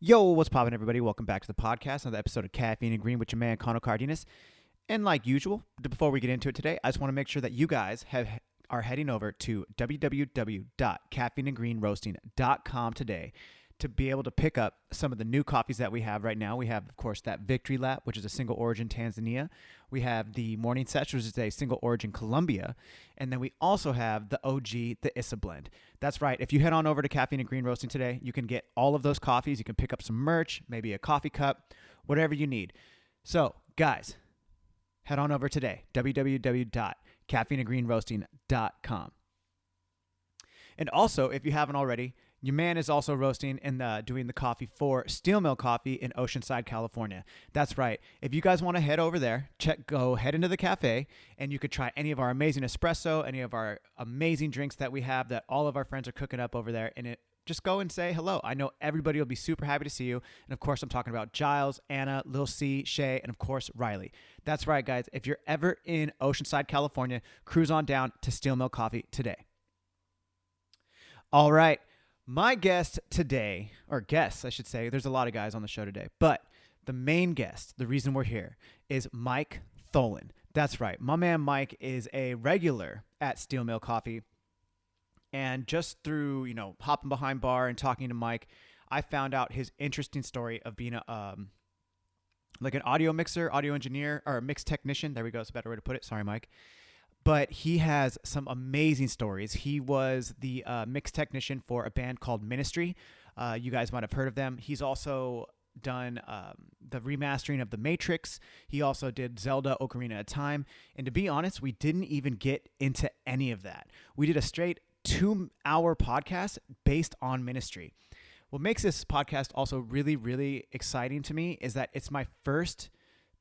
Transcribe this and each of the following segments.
Yo, what's poppin', everybody? Welcome back to the podcast, another episode of Caffeine and Green with your man, Connor Cardenas. And like usual, before we get into it today, I just want to make sure that you guys are heading over to www.caffeineandgreenroasting.com today to be able to pick up some of the new coffees that we have right now. We have, of course, that Victory Lap, which is a single origin Tanzania. We have the Morning Sesh, which is a single origin Colombia. And then we also have the OG, the Issa Blend. That's right. If you head on over to Caffeine and Green Roasting today, you can get all of those coffees. You can pick up some merch, maybe a coffee cup, whatever you need. So, guys, head on over today, www.caffeineandgreenroasting.com. And also, if you haven't already, your man is also roasting and doing the coffee for Steel Mill Coffee in Oceanside, California. That's right. If you guys want to head over there, go head into the cafe, and you could try any of our amazing espresso, any of our amazing drinks that we have that all of our friends are cooking up over there. And just go and say hello. I know everybody will be super happy to see you. And of course, I'm talking about Giles, Anna, Lil C, Shay, and of course, Riley. That's right, guys. If you're ever in Oceanside, California, cruise on down to Steel Mill Coffee today. All right. My guest today, or guests, I should say, there's a lot of guys on the show today, but the main guest, the reason we're here, is Mike Tholen. That's right. My man Mike is a regular at Steel Mill Coffee. And just through, hopping behind bar and talking to Mike, I found out his interesting story of being an audio mixer, audio engineer, or a mix technician. There we go. It's a better way to put it. Sorry, Mike. But he has some amazing stories. He was the mix technician for a band called Ministry. You guys might have heard of them. He's also done the remastering of The Matrix. He also did Zelda Ocarina at a Time. And to be honest, we didn't even get into any of that. We did a straight 2-hour podcast based on Ministry. What makes this podcast also really, really exciting to me is that it's my first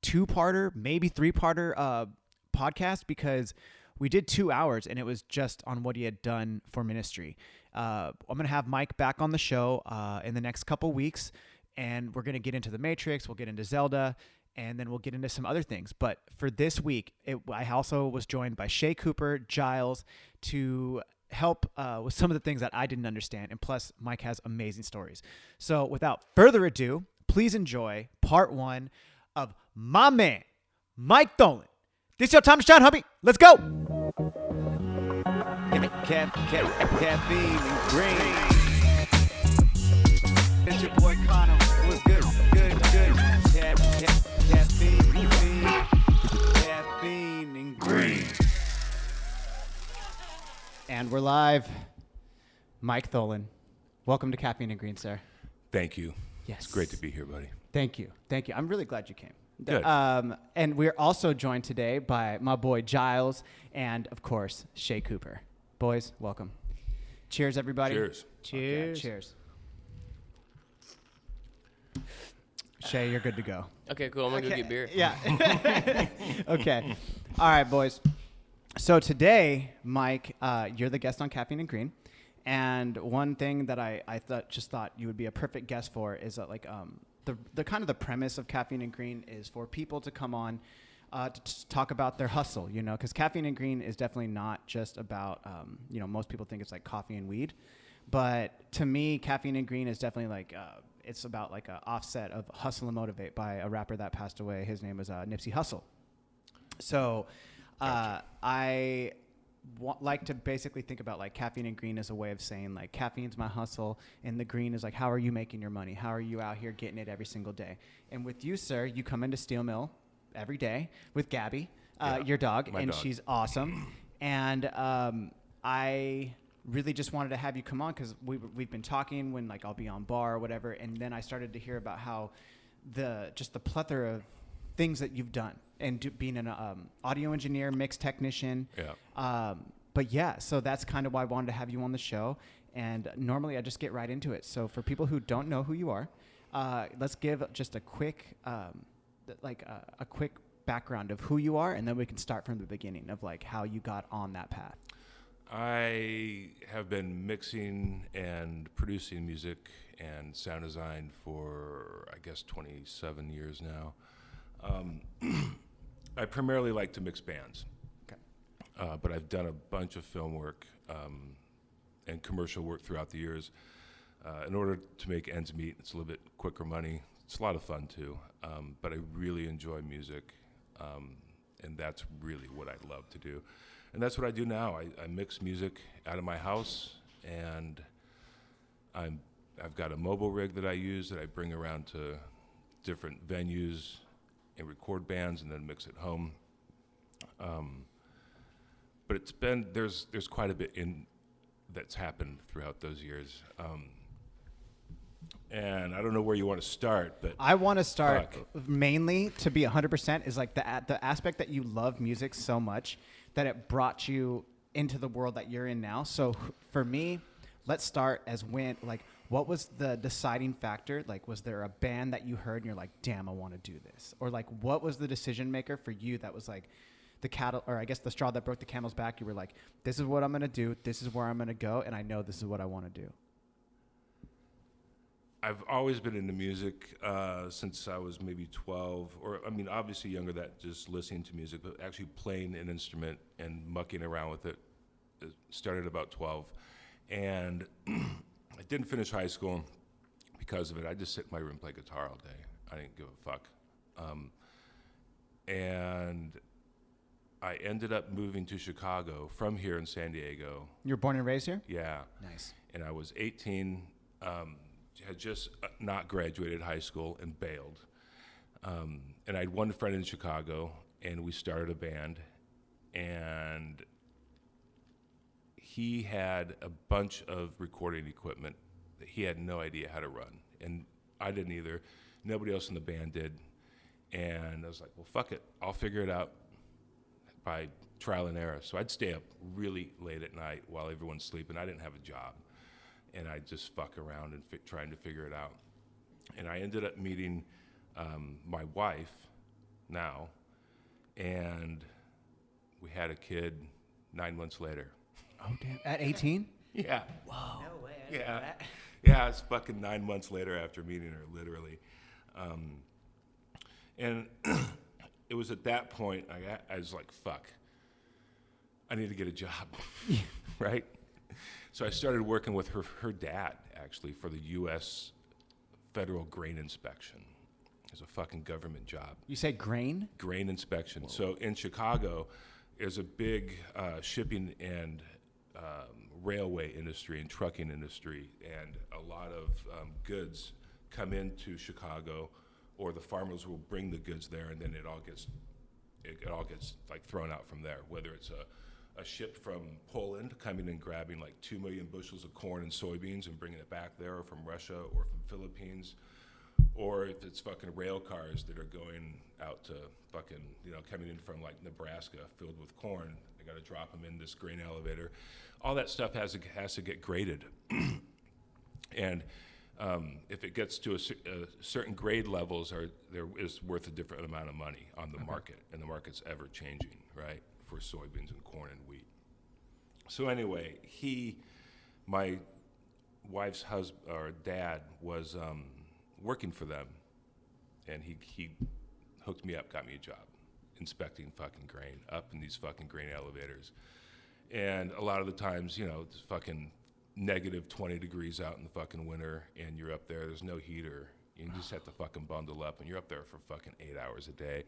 2-parter, maybe 3-parter podcast, because we did 2 hours and it was just on what he had done for Ministry. I'm going to have Mike back on the show in the next couple weeks, and we're going to get into The Matrix, we'll get into Zelda, and then we'll get into some other things. But for this week, I also was joined by Shay Cooper, Giles, to help with some of the things that I didn't understand. And plus, Mike has amazing stories. So without further ado, please enjoy part 1 of my man, Mike Tholen. This your time to shine, hubby. Let's go. Give me caffeine and green. It's your boy Connor. What's good? Good. Caffeine and green. And we're live. Mike Tholen, welcome to Caffeine and Green, sir. Thank you. Yes. It's great to be here, buddy. Thank you. I'm really glad you came. Good. And we're also joined today by my boy Giles and, of course, Shay Cooper. Boys, welcome. Cheers, everybody. Cheers. Okay, cheers. Shay, you're good to go. Okay, cool. I'm going to go get beer. Yeah. Okay. All right, boys. So today, Mike, you're the guest on Caffeine and Green. And one thing that I thought you would be a perfect guest for is that, the kind of the premise of Caffeine and Green is for people to come on to talk about their hustle, because Caffeine and Green is definitely not just about, most people think it's like coffee and weed. But to me, Caffeine and Green is definitely it's about like an offset of Hustle and Motivate by a rapper that passed away. His name was Nipsey Hussle. So I like to basically think about Caffeine and Green as a way of saying caffeine's my hustle, and the green is how are you making your money? How are you out here getting it every single day? And with you, sir, you come into Steel Mill every day with Gabby, your dog, and dog. She's awesome. And I really just wanted to have you come on because we've been talking when I'll be on bar or whatever, and then I started to hear about how the plethora of things that you've done and being an audio engineer, mix technician. Yeah. But yeah, so that's kind of why I wanted to have you on the show. And normally I just get right into it. So for people who don't know who you are, let's give just a quick, a quick background of who you are, and then we can start from the beginning of how you got on that path. I have been mixing and producing music and sound design for, 27 years now. I primarily like to mix bands. Okay. But I've done a bunch of film work and commercial work throughout the years. in order to make ends meet. It's a little bit quicker money. It's a lot of fun too, but I really enjoy music, and that's really what I love to do. And that's what I do now. I mix music out of my house, and I've got a mobile rig that I use that I bring around to different venues and record bands and then mix at home. But there's quite a bit that's happened throughout those years. And I don't know where you want to start, but I want to start mainly, to be 100%, is like the aspect that you love music so much that it brought you into the world that you're in now. So for me, let's start what was the deciding factor? Like, was there a band that you heard and you're like, damn, I want to do this? Or like, what was the decision maker for you that was like the straw that broke the camel's back? You were like, this is what I'm going to do. This is where I'm going to go. And I know this is what I want to do. I've always been into music since I was maybe 12, obviously younger than that, just listening to music, but actually playing an instrument and mucking around with it. It started about 12. And I didn't finish high school because of it. I just sit in my room and play guitar all day. I didn't give a fuck. And I ended up moving to Chicago from here in San Diego. You were born and raised here? Yeah. Nice. And I was 18, had just not graduated high school and bailed. And I had one friend in Chicago, and we started a band. And he had a bunch of recording equipment that he had no idea how to run. And I didn't either. Nobody else in the band did. And I was like, well, fuck it. I'll figure it out by trial and error. So I'd stay up really late at night while everyone's sleeping. I didn't have a job. And I'd just fuck around and trying to figure it out. And I ended up meeting my wife now, and we had a kid 9 months later. Oh, damn. At 18? Yeah. Whoa. No way. I Yeah. know that. Yeah, it's fucking 9 months later after meeting her, literally. And it was at that point I was like, fuck, I need to get a job, right? So I started working with her dad, actually, for the U.S. Federal Grain Inspection. It's a fucking government job. You say grain? Grain inspection. Whoa. So in Chicago, there's a big shipping and railway industry and trucking industry, and a lot of goods come into Chicago, or the farmers will bring the goods there, and then it all gets like thrown out from there. Whether it's a ship from Poland coming and grabbing like 2 million bushels of corn and soybeans and bringing it back there, or from Russia, or from Philippines, or if it's fucking rail cars that are going out to fucking, coming in from like Nebraska filled with corn. They got to drop them in this grain elevator. All that stuff has to get graded. And if it gets to a certain grade levels, there is worth a different amount of money on the market, and the market's ever changing, right, for soybeans and corn and wheat. So anyway, my wife's husband or dad was working for them, and he hooked me up, got me a job inspecting fucking grain up in these fucking grain elevators. And a lot of the times, it's fucking negative 20 degrees out in the fucking winter, and you're up there, there's no heater. You just have to fucking bundle up, and you're up there for fucking 8 hours a day.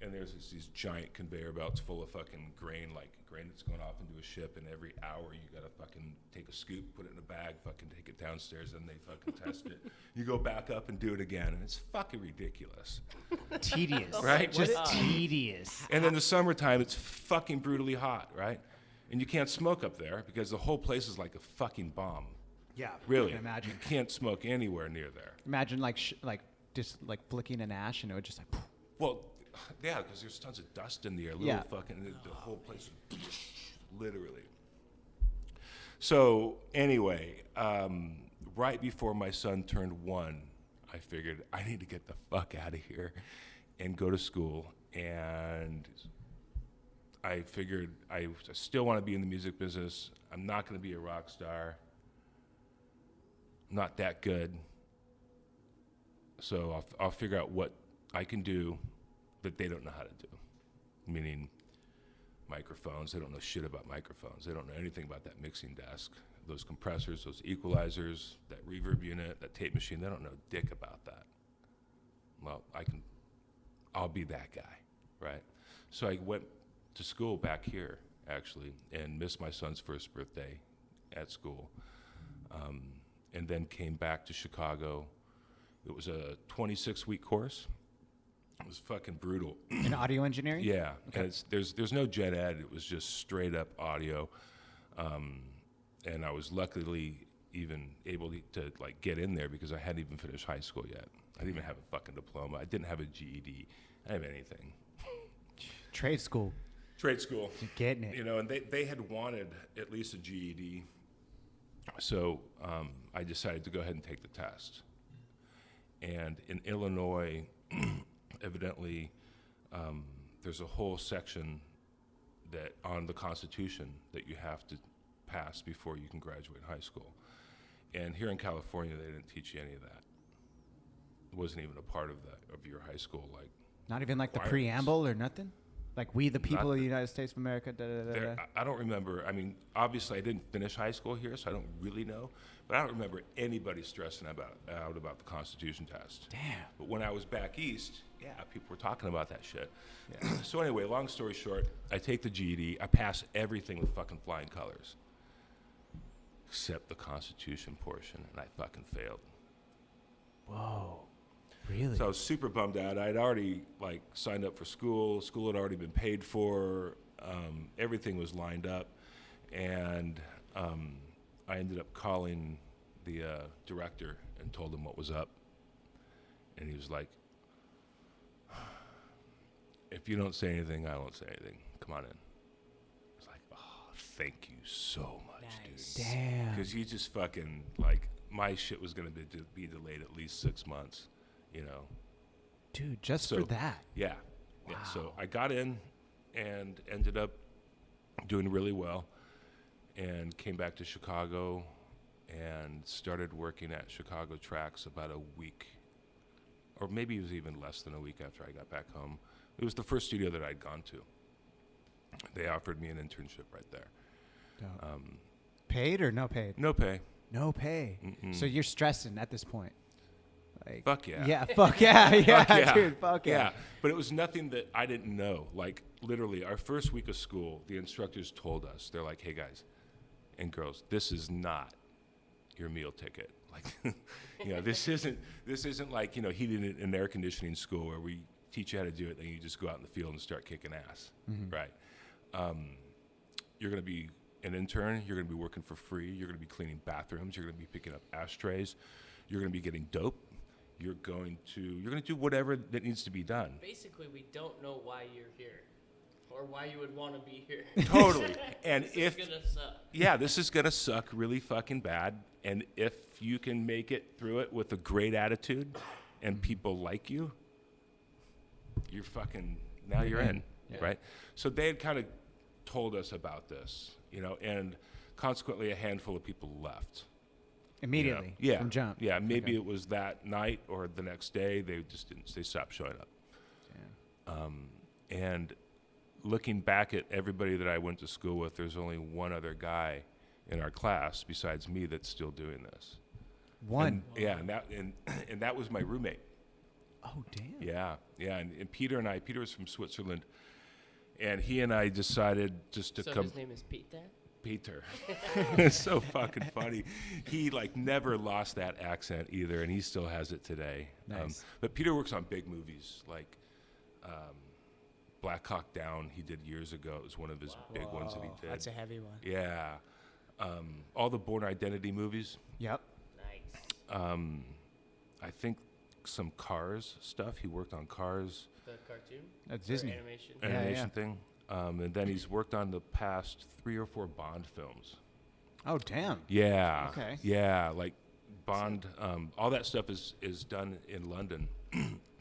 And there's these giant conveyor belts full of fucking grain that's going off into a ship, and every hour you gotta fucking take a scoop, put it in a bag, fucking take it downstairs, and they fucking test it. You go back up and do it again, and it's fucking ridiculous. Tedious. Right? Just Just tedious. And in the summertime, it's fucking brutally hot, right? And you can't smoke up there because the whole place is like a fucking bomb. Yeah. Really. I can imagine. You can't smoke anywhere near there. Imagine just flicking an ash, and it would just like. Well, yeah, because there's tons of dust in the air. The whole place, literally. So anyway, right before my son turned 1, I figured I need to get the fuck out of here and go to school. And I figured I still want to be in the music business. I'm not going to be a rock star. I'm not that good. So I'll figure out what I can do that they don't know how to do. Meaning microphones. They don't know shit about microphones. They don't know anything about that mixing desk, those compressors, those equalizers, that reverb unit, that tape machine. They don't know dick about that. Well, I'll be that guy, right? So I went to school back here, actually, and missed my son's first birthday at school. And then came back to Chicago. It was a 26-week course. It was fucking brutal. In audio engineering? Yeah, Okay. and there's no gen ed. It was just straight up audio, and I was luckily even able to like get in there because I hadn't even finished high school yet. I didn't even have a fucking diploma. I didn't have a GED. I didn't have anything. Trade school. Trade school. You're getting it. You know, and they had wanted at least a GED, so I decided to go ahead and take the test. And in Illinois, evidently, there's a whole section that on the Constitution that you have to pass before you can graduate high school. And here in California, they didn't teach you any of that. It wasn't even a part of your high school, like. Not even like the requirements. preamble or nothing? Like we the people of the Nothing. United States of America, da da da da. I don't remember. I mean, obviously, I didn't finish high school here, so I don't really know. But I don't remember anybody stressing out about the Constitution test. Damn. But when I was back east, yeah, people were talking about that shit. Yeah. So anyway, long story short, I take the GED. I pass everything with fucking flying colors, except the Constitution portion, and I fucking failed. Whoa. Really? So I was super bummed out. I'd already like signed up for school. School had already been paid for. Everything was lined up, and I ended up calling the director and told him what was up. And he was like, "If you don't say anything, I won't say anything. Come on in." I was like, "Oh, thank you so much, Nice. dude." Damn. Because you just fucking like my shit was gonna be delayed at least 6 months. You know, Dude, just So- for that. yeah. Yeah. So Wow. I got in and ended up doing really well and came back to Chicago and started working at Chicago Tracks about a week, or maybe it was even less than a week after I got back home. It was the first studio that I'd gone to. They offered me an internship right there. Dope. Paid or no paid? No pay. No pay. Mm-mm. So you're stressing at this point. Like, Fuck yeah. Yeah, fuck yeah. Yeah, Fuck yeah. dude, fuck yeah. Yeah, but it was nothing that I didn't know. Like literally, our first week of school, the instructors told us, they're like, "Hey guys and girls, this is not your meal ticket. Like, you know, this isn't like, you know, heating and air conditioning school where we teach you how to do it, then you just go out in the field and start kicking ass, right? You're going to be an intern. You're going to be working for free. You're going to be cleaning bathrooms. You're going to be picking up ashtrays. You're going to be getting dope. You're going to do whatever that needs to be done." Basically, we don't know why you're here, or why you would want to be here. Totally. And This if is gonna suck. yeah, this is gonna suck really fucking bad. And if you can make it through it with a great attitude and people like you, you're fucking now you're in, Yeah. right? So they had kind of told us about this, you know, and consequently a handful of people left. Immediately. Yeah. From jump. Yeah, maybe Okay. it was that night or the next day. They just didn't. They stopped showing up. And looking back at everybody that I went to school with, there's only one other guy in our class besides me that's still doing this. One. And, yeah, and that was my roommate. Oh, damn. Yeah, yeah. And Peter was from Switzerland, and he and I decided just to So come. his name is Pete then? Peter. It's so fucking funny. He like never lost that accent either, and he still has it today. Nice. But Peter works on big movies like Black Hawk Down. He did years ago. It was one of his big ones that he did. That's a heavy one. Yeah. All the Bourne Identity movies. Yep. Nice. I think some Cars stuff. He worked on Cars The cartoon? That's Or Disney. animation? Yeah, animation yeah. thing. And then he's worked on the past 3 or 4 Bond films. Oh, damn. Yeah. Okay. Yeah, like Bond. All that stuff is done in London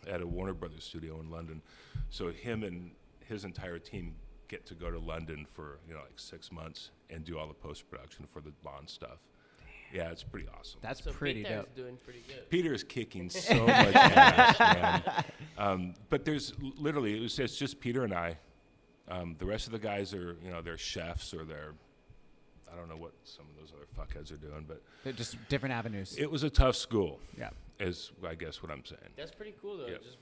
at a Warner Brothers studio in London. So him and his entire team get to go to London for like 6 months and do all the post production for the Bond stuff. Yeah, it's pretty awesome. That's So pretty Pete there's dope. doing pretty good. Peter is kicking so much ass, man. But there's literally it's just Peter and I. The rest of the guys are, they're chefs or they're, I don't know what some of those other fuckheads are doing, but They're just different avenues. it was a tough school. Yeah. Is I guess what I'm saying. That's pretty cool though. Yep. Just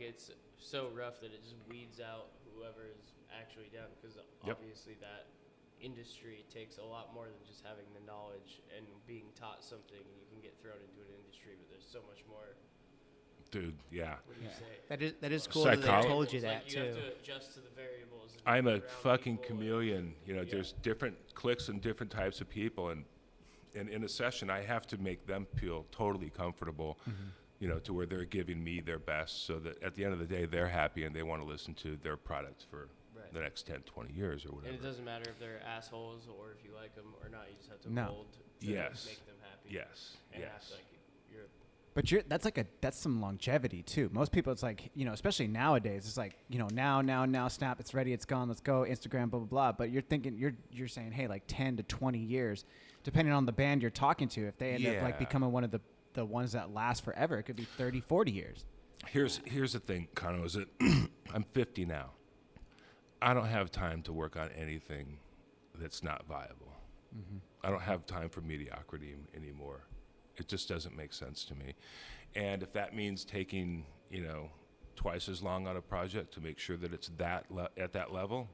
it's so rough that it just weeds out whoever is actually down, because obviously that industry takes a lot more than just having the knowledge and being taught something. You can get thrown into an industry, but there's so much more. Dude, yeah. What do you say? That is cool that they Psychology. told you Like, that you too. have to adjust to the variables. And I'm be a around fucking people chameleon. Yeah. There's different cliques and different types of people, and in a session, I have to make them feel totally comfortable, to where they're giving me their best, so that at the end of the day, they're happy and they want to listen to their products for Right. the next 10, 20 years or whatever. And it doesn't matter if they're assholes or if you like them or not. You just have to No. mold to Yes. make them happy. Yes. And Yes. act like you're. But that's some longevity too. Most people, it's like, especially nowadays, it's like, now, snap, it's ready, it's gone, let's go, Instagram, blah, blah, blah. But you're thinking, you're saying, hey, like 10 to 20 years, depending on the band you're talking to, if they end up like Yeah. becoming one of the ones that last forever, it could be 30, 40 years. Here's the thing, Kano, is that I'm 50 now. I don't have time to work on anything that's not viable. I don't have time for mediocrity anymore. It just doesn't make sense to me. And if that means taking, twice as long on a project to make sure that it's at that level,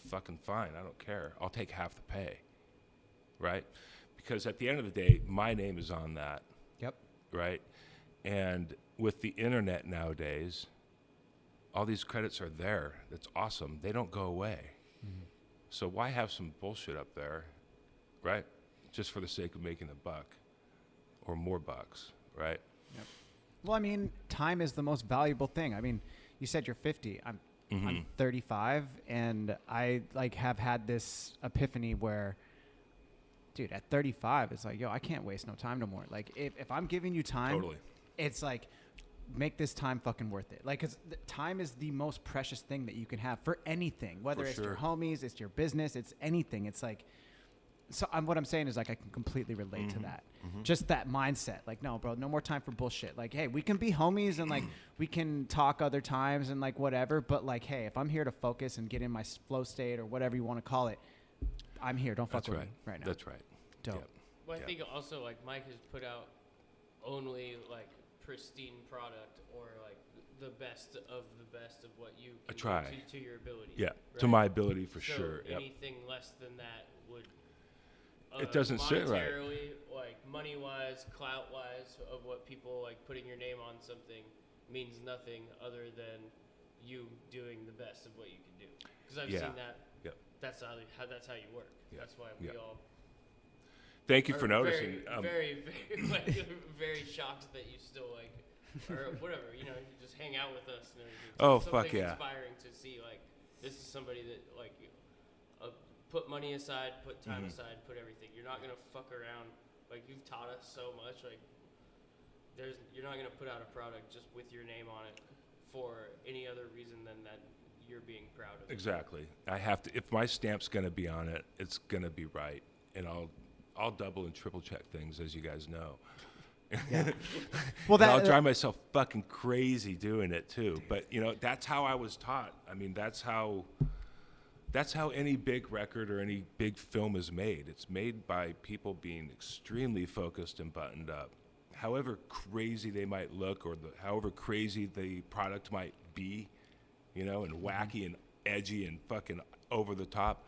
fucking fine. I don't care. I'll take half the pay, right? Because at the end of the day, my name is on that, Yep. right? And with the internet nowadays, all these credits are there. That's awesome. They don't go away. So why have some bullshit up there, right? Just for the sake of making a buck or more bucks, right? Well, I mean, time is the most valuable thing. I mean, you said you're 50. I'm 35, and I have had this epiphany where, dude, at 35, it's like, yo, I can't waste no time no more. Like, if I'm giving you time, Totally. it's like, make this time fucking worth it. Like, because time is the most precious thing that you can have for anything, whether For it's sure. your homies, it's your business, it's anything. It's like, so what I'm saying is, like, I can completely relate to that. Just that mindset. Like, no, bro, no more time for bullshit. Like, hey, we can be homies and like we can talk other times and like whatever. But like, hey, if I'm here to focus and get in my flow state or whatever you want to call it, I'm here. Don't fuck That's with right. me right now. That's right. Dope. Yep. Well, I Yeah. think also like Mike has put out only like pristine product or like the best of what you I can try. do to your ability. Yeah, right? to my ability for So sure. Yep. anything less than that would. It doesn't sit right. Monetarily, like money-wise, clout-wise, of what people like putting your name on something means nothing other than you doing the best of what you can do. Because I've Yeah. seen that. Yep. That's how you work. Yeah. That's why we Yeah. all. Thank you are for noticing. Very, like, very shocked that you still like, or whatever. You just hang out with us and everything. Oh, It's fuck something yeah. Inspiring to see like this is somebody that like put money aside, put time aside, put everything. You're not gonna fuck around. Like you've taught us so much. Like you're not gonna put out a product just with your name on it for any other reason than that you're being proud of it. Exactly. I have to. If my stamp's gonna be on it, it's gonna be right, and I'll double and triple check things, as you guys know. Yeah. Well, And I'll drive myself fucking crazy doing it too. But that's how I was taught. I mean, that's how any big record or any big film is made. It's made by people being extremely focused and buttoned up. However crazy they might look, or however crazy the product might be, and wacky and edgy and fucking over the top.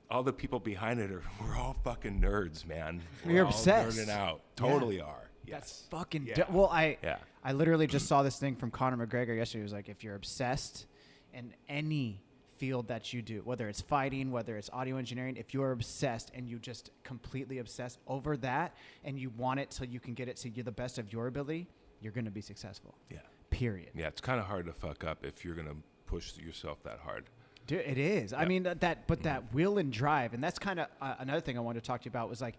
All the people behind it we're all fucking nerds, man. We're We're all obsessed. nerding out. Totally are. That's Yes. fucking Yeah. well, Yeah. I literally just saw this thing from Conor McGregor yesterday. It was like, if you're obsessed in any field that you do, whether it's fighting, whether it's audio engineering, if you're obsessed and you just completely obsessed over that and you want it till you can get it to you're the best of your ability, you're going to be successful. Yeah. Period. Yeah, it's kind of hard to fuck up if you're going to push yourself that hard. Dude, it is. I Yeah. mean, that will and drive, and that's kind of another thing I wanted to talk to you about was like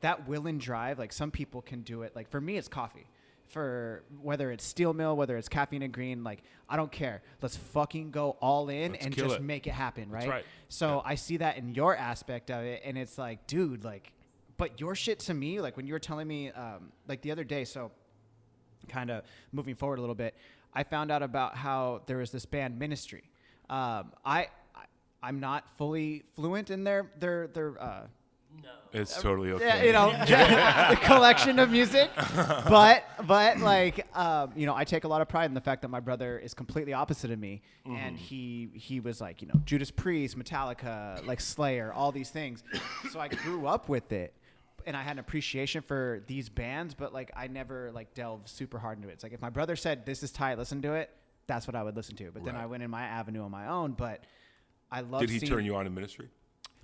that will and drive. Like some people can do it. Like for me, it's coffee. For whether it's Steel Mill, whether it's Caffeine and Green, like I don't care. Let's fucking go all in Let's and kill just it. make it happen, right? That's right. So Yeah. I see that in your aspect of it, and it's like, dude, like, but your shit to me, like when you were telling me, like the other day, so kind of moving forward a little bit, I found out about how there was this band Ministry. I'm not fully fluent in their No. It's totally okay. yeah, you know, the collection of music. But like, you know, I take a lot of pride in the fact that my brother is completely opposite of me, and he was like, you know, Judas Priest, Metallica, like Slayer, all these things. So I grew up with it, and I had an appreciation for these bands, but like I never like delved super hard into it. It's like if my brother said this is tight, listen to it, that's what I would listen to. But then I went in my avenue on my own. But I love. Did he turn you on to ministry?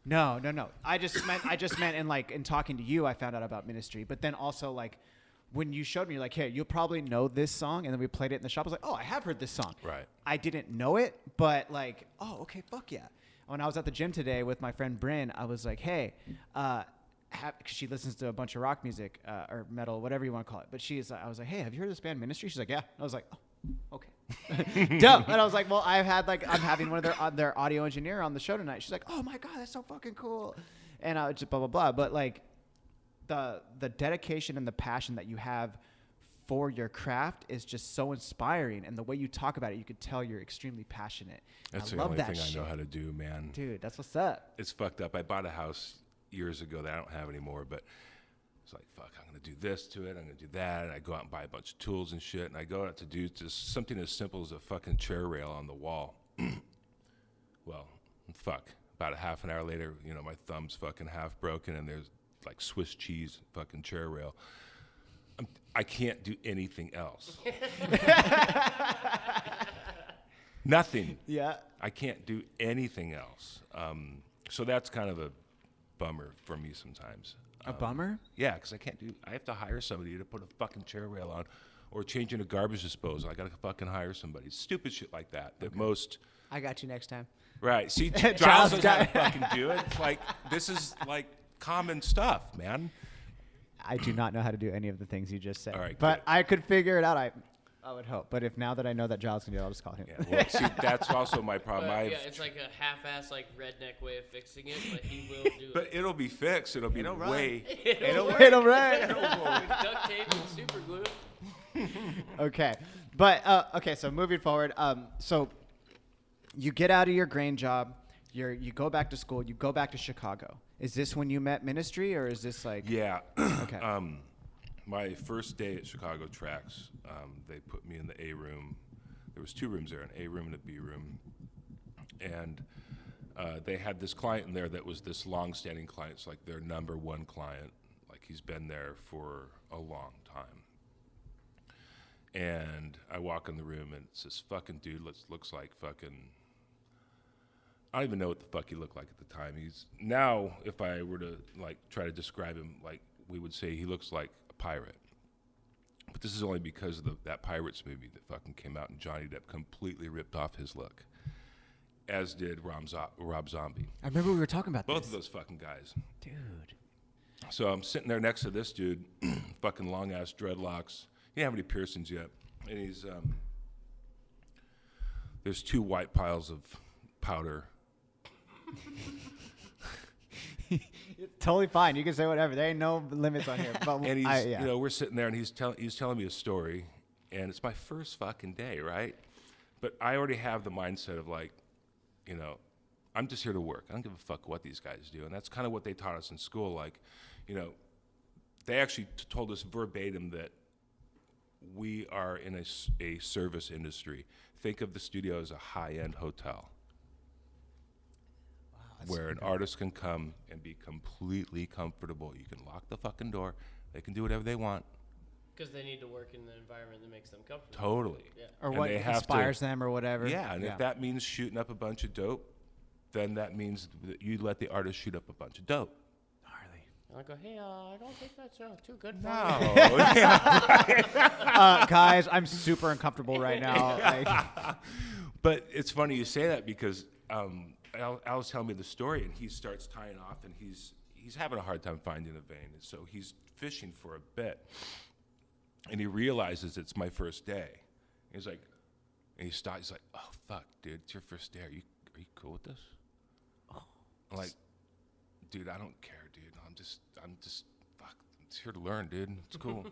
No. I just meant in talking to you, I found out about ministry. But then also like when you showed me, you're like, hey, you'll probably know this song, and then we played it in the shop. I was like, oh, I have heard this song. Right. I didn't know it, but like, oh, okay, fuck yeah. When I was at the gym today with my friend Bryn, I was like, hey, cause she listens to a bunch of rock music or metal, whatever you want to call it. But I was like, hey, have you heard of this band Ministry? She's like, yeah. And I was like, oh, okay. Dope. And I was like, well, I'm having one of their audio engineer on the show tonight. She's like, oh my God, that's so fucking cool. And I was just blah, blah, blah. But like the dedication and the passion that you have for your craft is just so inspiring. And the way you talk about it, you could tell you're extremely passionate. That's I the love only that thing shit. I know how to do, man. Dude, that's what's up. It's fucked up. I bought a house years ago that I don't have anymore, but it's like, fuck, I'm going to do this to it. I'm going to do that. And I go out and buy a bunch of tools and shit. And I go out to do just something as simple as a fucking chair rail on the wall. Well, fuck. About a half an hour later, you know, my thumb's fucking half broken and there's like Swiss cheese fucking chair rail. I can't do anything else. Nothing. Yeah. I can't do anything else. So that's kind of a bummer for me sometimes. A bummer? Yeah, because I have to hire somebody to put a fucking chair rail on or changing a garbage disposal. I got to fucking hire somebody. Stupid shit like that. That most. I got you next time. Right. See, Giles knows how to fucking do it. It's like, this is like common stuff, man. I do not know how to do any of the things you just said. All right, but good. I could figure it out. I would hope. But if now that I know that Giles can do it, I'll just call him. Yeah, well, see, that's also my problem. But, yeah, it's like a half-ass, like redneck way of fixing it, but he will do it. But it'll be fixed. It'll be way. It'll work. It'll run. With duct tape and super glue. Okay. But, okay, so moving forward. So you get out of your grain job. You go back to school. You go back to Chicago. Is this when you met Ministry, or is this like... Yeah. Okay. My first day at Chicago Tracks, they put me in the A room. There was 2 rooms there, an A room and a B room. And they had this client in there that was this long-standing client. It's like their number one client. Like he's been there for a long time. And I walk in the room, and it's this fucking dude looks like fucking... I don't even know what the fuck he looked like at the time. He's now, if I were to like try to describe him, like we would say he looks like a pirate. But this is only because of that Pirates movie that fucking came out, and Johnny Depp completely ripped off his look, as did Rob Zombie. I remember we were talking about Both this. of those fucking guys. Dude. So I'm sitting there next to this dude, fucking long ass dreadlocks. He didn't have any piercings yet, and he's there's 2 white piles of powder. Totally fine. You can say whatever. There ain't no limits on here. But And he's, you know, we're sitting there, and he's telling me a story, and it's my first fucking day, right? But I already have the mindset of like, you know, I'm just here to work. I don't give a fuck what these guys do, and that's kind of what they taught us in school. Like, you know, they actually told us verbatim that we are in a service industry. Think of the studio as a high-end hotel. Where an artist can come and be completely comfortable. You can lock the fucking door. They can do whatever they want. Because they need to work in the environment that makes them comfortable. Totally. Yeah. or and what they have inspires them or whatever. Yeah, and if that means shooting up a bunch of dope, then that means that you let the artist shoot up a bunch of dope. Gnarly. And I go, hey, I don't think that's too good for No. you. Guys, I'm super uncomfortable right now. Like, But it's funny you say that because Al was telling me the story, and he starts tying off, and he's having a hard time finding a vein, and so he's fishing for a bit, and he realizes it's my first day. He's like, and he stops. He's like, "Oh fuck, dude, it's your first day. Are you cool with this?" I'm like, dude, I don't care, dude. I'm just fuck. I'm just here to learn, dude. It's cool.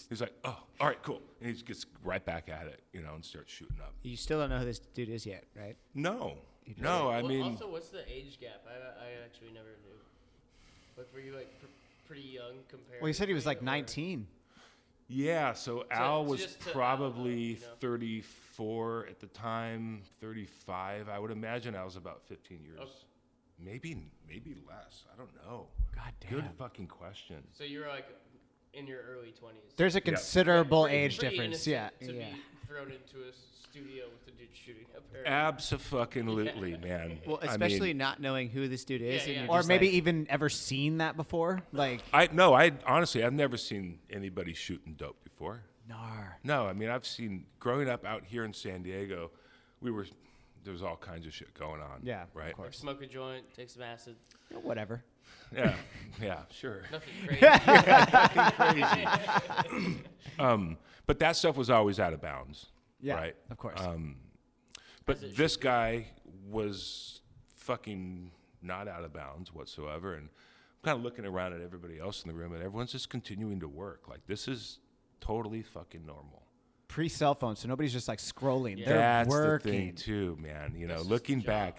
He's like, "Oh, all right, cool," and he gets right back at it, you know, and starts shooting up. You still don't know who this dude is yet, right? No. No, I mean, Also, what's the age gap? I actually never knew. Like, were you like pretty young compared? Well, he said he was like or- 19. yeah. So Al was just to Al, probably you know. 34 at the time, 35. I would imagine I was about 15 years. Okay. Maybe less. I don't know. God damn. Good fucking question. So you were like in your early 20s. There's a considerable Pretty age difference. Yeah. innocent to Yeah. be thrown into a studio with a dude shooting up there. Absolutely, man. Well, I especially mean, not knowing who this dude is. Yeah, and yeah. you're Or just maybe like, even ever seen that before. Like, I honestly, I've never seen anybody shooting dope before. nar. No, I mean, I've seen, growing up out here in San Diego, there was all kinds of shit going on. Yeah, Right? of course. Smoke a joint, take some acid. Whatever. Yeah, yeah, sure. Nothing crazy. Nothing crazy. But that stuff was always out of bounds. Yeah, Right? of course. But As it this guy was fucking not out of bounds whatsoever. And I'm kind of looking around at everybody else in the room, and everyone's just continuing to work. Like, this is totally fucking normal. Pre-cell phone, so nobody's just like scrolling. Yeah. They're That's working. the thing too, man. You know, That's just looking the job.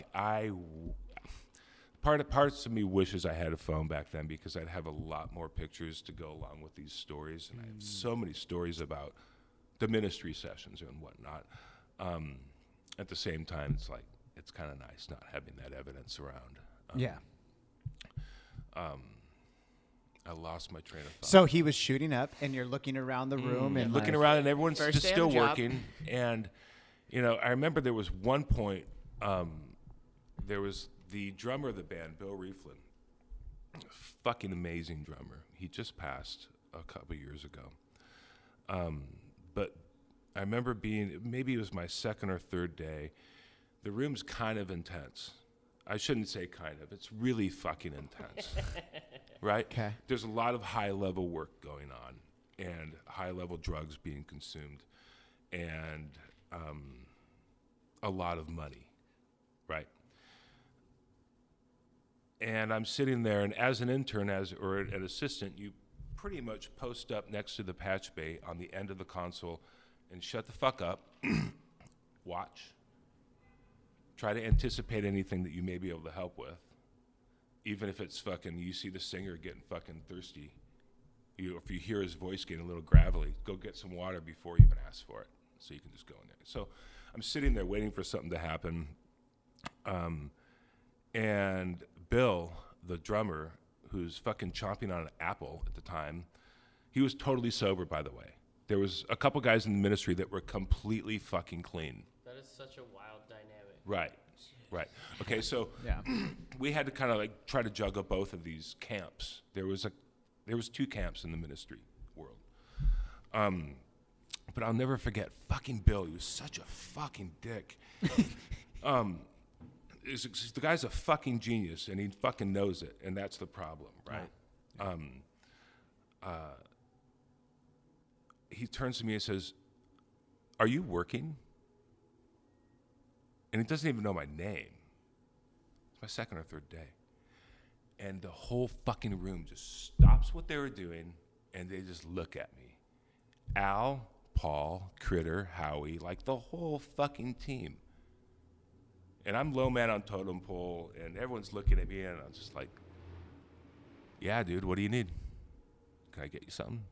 back, parts of me wishes I had a phone back then, because I'd have a lot more pictures to go along with these stories, and I have so many stories about the ministry sessions and whatnot. At the same time, it's like, it's kind of nice not having that evidence around. Yeah. I lost my train of thought. So he was shooting up, and you're looking around the room and looking like, around, and everyone's First just day on still the job. working. And you know, I remember there was one point. There was the drummer of the band, Bill Rieflin, fucking amazing drummer. He just passed a couple years ago. But I remember maybe it was my second or third day. The room's kind of intense. I shouldn't say kind of. It's really fucking intense. Right? Okay. There's a lot of high-level work going on, and high-level drugs being consumed, and a lot of money, right? And I'm sitting there, and as an intern, or an assistant, you pretty much post up next to the patch bay on the end of the console and shut the fuck up, watch, try to anticipate anything that you may be able to help with. Even if it's fucking, you see the singer getting fucking thirsty, if you hear his voice getting a little gravelly, go get some water before you even ask for it, so you can just go in there. So I'm sitting there waiting for something to happen, and Bill, the drummer, who's fucking chomping on an apple at the time, he was totally sober, by the way. There was a couple guys in the ministry that were completely fucking clean. That is such a wild dynamic. Right. Okay, so yeah. we had to kind of like try to juggle both of these camps. There was two camps in the ministry world. But I'll never forget fucking Bill. He was such a fucking dick. The guy's a fucking genius, and he fucking knows it, and that's the problem, right? He turns to me and says, "Are you working?" And he doesn't even know my name. It's my second or third day. And the whole fucking room just stops what they were doing, and they just look at me. Al, Paul, Critter, Howie, like the whole fucking team. And I'm low man on totem pole, and everyone's looking at me, and I'm just like, "Yeah, dude, what do you need? Can I get you something?"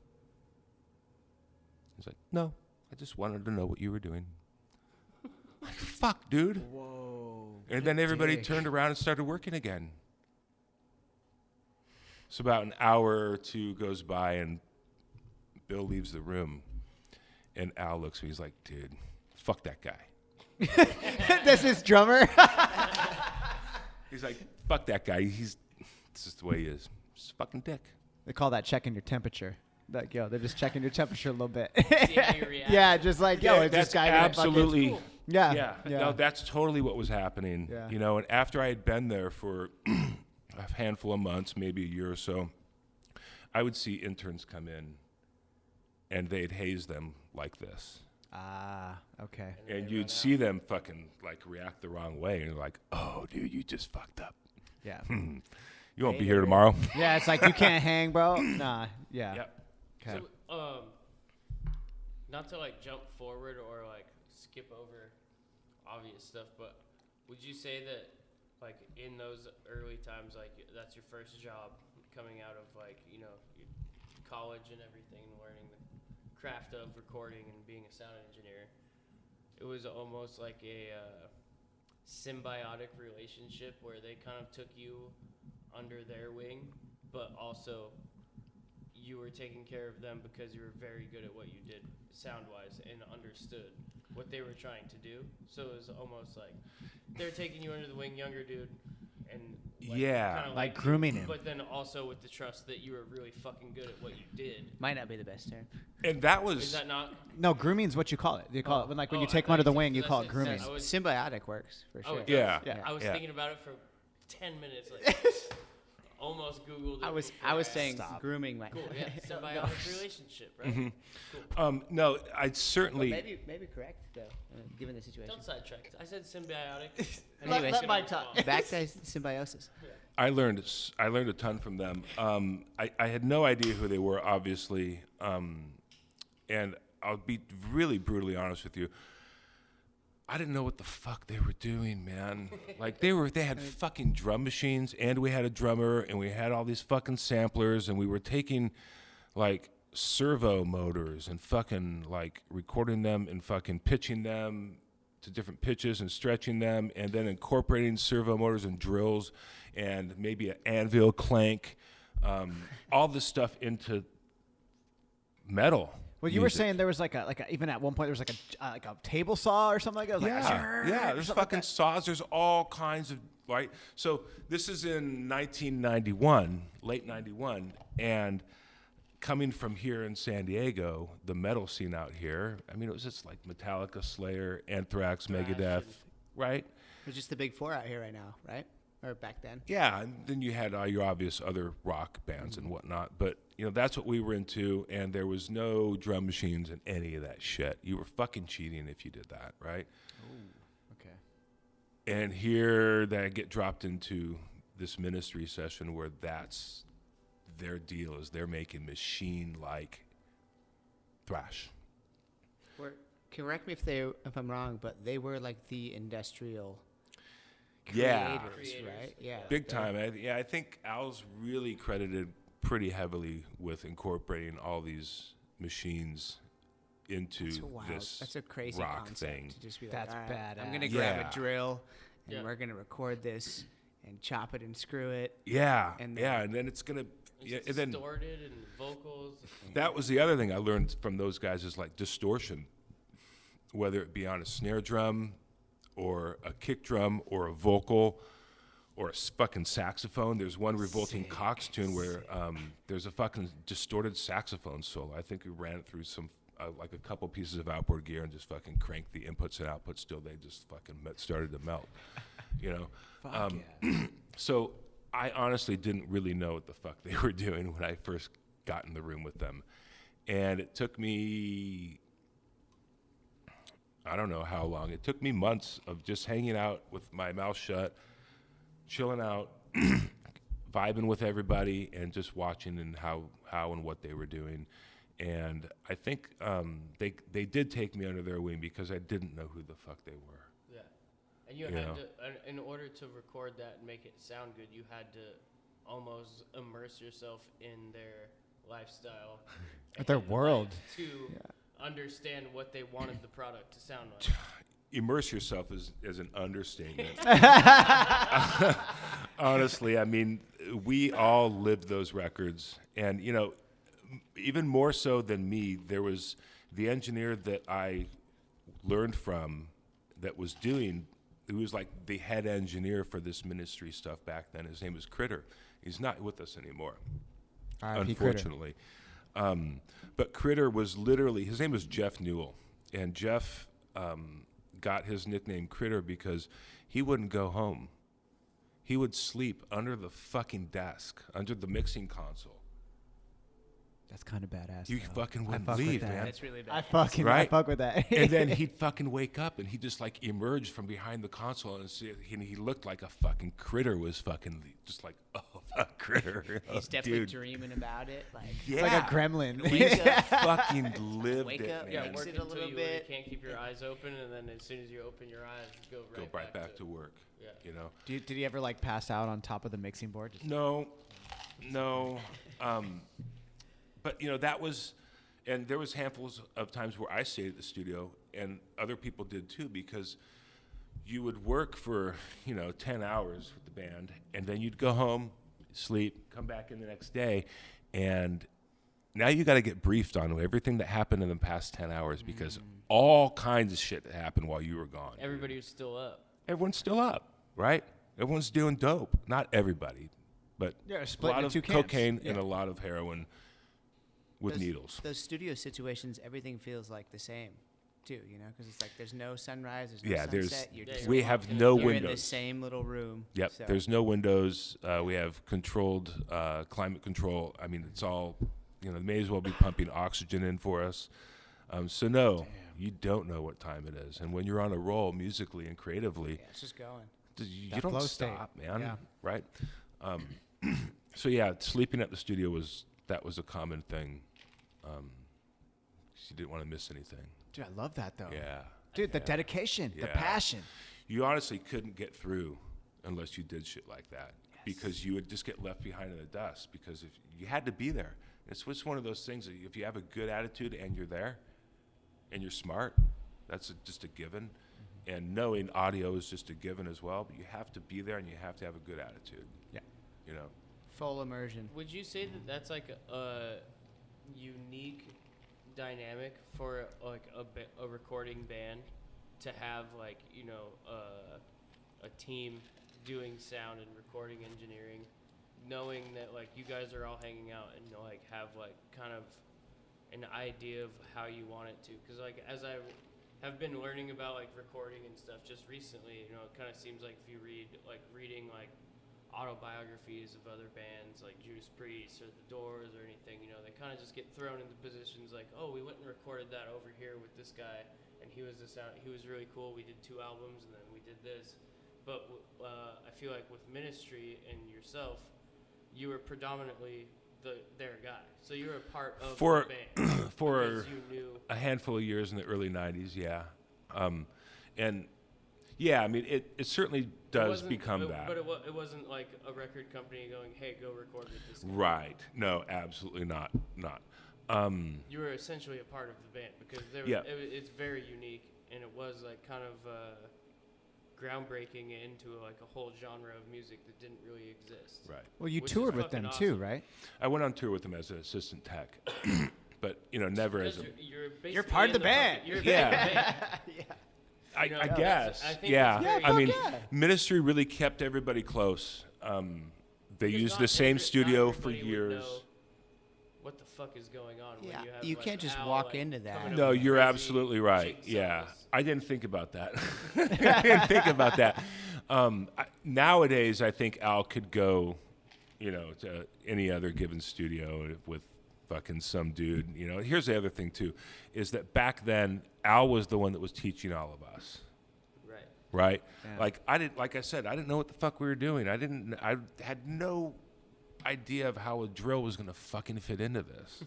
He's like, "No, I just wanted to know what you were doing." Like, fuck, dude. Whoa. And then everybody dick. turned around and started working again. So about an hour or two goes by, and Bill leaves the room, and Al looks at me. He's like, "Dude, fuck that guy." This is drummer. He's like, "Fuck that guy. It's just the way he is. Just a fucking dick." They call that checking your temperature. Like, yo, they're just checking your temperature a little bit. See how you react. Yeah, just like, yo, is this that's guy gonna fucking- absolutely. Cool. Yeah. No, that's totally what was happening. Yeah. You know, and after I had been there for a handful of months, maybe a year or so, I would see interns come in, and they'd haze them like this. Ah, okay. And you'd see them fucking like react the wrong way, and you're like, "Oh, dude, you just fucked up. Yeah. You won't be here tomorrow." Yeah, it's like, you can't hang, bro. Nah. Yeah. Yep. Okay. So, not to like jump forward or like skip over obvious stuff, but Would you say that, like, in those early times, like, that's your first job coming out of, like, you know, your college and everything, learning the craft of recording and being a sound engineer? It was almost like a symbiotic relationship where they kind of took you under their wing, but also you were taking care of them because you were very good at what you did sound-wise and understood what they were trying to do. So it was almost like they're taking you under the wing, younger dude, and kinda like grooming him. But then also with the trust that you were really fucking good at what you did. Might not be the best term. And that Is was that not? No, grooming is what you call it. You call it when you I take them thought under the said- wing. You I call said- it grooming. I was- Symbiotic works for Oh, sure. it Yeah. does? Yeah. I was Yeah. thinking about it for 10 minutes. Like, almost Googled it. I was before saying asked. grooming might. Cool, yeah. Symbiotic relationship, right? Cool. no, I'd certainly. Maybe correct though, given the situation. Don't sidetrack. I said symbiotic. Anyway, let Mike talk. Back to symbiosis. I learned a ton from them. I had no idea who they were, obviously, and I'll be really brutally honest with you. I didn't know what the fuck they were doing, man. Like they had fucking drum machines, and we had a drummer, and we had all these fucking samplers, and we were taking like servo motors and fucking like recording them and fucking pitching them to different pitches and stretching them, and then incorporating servo motors and drills and maybe an anvil clank, all this stuff into metal. Well, you were music. saying there was even at one point there was like a table saw or something like that. It was Yeah, there's fucking saws. There's all kinds of, right? So this is in 1991, late 91, and coming from here in San Diego, the metal scene out here, I mean, it was just like Metallica, Slayer, Anthrax, Megadeth, right? It was just the big four out here right now, right? Or back then. Yeah, and then you had all your obvious other rock bands and whatnot, but that's what we were into, and there was no drum machines and any of that shit. You were fucking cheating if you did that, right? Okay. And here they get dropped into this ministry session where that's their deal, is they're making machine-like thrash. Correct me if I'm wrong, but they were like the industrial Yeah. creators, right? Yeah. Big time. I think Al's really credited pretty heavily with incorporating all these machines into this That's a crazy rock concept thing. to just be like, That's all right, I'm badass. gonna grab Yeah. a drill and Yeah. we're gonna record this and chop it and screw it. Yeah, And and then it's gonna. Yeah, It's and then distorted and vocals. that was the other thing I learned from those guys is like distortion, whether it be on a snare drum, or a kick drum, or a vocal, or a fucking saxophone. There's one Revolting Cox tune where there's a fucking distorted saxophone solo. I think we ran it through some like a couple pieces of outboard gear and just fucking cranked the inputs and outputs till they just fucking started to melt. Fuck yeah. So I honestly didn't really know what the fuck they were doing when I first got in the room with them. And it took me, I don't know how long, it took me months of just hanging out with my mouth shut, chilling out, vibing with everybody, and just watching and how and what they were doing. And I think they did take me under their wing because I didn't know who the fuck they were. Yeah. And you had to, in order to record that and make it sound good, you had to almost immerse yourself in their lifestyle. Their and, world. to understand what they wanted the product to sound like. Immerse yourself is an understatement. Honestly, I mean, we all lived those records. And, even more so than me, there was the engineer that I learned from that was doing, who was like the head engineer for this ministry stuff back then. His name was Critter. He's not with us anymore, unfortunately. But Critter was literally, his name was Jeff Newell. And Jeff got his nickname Critter because he wouldn't go home. He would sleep under the fucking desk, under the mixing console. That's kind of badass. You though. fucking I wouldn't fuck with leave, that. man. That's really bad. I fuck with that. And then he'd fucking wake up and he just like emerged from behind the console and he looked like a fucking critter was fucking just like, oh, a critter. He's Oh, definitely dude. dreaming about it. Like, Yeah. It's like a gremlin. Wake up, fucking lived Wake it, up, man. Yeah, Makes work it a until little you bit. can't keep your eyes open, and then as soon as you open your eyes, go right, back to work. Yeah. You know? Did he ever like pass out on top of the mixing board? Just No. But you know, that was, and there was handfuls of times where I stayed at the studio and other people did too, because you would work for, 10 hours with the band and then you'd go home, sleep, come back in the next day, and now you got to get briefed on everything that happened in the past 10 hours because all kinds of shit happened while you were gone. Everybody was still up. Everyone's still up, right? Everyone's doing dope. Not everybody, but Yeah, a split lot into of two camps. cocaine Yeah. and a lot of heroin with needles. Those studio situations, everything feels like the same, too. Because it's like there's no sunrise, there's no Yeah, sunset. You're just we have no you're in the windows. same little room. Yep, so- there's no windows. We have controlled climate control. I mean, it's all, they may as well be pumping oxygen in for us. So no, you don't know what time it is. And when you're on a roll musically and creatively, Yeah, it's just going. you That don't flow state. stop, man. Yeah. Right? So yeah, sleeping at the studio was a common thing. 'Cause you didn't want to miss anything. Dude, I love that though. Yeah. Dude, the dedication, the Yeah. passion. You honestly couldn't get through unless you did shit like that, because you would just get left behind in the dust, because if you had to be there. It's one of those things that if you have a good attitude and you're there and you're smart, that's just a given. And knowing audio is just a given as well, but you have to be there and you have to have a good attitude. Yeah. Full immersion. Would you say that that's like a unique dynamic for like a recording band to have like a team doing sound and recording engineering, knowing that like you guys are all hanging out and like have like kind of an idea of how you want it to? Because like as I have been learning about like recording and stuff just recently, it kind of seems like if you reading like autobiographies of other bands like Judas Priest or The Doors or anything, they kind of just get thrown into positions like, oh, we went and recorded that over here with this guy, and he was really cool. We did 2 albums, and then we did this. But I feel like with Ministry and yourself, you were predominantly their guy, so you were a part of the band For because you knew. a handful of years in the early 90s, yeah. And yeah, I mean, it certainly does become that. But it wasn't like a record company going, hey, go record with this guy. Right. No, absolutely not. You were essentially a part of the band because it's very unique, and it was like kind of groundbreaking into like a whole genre of music that didn't really exist. Right. Well, you Which is toured with fucking them too, awesome. right? I went on tour with them as an assistant tech, but never as a. You're part of the band. You're Yeah. part of the band. I that's- guess. I think Yeah. that's very I mean, yeah. Ministry really kept everybody close. They Because used not the same not studio for everybody would years. know what the fuck is going on when Yeah, you have you like, can't just Al, walk like, into that. coming up No, with you're crazy absolutely right. jig Yeah, sounds. I didn't think about that. I didn't think about that. Nowadays, I think Al could go, to any other given studio with fucking some dude. Here's the other thing too, is that back then Al was the one that was teaching all of us. Right? Yeah. Like I said, I didn't know what the fuck we were doing. I had no idea of how a drill was going to fucking fit into this.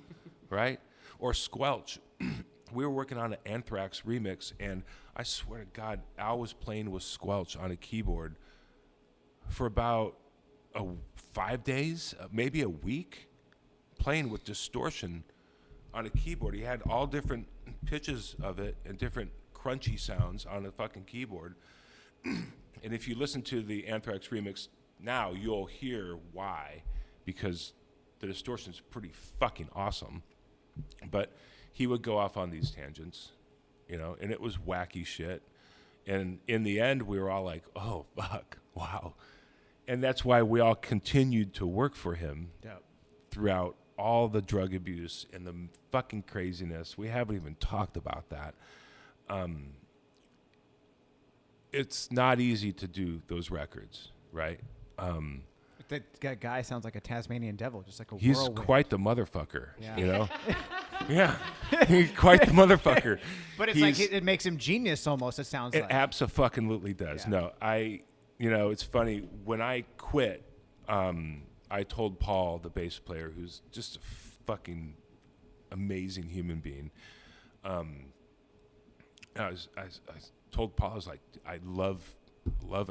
Right? Or Squelch. We were working on an Anthrax remix, and I swear to God, Al was playing with Squelch on a keyboard for about 5 days, maybe a week, playing with distortion on a keyboard. He had all different pitches of it and different crunchy sounds on a fucking keyboard. And if you listen to the Anthrax remix now, you'll hear why, because the distortion's pretty fucking awesome. But he would go off on these tangents, and it was wacky shit. And in the end, we were all like, oh, fuck, wow. And that's why we all continued to work for him throughout all the drug abuse and the fucking craziness. We haven't even talked about that. It's not easy to do those records, right? That guy sounds like a Tasmanian devil, just like a He's whirlwind. quite the motherfucker, Yeah. you know? Yeah. He's quite the motherfucker. But it's like it makes him genius almost, it sounds It like. abso-fucking-lutely does. Yeah. No, it's funny. When I quit, I told Paul, the bass player, who's just a fucking amazing human being, I told Paul, I was like, I love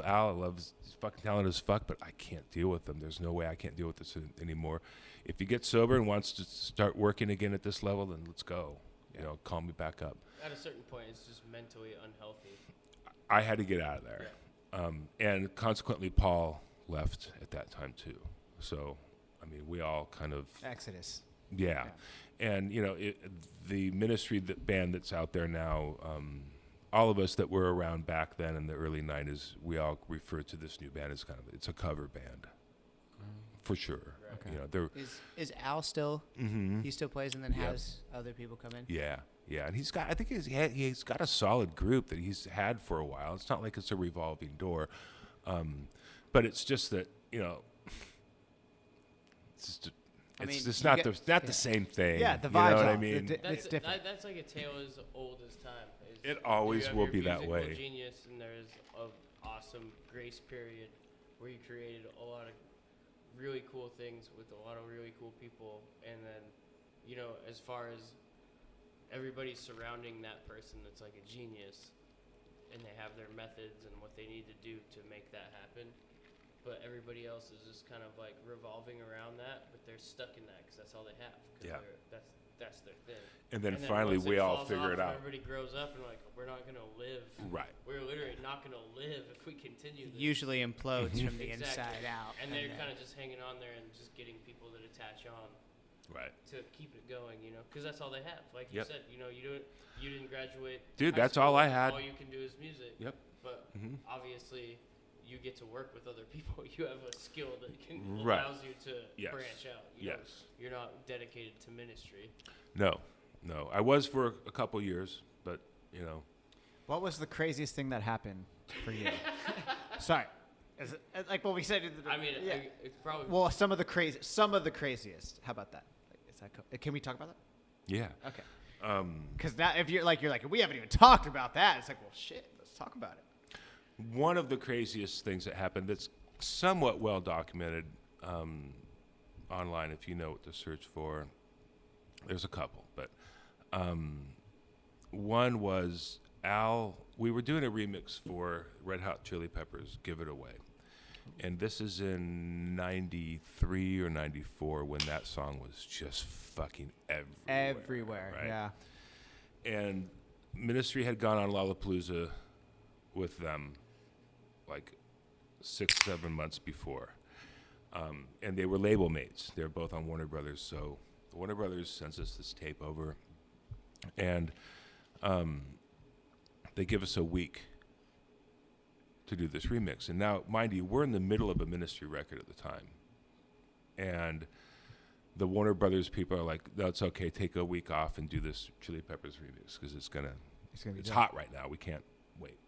Al. I love he's fucking talented as fuck, but I can't deal with him. There's no way I can't deal with this anymore. If he gets sober and wants to start working again at this level, then let's go. You know, call me back up. At a certain point, it's just mentally unhealthy. I had to get out of there. And consequently, Paul left at that time too. So, I mean, we all kind of... Exodus. Yeah. And, you know, the ministry band that's out there now, all of us that were around back then in the early 90s, we all refer to this new band as it's a cover band. For sure. Right. Okay. You know, they're... Is Al still? Mm-hmm. He still plays and then Yep. has other people come in. Yeah, and he's got. I think he's got a solid group that he's had for a while. It's not like it's a revolving door, but it's just that it's not the same thing. Yeah, the You know vibes what I off. mean? It's different. That's like a tale as old as time. It always you have will your be that musical way. Genius, and there's an awesome grace period where you created a lot of really cool things with a lot of really cool people, and then, as far as everybody surrounding that person that's like a genius, and they have their methods and what they need to do to make that happen, but everybody else is just kind of like revolving around that, but they're stuck in that because that's all they have. Yeah. That's their thing. And then And then finally once we it all falls figure it off and out. Everybody grows up and like, we're not gonna live. Right. We're literally not gonna live if we continue this. Usually implodes from the Exactly. inside out. And they're then- kind of just hanging on there and just getting people that attach on Right. to keep it going, because that's all they have. Like you Yep. said, you didn't graduate. Dude, high that's school, all I had. All you can do is music. Yep. But Mhm. obviously, you get to work with other people. You have a skill that Right. allows you to Yes. branch out. Yes. You're not dedicated to ministry. No. I was for a couple years, but What was the craziest thing that happened for you? Sorry. Is it, like what we said. I mean, yeah. it's probably. Well, some of the craziest. How about that? Is that can we talk about that? yeah. Okay. Um, Because now, if you're like, we haven't even talked about that. It's like, well, shit. Let's talk about it. One of the craziest things that happened that's somewhat well documented online, if you know what to search for. There's a couple, but one was Al. We were doing a remix for Red Hot Chili Peppers' "Give It Away," and this is in '93 or '94 when that song was just fucking everywhere. Right? Yeah. And Ministry had gone on Lollapalooza with them like 6-7 months before. And they were label mates. They were both on Warner Brothers. So Warner Brothers sends us this tape over. And they give us a week to do this remix. And now, mind you, we're in the middle of a Ministry record at the time. And the Warner Brothers people are like, no, it's okay, take a week off and do this Chili Peppers remix because it's be hot right now. We can't wait.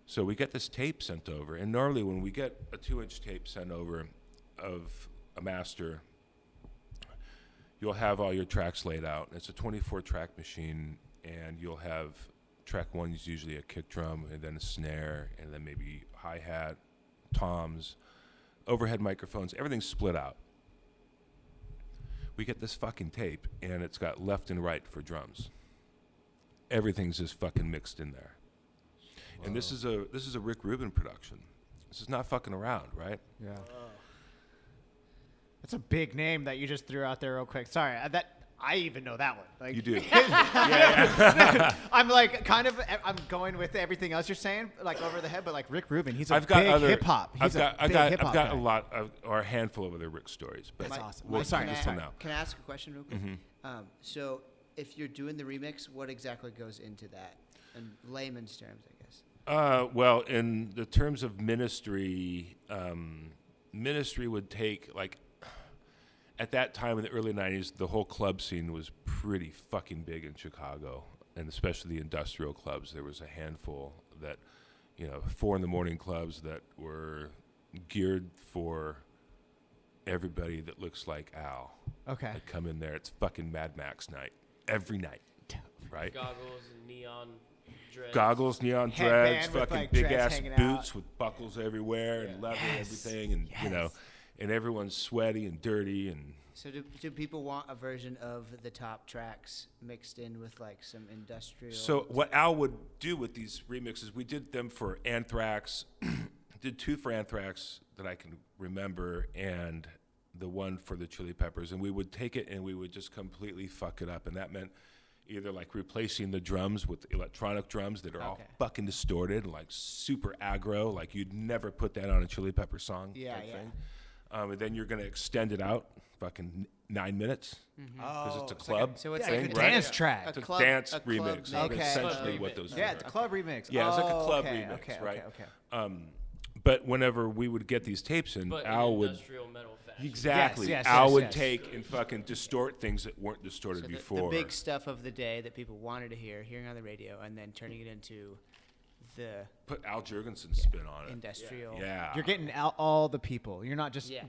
So we get this tape sent over, and normally when we get a 2-inch tape sent over of a master, you'll have all your tracks laid out. It's a 24-track machine, and you'll have track 1 is usually a kick drum, and then a snare, and then maybe hi-hat, toms, overhead microphones, everything's split out. We get this fucking tape, and it's got left and right for drums. Everything's just fucking mixed in there. Whoa. And this is a Rick Rubin production. This is not fucking around, right? Yeah. That's a big name that you just threw out there real quick. Sorry, I even know that one. Like, You do. I'm like I'm going with everything else you're saying, like over the head, but like Rick Rubin, he's a I've got big other hip hop. I've got guy. a lot of, or a handful of other Rick stories, but That's awesome. we'll I'm sorry. keep this Sorry. one now. Can I ask a question real quick? Mhm. So if you're doing the remix, what exactly goes into that? In layman's terms, I guess. Well, in the terms of Ministry, Ministry would take, like, at that time in the early 90s, the whole club scene was pretty fucking big in Chicago, and especially the industrial clubs. There was a handful that, 4 in the morning clubs that were geared for everybody that looks like Al. Okay. That come in there. It's fucking Mad Max night. Every night. Right? Goggles and neon dreads. Goggles, neon Headband dreads, with, fucking like, big dreads ass hanging boots out. with buckles everywhere and leather and Yes. everything, and you know, Yes. and everyone's sweaty and dirty and. So do people want a version of the top tracks mixed in with like some industrial? So what Al would do with these remixes, we did them for Anthrax, did 2 for Anthrax that I can remember, and the one for the Chili Peppers, and we would take it and we would just completely fuck it up, and that meant either like replacing the drums with electronic drums that are all fucking distorted, like super aggro, like you'd never put that on a Chili Pepper song. Yeah, type yeah. thing. And then you're gonna extend it out, fucking 9 minutes, because it's a club. So it's Yeah, like like a a dance track. It's a club- dance a club remix. mix. That's Okay. essentially Club what remix. those Yeah, are. it's a club remix. Yeah, it's like a club okay, remix, okay, right? Okay. But whenever we would get these tapes in, But Al in would industrial metal fashion. exactly. Yes, Al yes, would yes. take and fucking distort things that weren't distorted So before. the big stuff of the day that people wanted to hear, hearing on the radio, and then turning it into the Put Al Jurgensen's spin on it. industrial. Yeah. You're getting out all the people. You're not just. Yeah.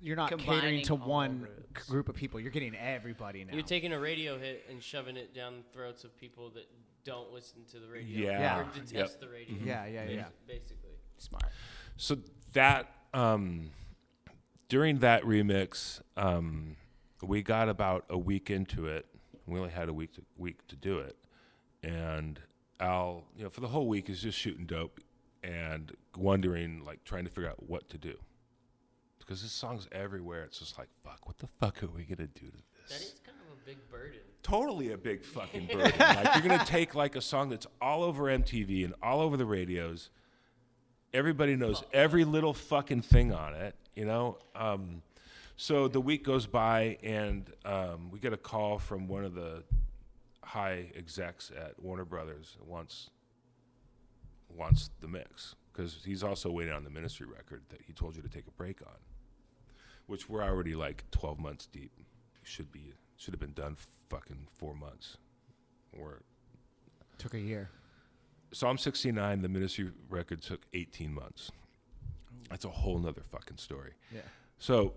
You're not Combining catering to all one groups. group of people. You're getting everybody now. You're taking a radio hit and shoving it down the throats of people that don't listen to the radio Yeah. or detest Yep. the radio. Yeah. Basically. Smart. So that during that remix, we got about a week into it. We only had a week to do it, and Al, for the whole week is just shooting dope and wondering, like, trying to figure out what to do, because this song's everywhere. It's just like, fuck, what the fuck are we gonna do to That this? is kind of a big burden. Totally a big fucking burden. Like, you're gonna take like a song that's all over MTV and all over the radios. Everybody knows every little fucking thing on it, So the week goes by, and we get a call from one of the high execs at Warner Brothers who wants the mix, because he's also waiting on the Ministry record that he told you to take a break on, which we're already like 12 months deep. Should have been done fucking 4 months. Took a year. Psalm 69, the Ministry record took 18 months. That's a whole nother fucking story. Yeah. So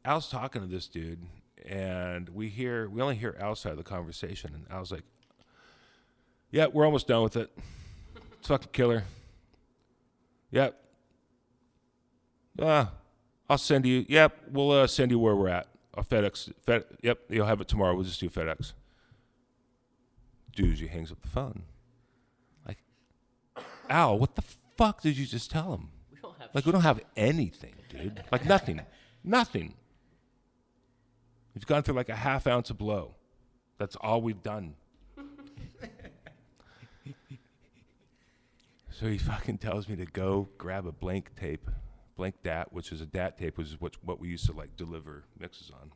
Al's talking to this dude, and we only hear Al's side of the conversation, and Al's like, yeah, we're almost done with it. It's fucking killer. Yep. I'll send you. Yep, we'll send you where we're at. I'll FedEx. Yep, you'll have it tomorrow. We'll just do FedEx. Dude, he hangs up the phone. Like, Al, what the fuck did you just tell him? We don't have We don't have anything, dude. Like, nothing. Nothing. We've gone through like a half ounce of blow. That's all we've done. So he fucking tells me to go grab a blank DAT, which is a DAT tape, which is what we used to like deliver mixes on,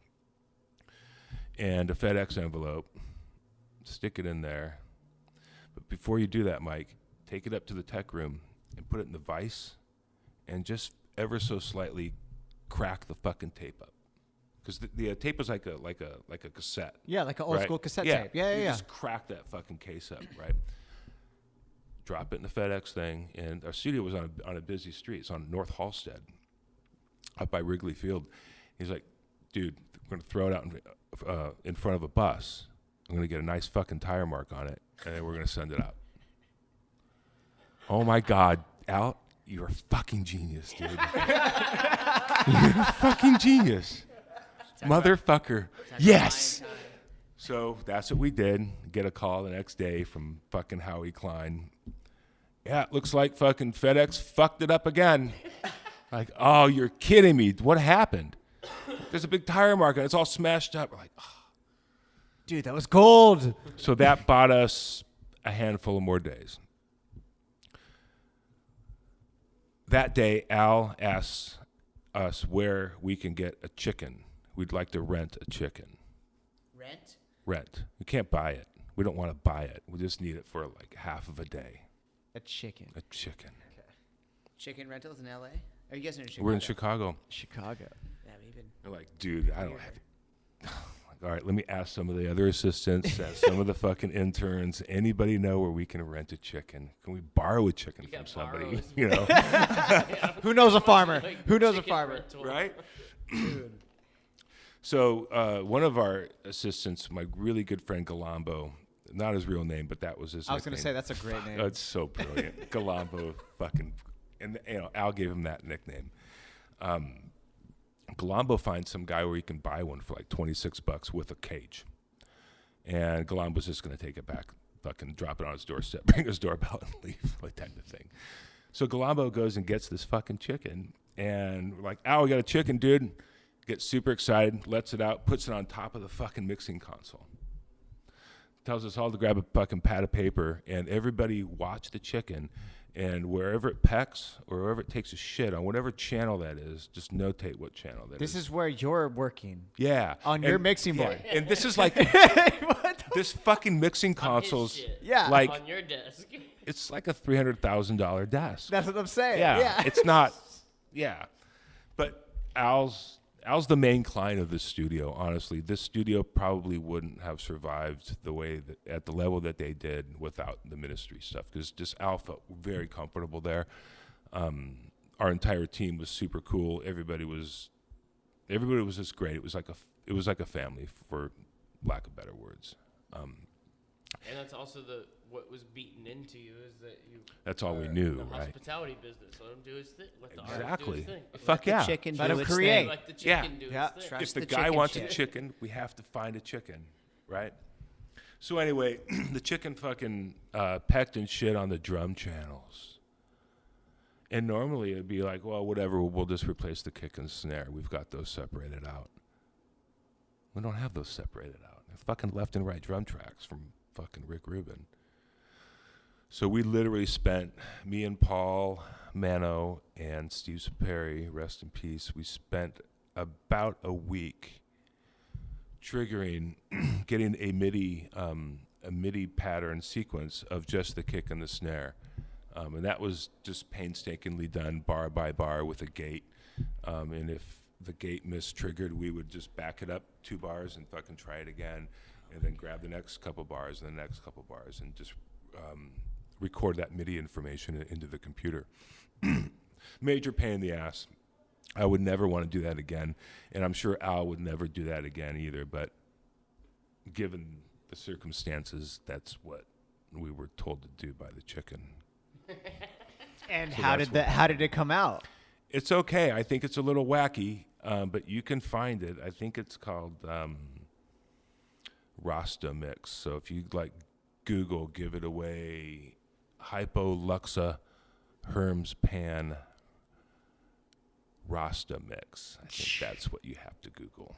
and a FedEx envelope. Stick it in there. But before you do that, Mike, take it up to the tech room and put it in the vise, and just ever so slightly crack the fucking tape up, because the tape was like a cassette. Yeah, like an old school cassette Yeah. tape. Yeah. You just crack that fucking case up, right? Drop it in the FedEx thing, and our studio was on a busy street. It's on North Halstead, up by Wrigley Field. He's like, dude, we're gonna throw it out in front of a bus. I'm gonna get a nice fucking tire mark on it, and then we're gonna send it out. Oh my God, Al, you're a fucking genius, dude. You're a fucking genius, motherfucker. Yes. So that's what we did. Get a call the next day from fucking Howie Klein. Yeah, it looks like fucking FedEx fucked it up again. Like, oh, you're kidding me. What happened? There's a big tire mark and it's all smashed up. We're like, oh. Dude, that was gold. So that bought us a handful of more days. That day, Al asks us where we can get a chicken. We'd like to rent a chicken. Rent. We can't buy it. We don't want to buy it. We just need it for like half of a day. A chicken. A chicken. Chicken rentals in LA? Are you guys in Chicago? We're in Chicago. Chicago. Yeah, even. They're like, dude, I don't have it. Like, all right, let me ask some of the other assistants, some of the fucking interns. Anybody know where we can rent a chicken? Can we borrow a chicken from somebody? You know, Who knows a farmer? Like, Who knows a chicken farmer? rental. right? So one of our assistants, my really good friend Galambo, not his real name, but that was his. I was going to nickname. say that's a great name. It's so brilliant. Galambo, fucking, and Al gave him that nickname. Galambo finds some guy where he can buy one for like $26 with a cage, and Galambo's just going to take it back, fucking drop it on his doorstep, bring his doorbell, and leave, like type of thing. So Galambo goes and gets this fucking chicken, and we're like, "Al, we got a chicken, dude." Gets super excited, lets it out, puts it on top of the fucking mixing console. Tells us all to grab a fucking pad of paper, and everybody watch the chicken, and wherever it pecks or wherever it takes a shit on whatever channel that is, just notate what channel that is. This is where you're working. Yeah. On your mixing board. And this is like this fucking mixing console's Yeah. like On your desk. it's like a $300,000 desk. That's what I'm saying. Yeah. It's not. Yeah. But Al's the main client of this studio. Honestly, this studio probably wouldn't have survived the way that, at the level that they did without the ministry stuff. Because just Al felt very comfortable there. Our entire team was super cool. Everybody was just great. It was like a family, for lack of better words. And that's also what was beaten into you is that you. That's all we are knew, the right? Hospitality business. Let him do his thing. Let the artist do Exactly. his thing. Fuck yeah. Chicken Let do him its create. thing. Let the Yeah. chicken do Yeah. his thing. Trust If the the guy chicken wants shit. a chicken, we have to find a chicken, right? So anyway, the chicken fucking pecked and shit on the drum channels. And normally it'd be like, well, whatever, we'll just replace the kick and snare. We've got those separated out. We don't have those separated out. They're fucking left and right drum tracks from fucking Rick Rubin. So we literally spent, me and Paul Mano and Steve Saperi, rest in peace, we spent about a week triggering, getting a MIDI pattern sequence of just the kick and the snare. And that was just painstakingly done bar by bar with a gate. And if the gate mistriggered, we would just back it up 2 bars and fucking try it again, and then grab the next couple bars and the next couple bars and just record that MIDI information into the computer. Major pain in the ass. I would never want to do that again, and I'm sure Al would never do that again either, but given the circumstances, that's what we were told to do by the chicken. And So how that's did it come out? It's okay. I think it's a little wacky, but you can find it. I think it's called Rasta Mix. So if you like Google, give it away, Hypoluxa Herms Pan Rasta Mix. I think that's what you have to Google.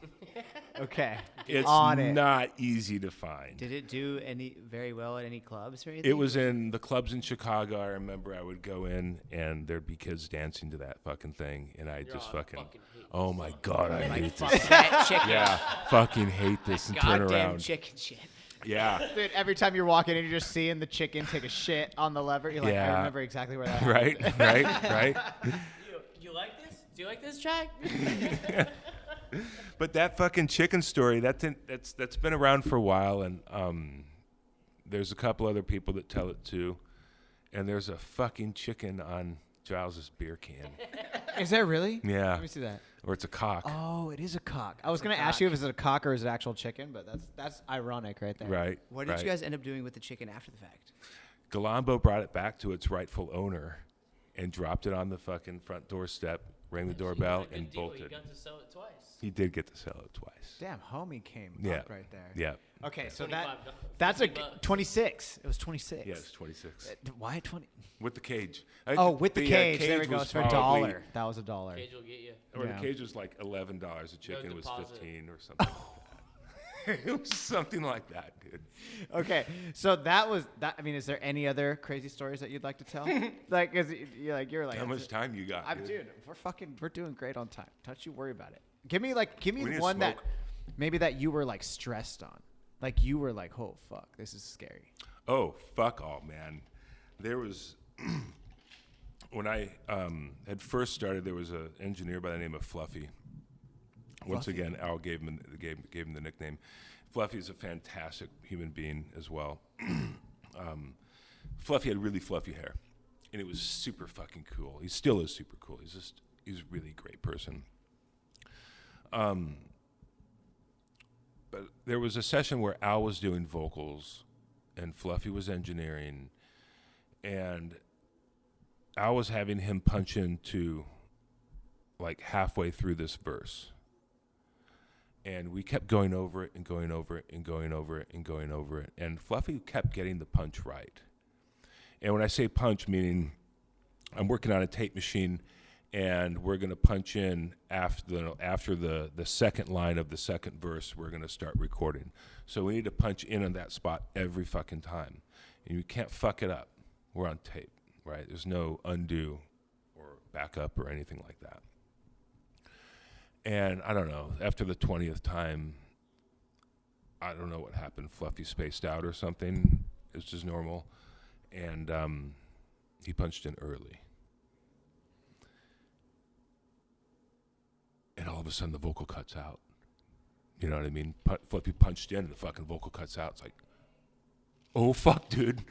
Okay. It's On it. not easy to find. Did it do very well at any clubs or anything? It was in the clubs in Chicago. I remember I would go in and there'd be kids dancing to that fucking thing, and I just fucking hate oh this my song. god, I Like, hate fuck this. that chicken. Yeah, fucking hate this and turn Goddamn around. chicken shit. Yeah, Dude, every time you're walking and you're just seeing the chicken take a shit on the lever, you're like, I Yeah. remember exactly where that right, happened. right. You like this? Do you like this track? But that fucking chicken story, that's been around for a while, and there's a couple other people that tell it too, and there's a fucking chicken on Giles's beer can. Is there really? Yeah, Let me see that. or it's a cock. Oh, it is a cock. I was gonna ask you if it's a cock or is it actual chicken, but that's ironic right there. Right. What did right. you guys end up doing with the chicken after the fact? Galambo brought it back to its rightful owner and dropped it on the fucking front doorstep, rang the doorbell, You got a and good deal. bolted. You got to sell it twice. He did get to sell it twice. Damn, homie came Yeah. up right there. Yeah. Okay, so $25, that's a $50. 26. It was 26. Yes, 26. Why 20? With the cage. Oh, with the cage. There we go. was It's for a probably- dollar. That was a dollar. Cage will get you. Or Yeah. the cage was like $11. The chicken was deposit. 15 or something. Like that. It was something like that, dude. Okay, so that was that. I mean, is there any other crazy stories that you'd like to tell? Like, cause you're like, How much time you got? dude, we're doing great on time. Don't you worry about it. Give me We need to one that smoke. maybe that you were like stressed on, like you were like, oh fuck, this is scary. Oh, fuck all, man. There was, when I had first started, there was an engineer by the name of Fluffy. Once Fluffy. again, Al gave him the nickname. Fluffy is a fantastic human being as well. Fluffy had really fluffy hair, and it was super fucking cool. He still is super cool. He's a really great person. But there was a session where Al was doing vocals, and Fluffy was engineering, and Al was having him punch into like halfway through this verse. And we kept going over it and going over it and going over it and going over it. And Fluffy kept getting the punch right. And when I say punch, meaning I'm working on a tape machine and we're going to punch in after the second line of the second verse, we're going to start recording. So we need to punch in on that spot every fucking time. And you can't fuck it up. We're on tape, right? There's no undo or backup or anything like that. And I don't know, after the 20th time, I don't know what happened. Fluffy spaced out or something. It's just normal. And he punched in early. And all of a sudden the vocal cuts out. You know what I mean? Fluffy punched in and the fucking vocal cuts out. It's like, oh, fuck, dude.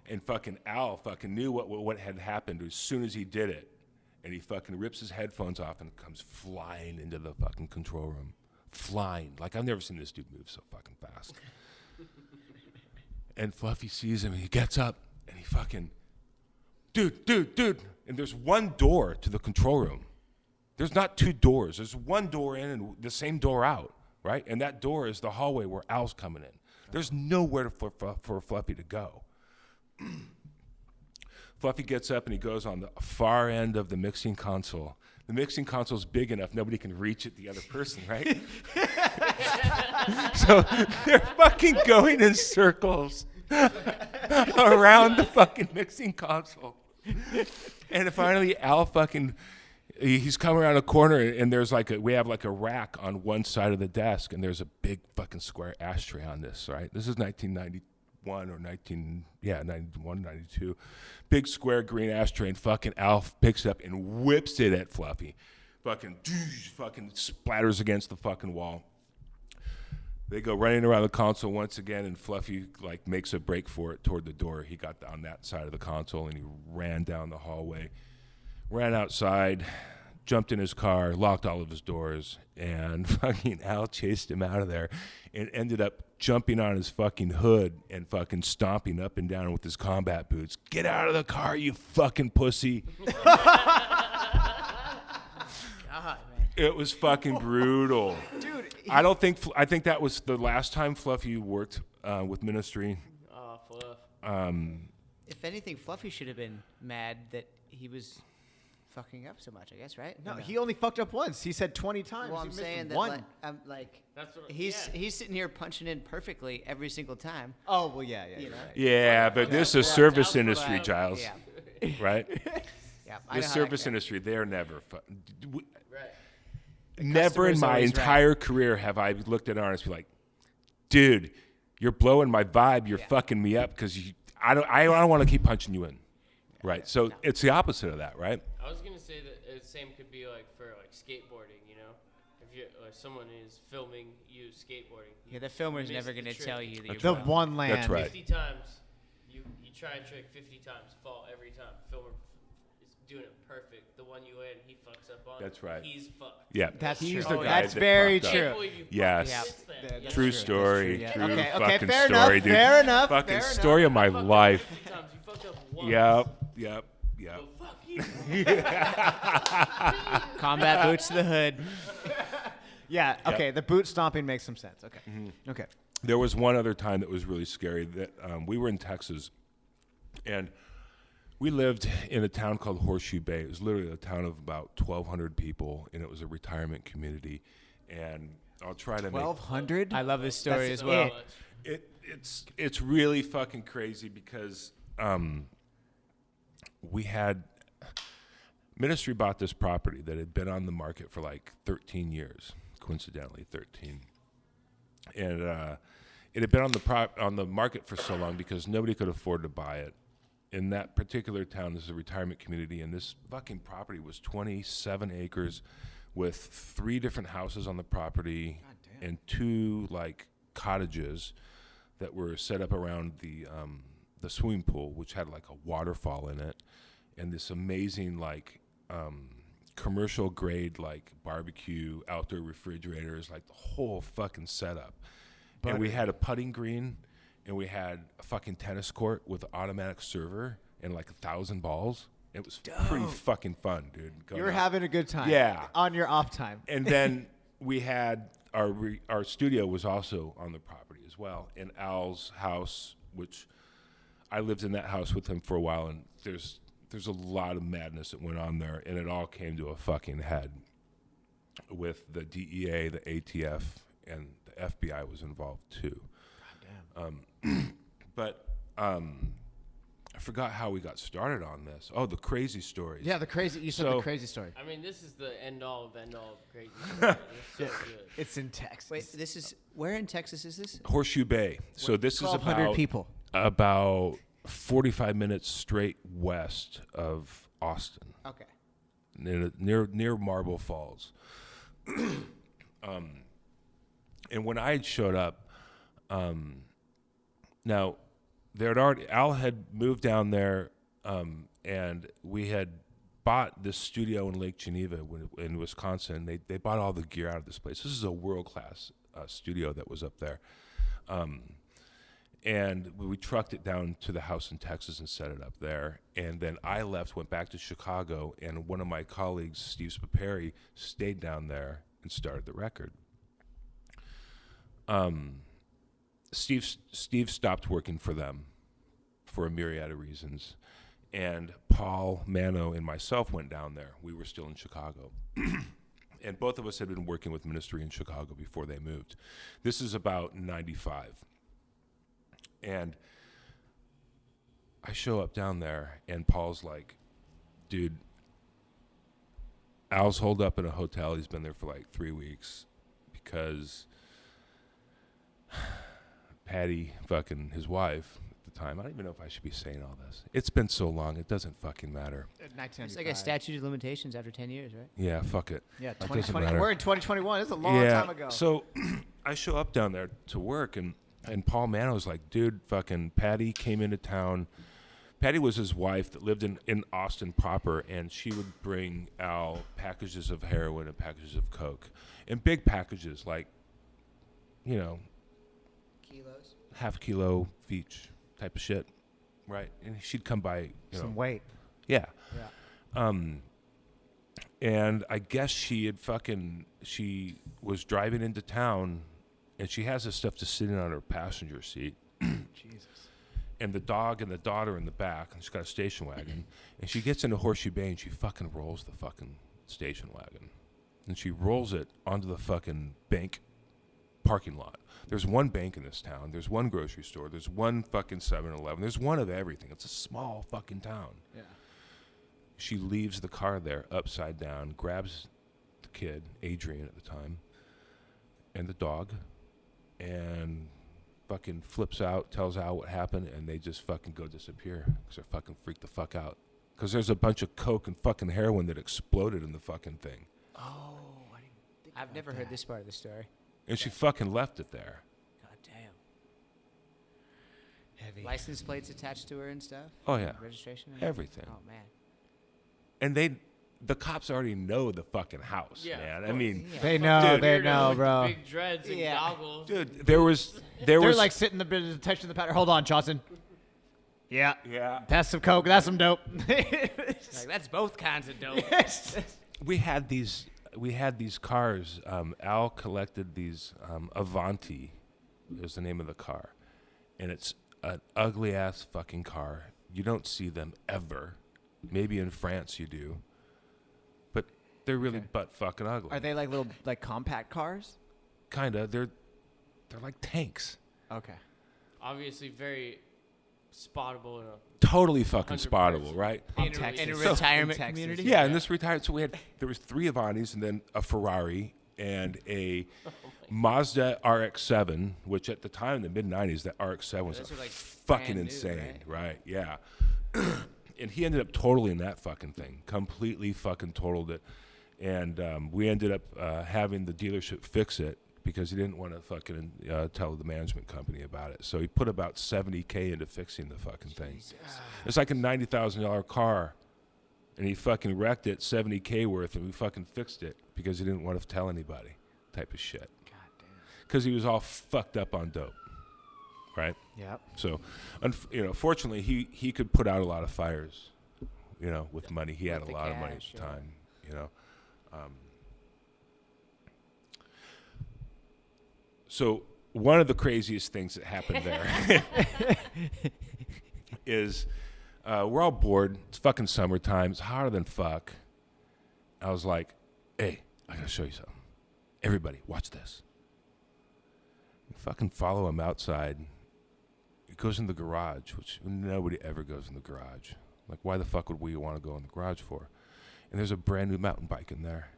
And fucking Al fucking knew what had happened as soon as he did it. And he fucking rips his headphones off and comes flying into the fucking control room. Flying. Like, I've never seen this dude move so fucking fast. And Fluffy sees him and he gets up and he fucking, dude. And there's one door to the control room. There's not two doors. There's one door in and the same door out, right? And that door is the hallway where Al's coming in. There's nowhere for Fluffy to go. Fluffy gets up and he goes on the far end of the mixing console. The mixing console's big enough, nobody can reach it, the other person, right? So they're fucking going in circles around the fucking mixing console. And finally, Al fucking, he's coming around a corner and there's we have a rack on one side of the desk and there's a big fucking square ashtray on this, right? This is 1991 or 91, 92. Big square green ashtray and fucking Al picks it up and whips it at Fluffy. Fucking splatters against the fucking wall. They go running around the console once again and Fluffy makes a break for it toward the door. He got on that side of the console and he ran down the hallway, ran outside, jumped in his car, locked all of his doors, and fucking Al chased him out of there and ended up jumping on his fucking hood and fucking stomping up and down with his combat boots. Get out of the car, you fucking pussy. God, man. It was fucking brutal. Dude. I think that was the last time Fluffy worked with Ministry. Oh, Fluff. If anything, Fluffy should have been mad that he was fucking up so much, I guess, right? No, he only fucked up once. He said 20 times. Well, He I'm missed saying that one. That's what. he's sitting here punching in perfectly every single time. Oh, well, yeah. You know? Right. Yeah, but this is service industry, Giles. Yeah. Right? Yeah. The I know how that service goes. industry, they're never Right. never in customer's my always entire career have I looked at an artist and be like, dude, you're blowing my vibe. You're fucking me up because I don't want to keep punching you in. Right. So it's the opposite of that, right? I was gonna say that the same could be for skateboarding. You know, if you someone is filming you skateboarding. Yeah, the filmer's missed never the going to trick. tell you that The you're one land. That's right. 50 times, you try a trick 50 times, fall every time. Filmer is doing it perfect. The one you land, he fucks up on. That's right. He's fucked. Yeah. That's He's true. the guy That's that very fucked up. true. Can't believe you Yes. fucking missed that. Yeah, You know? that's True true. story. That's True true, yeah. Okay, fucking fair story, enough, dude. fair enough, Fucking fair enough. story of my You fucked up life. 50 times. You fucked up once. Yep. Well, fuck you. combat boots to the hood. Yeah, okay, the boot stomping makes some sense. Okay. Okay. There was one other time that was really scary. That we were in Texas, and we lived in a town called Horseshoe Bay. It was literally a town of about 1,200 people, and it was a retirement community. And I'll try to 1,200? I love this story That's as well. it's really fucking crazy because we had Ministry bought this property that had been on the market for 13 years, coincidentally 13, and it had been on the market for so long because nobody could afford to buy it. In that particular town, this is a retirement community, and this fucking property was 27 acres with 3 different houses on the property and 2 like cottages that were set up around the swimming pool, which had like a waterfall in it, and this amazing like commercial grade like barbecue, outdoor refrigerators, like the whole fucking setup. And we had a putting green, and we had a fucking tennis court with an automatic server and like 1,000 balls. It was pretty fucking fun, dude. You were having a good time. Yeah. On your off time. And then we had our studio was also on the property as well. In Al's house, which I lived in that house with him for a while, and there's a lot of madness that went on there, and it all came to a fucking head with the DEA, the ATF, and the FBI was involved too. Goddamn. But I forgot how we got started on this. Oh, the crazy stories. Yeah, you said the crazy story. I mean, this is the end all of crazy stories. It's so good. It's in Texas. Wait, where in Texas is this? Horseshoe Bay. So this is 1,200 people. About 45 minutes straight west of Austin. Okay. Near Marble Falls. And when I had showed up, now Al had moved down there, and we had bought this studio in Lake Geneva in Wisconsin. They bought all the gear out of this place. This is a world-class studio that was up there. And we trucked it down to the house in Texas and set it up there. And then I left, went back to Chicago, and one of my colleagues, Steve Spaperi, stayed down there and started the record. Steve stopped working for them for a myriad of reasons. And Paul, Mano, and myself went down there. We were still in Chicago. And both of us had been working with Ministry in Chicago before they moved. This is about 95. And I show up down there, and Paul's like, dude, Al's holed up in a hotel. He's been there for like 3 weeks because Patty, fucking his wife at the time, I don't even know if I should be saying all this. It's been so long, it doesn't fucking matter. It's like a statute of limitations after 10 years, right? Yeah, fuck it. Yeah, It doesn't 2020. matter. We're in 2021. It's a long time ago. So I show up down there to work, and Paul Mano's like, dude, fucking Patty came into town. Patty was his wife that lived in Austin proper, and she would bring Al packages of heroin and packages of coke. And big packages, like, you know, Kilos? half kilo each type of shit, right? And she'd come by, Some weight. Yeah. Yeah. And I guess she was driving into town, and she has this stuff just sitting on her passenger seat. Jesus. And the dog and the daughter in the back, and she's got a station wagon. And she gets into Horseshoe Bay, and she fucking rolls the fucking station wagon. And she rolls it onto the fucking bank parking lot. There's one bank in this town. There's one grocery store. There's one fucking 7-Eleven. There's one of everything. It's a small fucking town. Yeah. She leaves the car there upside down, grabs the kid, Adrian at the time, and the dog, and fucking flips out, tells Al what happened, and they just fucking go disappear because they're fucking freaked the fuck out. Because there's a bunch of coke and fucking heroin that exploded in the fucking thing. Oh, I didn't think I've never heard this part of the story. And she fucking left it there. God damn. Heavy. License plates attached to her and stuff? Oh, yeah. Registration? And Everything. Oh, man. And the cops already know the fucking house, Yeah, man. of I mean, course. They know, Dude. they Weirdo know, with bro. Big dreads and Yeah. goggles. dude, there was They're like sitting the detection of the pattern. Hold on, Johnson. Yeah. yeah. That's some coke. That's some dope. Like, that's both kinds of dope. We had these cars. Al collected these Avanti is the name of the car, and it's an ugly ass fucking car. You don't see them ever. Maybe in France you do, but they're really butt fucking ugly. Are they like little like compact cars? Kinda. They're like tanks. Okay. Obviously, very spottable in a Totally fucking 100%. spottable, right? In In Texas. a retirement In Texas. community? Yeah, and this retired. So there was 3 Avantis and then a Ferrari and a Mazda RX-7, which at the time in the mid '90s, that RX-7 was Those were, like, fucking brand new, insane, right? Yeah. And he ended up totaling that fucking thing, completely fucking totaled it. And we ended up having the dealership fix it because he didn't want to fucking tell the management company about it. So he put about $70K into fixing the fucking thing. It's like a $90,000 car, and he fucking wrecked it, $70K worth, and we fucking fixed it because he didn't want to tell anybody, type of shit. God damn. Because he was all fucked up on dope, right? Yep. So, fortunately, he could put out a lot of fires, with money. He had With a the lot of money cash, at the time, So one of the craziest things that happened there is we're all bored. It's fucking summertime. It's hotter than fuck. I was like, hey, I gotta show you something. Everybody, watch this. You fucking follow him outside. He goes in the garage, which nobody ever goes in the garage. Like, why the fuck would we want to go in the garage for? And there's a brand new mountain bike in there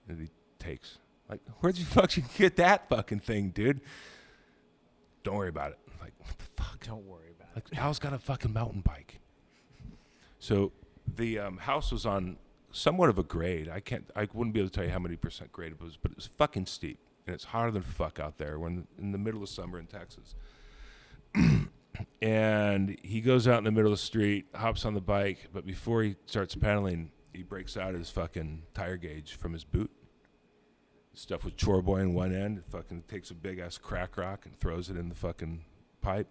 that he takes. Like, where'd you fucking get that fucking thing, dude? Don't worry about it. Like, what the fuck? Don't worry about Like, Al's got a fucking mountain bike. So the house was on somewhat of a grade. I wouldn't be able to tell you how many % grade it was, but it was fucking steep. And it's hotter than fuck out there. We're in the middle of summer in Texas. And he goes out in the middle of the street, hops on the bike, but before he starts pedaling, he breaks out his fucking tire gauge from his boot. Stuff with chore boy in one end, fucking takes a big ass crack rock and throws it in the fucking pipe.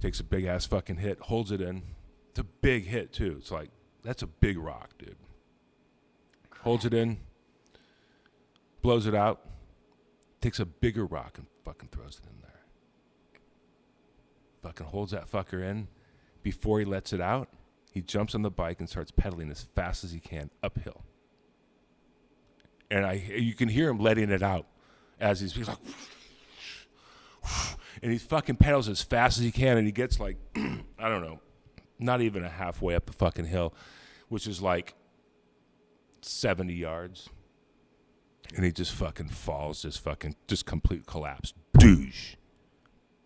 Takes a big ass fucking hit, holds it in. It's a big hit too. It's like, that's a big rock, dude. Holds it in, blows it out, takes a bigger rock and fucking throws it in there. Fucking holds that fucker in. Before he lets it out, he jumps on the bike and starts pedaling as fast as he can uphill. And you can hear him letting it out as he's like, and he fucking pedals as fast as he can, and he gets like, I don't know, not even a halfway up the fucking hill, which is like 70 yards. And he just fucking falls, just complete collapse. Douche.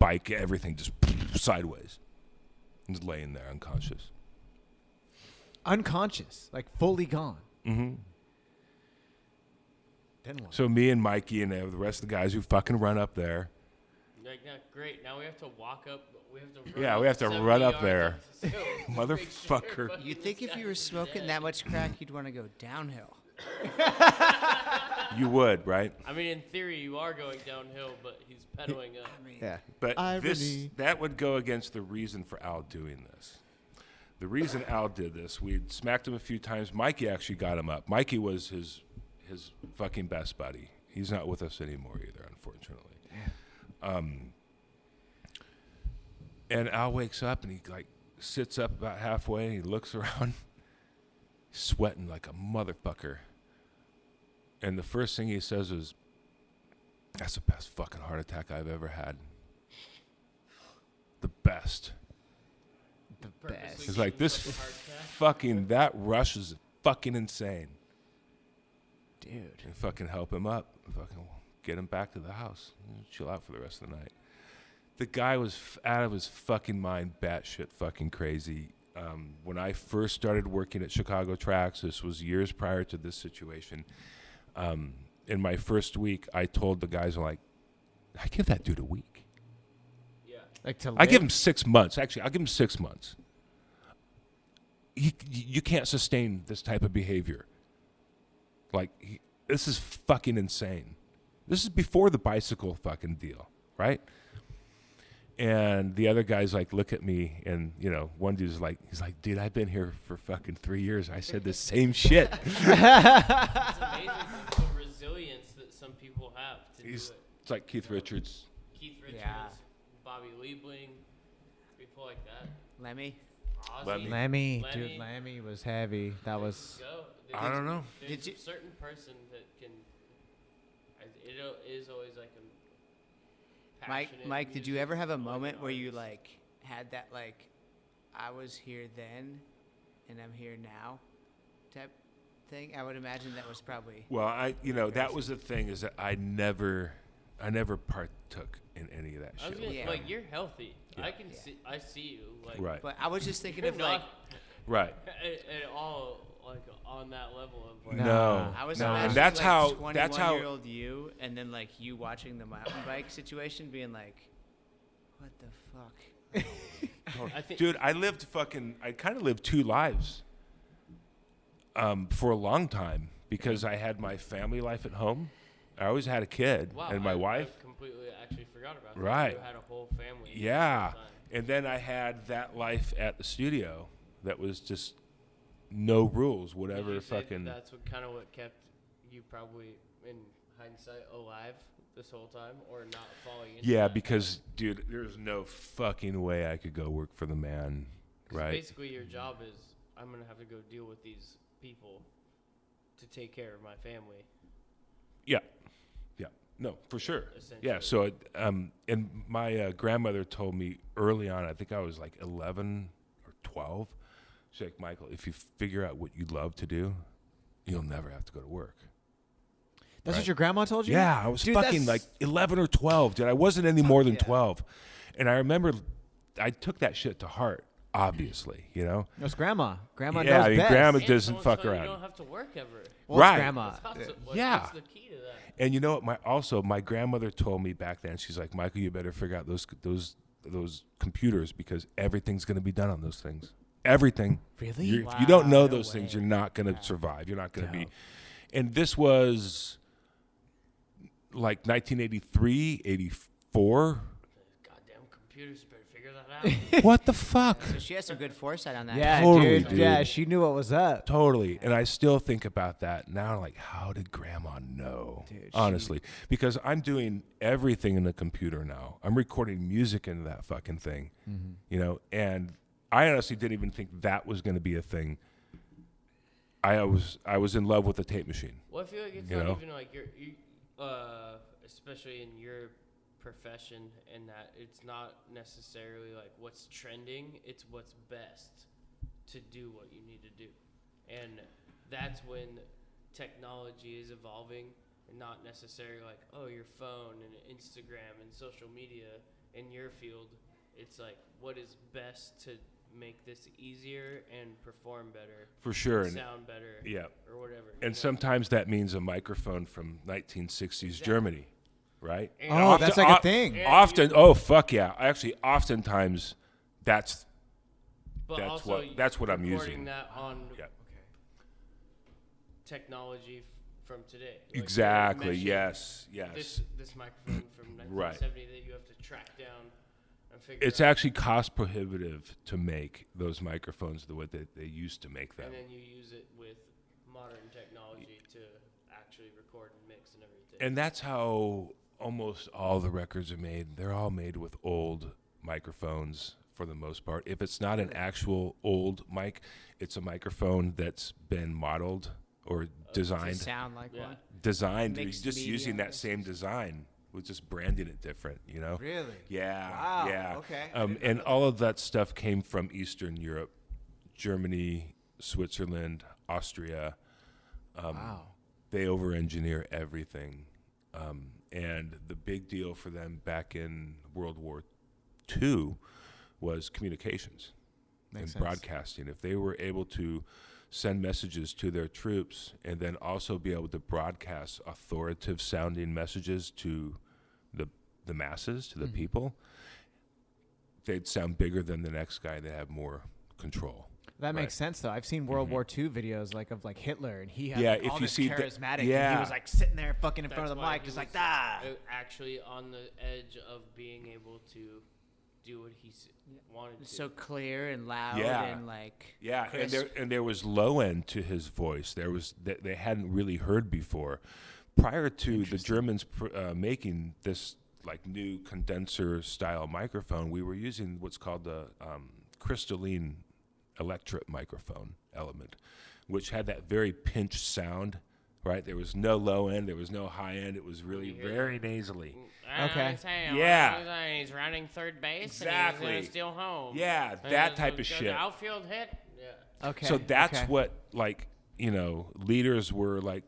Bike, everything just sideways. He's laying there unconscious. Unconscious, like fully gone. Mm-hmm. Then what? So me and Mikey and the rest of the guys who fucking run up there. Like, yeah, great. Now we have to walk up. We have to run Yeah, up we have to 70 run up yards there. up the hill just to make Motherfucker. sure fucking You'd think this if you guy were is smoking dead. that much crack, you'd want to go downhill. You would, right? I mean, in theory, you are going downhill, but he's pedaling up. I mean, Yeah. But Irony. that would go against the reason for Al doing this. The reason Al did this, we smacked him a few times. Mikey actually got him up. Mikey was his fucking best buddy. He's not with us anymore either, unfortunately. And Al wakes up and he like sits up about halfway and he looks around, sweating like a motherfucker. And the first thing he says is, "That's the best fucking heart attack I've ever had. The best." The Purposely best. It's like, getting this fucking heart attack. fucking, that rush is fucking insane. Dude. And fucking help him up. Fucking get him back to the house. Chill out for the rest of the night. The guy was out of his fucking mind, batshit fucking crazy. When I first started working at Chicago Tracks, this was years prior to this situation. In my first week, I told the guys, I'm like, I give that dude a week. Yeah. Like to I give live? him 6 months. Actually, I'll give him 6 months. You can't sustain this type of behavior. Like, this is fucking insane. This is before the bicycle fucking deal, right? And the other guys like look at me, and one dude's like, he's like, dude, I've been here for fucking 3 years. I said the same shit. It's amazing the resilience that some people have to do it. It's like Keith Richards. Keith Richards, Yeah. Bobby Liebling, people like that. Lemmy. Ozzy. Lemmy, dude, Lemmy was heavy. That was. I don't know. There's Did you- a certain person that can. It is always like a. passionate Mike, did you music ever have a going moment where you artist. like had that like, I was here then, and I'm here now, type thing? I would imagine that was probably. Well, that was the thing, is that I never partook in any of that I was shit. gonna, Yeah. like, you're healthy. Yeah. I see you. Like, Right. But I was just thinking You're of like, not Right. at all like on that level of like. No. I was no. imagining And that's like how 21-year-old you, and then like you watching the mountain bike situation, being like, "What the fuck?" I think, Dude, I kind of lived two lives for a long time because I had my family life at home. I always had a kid wow, and my wife. I completely actually forgot about that. Right. You had a whole family. Yeah. At the same time. And then I had that life at the studio that was just no rules, Would whatever you say fucking. that's what kept you probably in hindsight alive this whole time, or not falling into Yeah, that? because, dude, there's no fucking way I could go work for the man, 'Cause right? basically your job is, I'm going to have to go deal with these people to take care of my family. Yeah. No, for sure. Yeah. Essentially. So, and my grandmother told me early on, I think I was like 11 or 12. She's like, Michael, if you figure out what you love to do, you'll never have to go to work. That's Right. what your grandma told you? Yeah, I was Dude, fucking like 11 or 12, dude. I wasn't any more than 12. And I remember I took that shit to heart, obviously, you know? It was grandma. Grandma Yeah, knows I mean, best. grandma And doesn't someone's fuck telling around. You don't have to work ever. Well, Right. It's grandma. That's also, like, Yeah. What's the key to that? And you know what? My grandmother told me back then. She's like, Michael, you better figure out those computers because everything's going to be done on those things. Everything. Really? If you don't know Wow, no those things, way. you're not going to Yeah. survive. You're not going to be. Dope. And this was like 1983, 84. Goddamn computers, better figure that out. What the fuck? So she has some good foresight on that. Yeah, Totally, dude. dude. Yeah, she knew what was up. Totally. And I still think about that now. Like, how did grandma know? Dude, Honestly. Because I'm doing everything in the computer now. I'm recording music into that fucking thing. Mm-hmm. You know, and I honestly didn't even think that was going to be a thing. I was in love with the tape machine. Well, I feel like it's You not know? even like especially in your profession, and that it's not necessarily like what's trending, it's what's best to do what you need to do. And that's when technology is evolving, and not necessarily like, oh, your phone and Instagram and social media in your field. It's like, what is best to make this easier and perform better, For sure. And, sound better, yeah. or whatever. you And know? sometimes that means a microphone from 1960s Germany, right? And Oh, that's like a thing. and Often, you- oh, fuck yeah. Actually, oftentimes that's but that's also that's what I'm recording using. that on Yeah. technology from today. Like, Exactly. meshing Yes. This microphone from Right. 1970 that you have to track down and figure It's out. actually cost prohibitive to make those microphones the way that they used to make them. And then you use it with modern technology to actually record and mix and everything. And that's how almost all the records are made. They're all made with old microphones for the most part. If it's not an actual old mic, it's a microphone that's been modeled or To designed. sound like Yeah. one. Designed, Mixed just media, using I that guess. same design with just branding it different, you know? Really? Yeah. Wow, Yeah. okay. And all of that stuff came from Eastern Europe, Germany, Switzerland, Austria. Wow. They over-engineer everything. And the big deal for them back in World War II was communications Makes and sense. broadcasting. If they were able to send messages to their troops and then also be able to broadcast authoritative sounding messages to the masses, to the Mm-hmm. people, they'd sound bigger than the next guy. They'd have more control. That makes Right. sense, though. I've seen World War II videos of Hitler, and he had Yeah, like, if all you this see the- charismatic, and yeah. he was like sitting there fucking in front That's of the why mic, he just like was, that. Actually on the edge of being able to do what he wanted to. So clear and loud Yeah. and like Yeah, crisp. and there was low end to his voice. There was that they hadn't really heard before. Prior to the Germans making this like new condenser style microphone, we were using what's called the crystalline electret microphone element, which had that very pinched sound. Right, there was no low end, there was no high end. It was really You hear very nasally. Okay. Yeah. He's running third base Exactly. and he's steal home. Yeah, that type of shit. Outfield hit. Yeah. Okay. So that's okay. what like leaders were like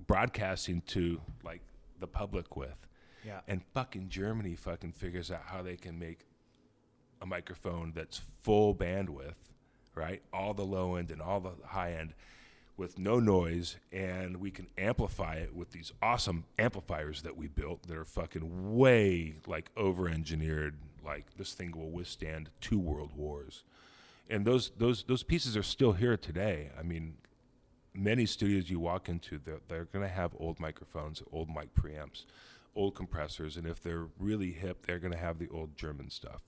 broadcasting to like the public with. Yeah. And fucking Germany fucking figures out how they can make a microphone that's full bandwidth, right? All the low end and all the high end with no noise, and we can amplify it with these awesome amplifiers that we built that are fucking way like over-engineered. Like this thing will withstand 2 world wars, and those pieces are still here today. I mean, many studios you walk into, they're going to have old microphones, old mic preamps, old compressors, and if they're really hip, they're going to have the old German stuff.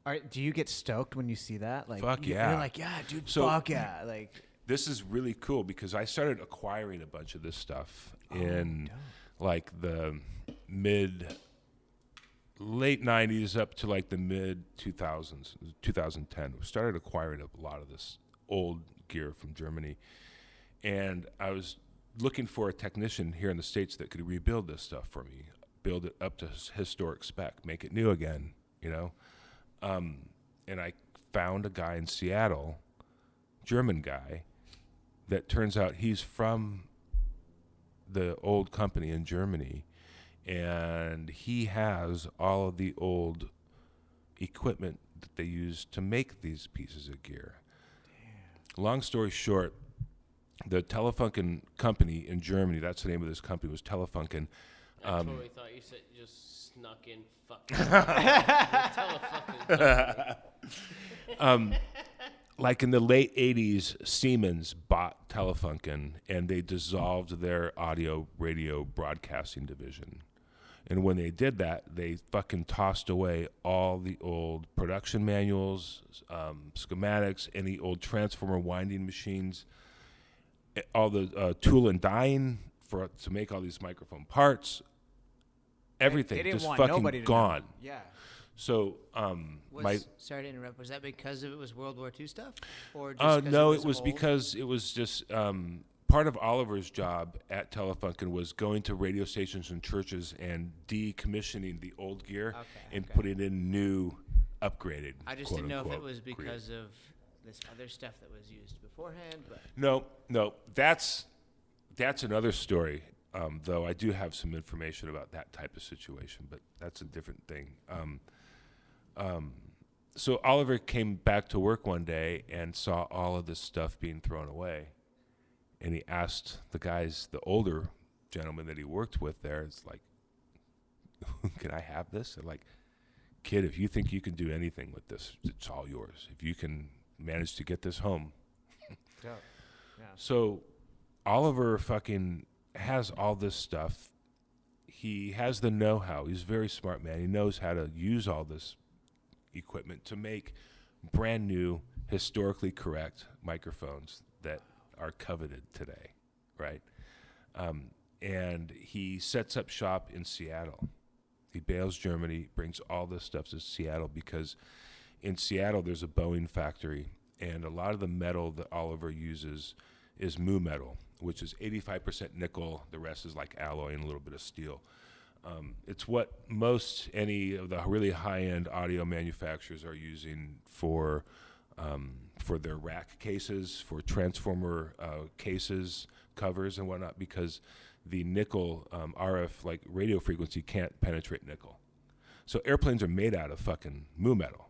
All right, do you get stoked when you see that? Like, Fuck yeah. You're like, yeah, dude, So- fuck yeah. Like, This is really cool because I started acquiring a bunch of this stuff in like the late 90s up to like the mid 2000s, 2010. We started acquiring a lot of this old gear from Germany. And I was looking for a technician here in the States that could rebuild this stuff for me, build it up to historic spec, make it new again, you know? And I found a guy in Seattle, German guy, that turns out he's from the old company in Germany, and he has all of the old equipment that they use to make these pieces of gear. Damn. Long story short, the Telefunken company in Germany, that's the name of this company, was Telefunken. I totally thought you said just snuck in fucking. Like in the late 80s, Siemens bought Telefunken, and they dissolved their audio radio broadcasting division. And when they did that, they fucking tossed away all the old production manuals, schematics, any old transformer winding machines, all the tool and dying to make all these microphone parts, everything they didn't just want fucking nobody to gone. know. Yeah. So, sorry to interrupt. Was that because it was World War II stuff, or just no, it was old? because it was just part of Oliver's job at Telefunken was going to radio stations and churches and decommissioning the old gear and putting in new, upgraded. I just didn't know if it was because of this other stuff that was used beforehand. But No, that's another story. Though I do have some information about that type of situation, but that's a different thing. So Oliver came back to work one day and saw all of this stuff being thrown away. And he asked the older gentleman that he worked with there, it's like, can I have this? They're like, kid, if you think you can do anything with this, it's all yours. If you can manage to get this home. Yeah. So Oliver fucking has all this stuff. He has the know-how. He's a very smart man. He knows how to use all this equipment to make brand new, historically correct microphones that are coveted today, right? And he sets up shop in Seattle. He bails Germany, brings all this stuff to Seattle because in Seattle there's a Boeing factory, and a lot of the metal that Oliver uses is mu metal, which is 85% nickel. The rest is like alloy and a little bit of steel. It's what any of the really high-end audio manufacturers are using for their rack cases, for transformer cases, covers, and whatnot, because the nickel RF, like radio frequency, can't penetrate nickel. So airplanes are made out of fucking mu metal.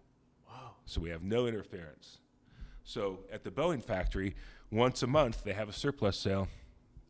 Wow. So we have no interference. So at the Boeing factory, once a month, they have a surplus sale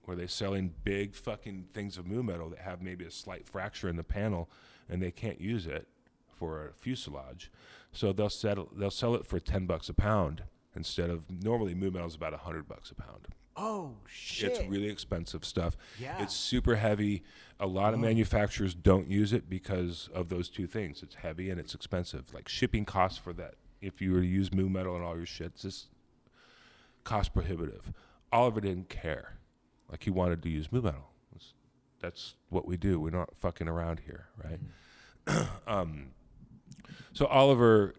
where they're selling big fucking things of mu metal that have maybe a slight fracture in the panel, and they can't use it for a fuselage. So they'll sell it for $10 a pound instead of normally mu metal is about $100 a pound. Oh shit! It's really expensive stuff. Yeah. It's super heavy. A lot of manufacturers don't use it because of those two things. It's heavy and it's expensive. Like shipping costs for that, if you were to use mu metal and all your shit, it's just cost prohibitive. Oliver didn't care. Like, he wanted to use mu metal. That's what we do. We're not fucking around here, right? Mm-hmm. So Oliver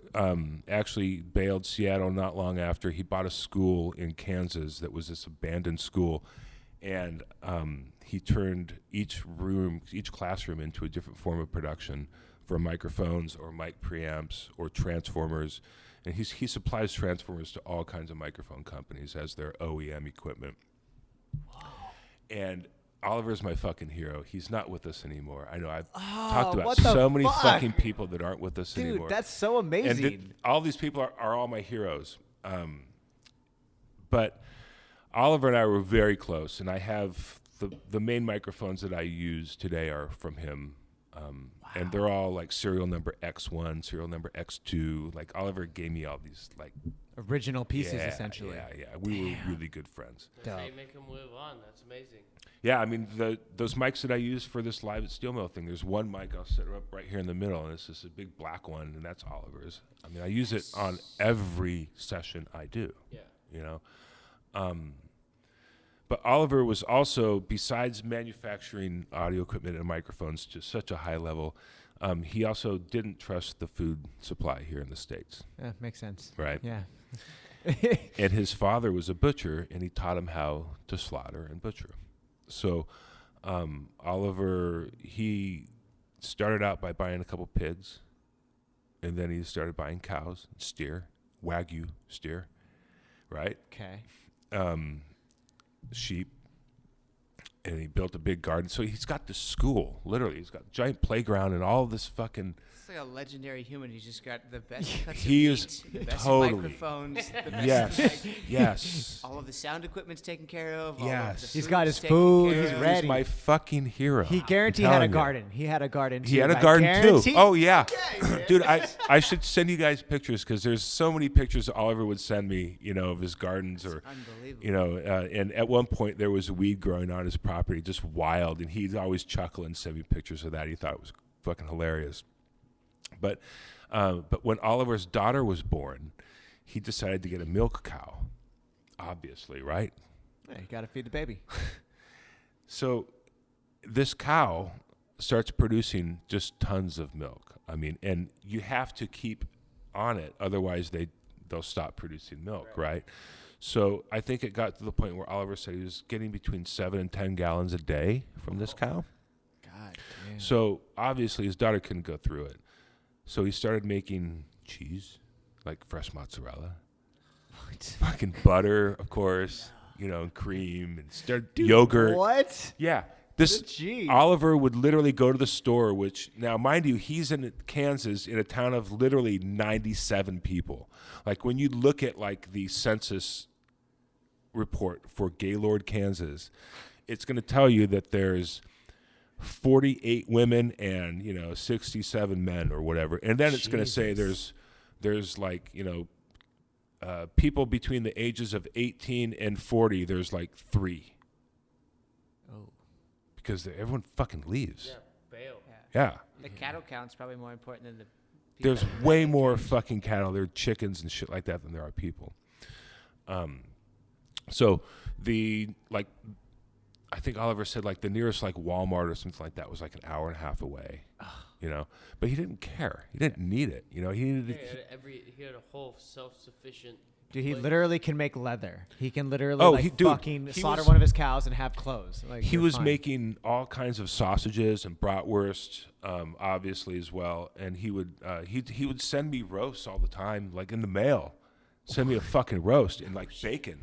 actually bailed Seattle not long after. He bought a school in Kansas that was this abandoned school, and he turned each classroom into a different form of production for microphones or mic preamps or transformers. And he supplies transformers to all kinds of microphone companies as their OEM equipment. Wow. And Oliver's my fucking hero. He's not with us anymore. I know I've talked about so many fucking people that aren't with us anymore. Dude, that's so amazing. And all these people are all my heroes. But Oliver and I were very close, and I have the main microphones that I use today are from him. And they're all like serial number X1, serial number X2. Like Oliver gave me all these like Original pieces, essentially. Yeah. We were really good friends. That's how you make them live on. That's amazing. Yeah, I mean those mics that I use for this live at Steel Mill thing. There's one mic I'll set up right here in the middle, and it's just a big black one, and that's Oliver's. I mean, I use it on every session I do. Yeah. You know. But Oliver was also, besides manufacturing audio equipment and microphones to such a high level, he also didn't trust the food supply here in the States. Yeah, makes sense. Right. Yeah. And his father was a butcher, and he taught him how to slaughter and butcher. So Oliver, he started out by buying a couple pigs, and then he started buying cows, steer, Wagyu steer, right? Okay. Sheep, and he built a big garden. So he's got this school, literally. He's got a giant playground and all this fucking. It's like a legendary human. He's just got the best cuts He of is meat, the best totally. microphones, the best Yes, yes. all of the sound equipment's taken care of. Yes. All of the He's got food's his taken food, care he's of. ready. He's my fucking hero. He guaranteed I'm had a telling you. garden. He had a garden. He too, had a I garden too. guarantee- Oh yeah, dude. I should send you guys pictures because there's so many pictures that Oliver would send me, you know, of his gardens or, Unbelievable. you know, and at one point there was weed growing on his property, just wild, and he'd always chuckle and send me pictures of that. He thought it was fucking hilarious. But when Oliver's daughter was born, he decided to get a milk cow. Obviously, right? Yeah, you got to feed the baby. So this cow starts producing just tons of milk. I mean, and you have to keep on it, otherwise they'll stop producing milk, right? So I think it got to the point where Oliver said he was getting between 7 and 10 gallons a day from this cow. God damn. So obviously his daughter couldn't go through it. So he started making cheese, like fresh mozzarella, fucking butter, of course, you know, and cream and yogurt. What? Yeah. This Jeez. Oliver would literally go to the store, which now, mind you, he's in Kansas in a town of literally 97 people. Like when you look at like the census report for Gaylord, Kansas, it's going to tell you that there's 48 women and, you know, 67 men or whatever. And then it's going to say there's like, you know, people between the ages of 18 and 40, there's like 3. Oh. Because everyone fucking leaves. Yeah, bail. Yeah. The cattle count's probably more important than the people. There's way more fucking cattle. There are chickens and shit like that than there are people. So I think Oliver said like the nearest like Walmart or something like that was like an hour and a half away. You know, but he didn't care. He didn't need it. You know, he needed. He had a whole self-sufficient. Dude, he place. literally can make leather. He can literally fucking he slaughter was- one of his cows and have clothes. Like, He you're was fine. making all kinds of sausages and bratwurst, obviously as well. And he would send me roasts all the time, like in the mail. Send me a fucking roast and like bacon.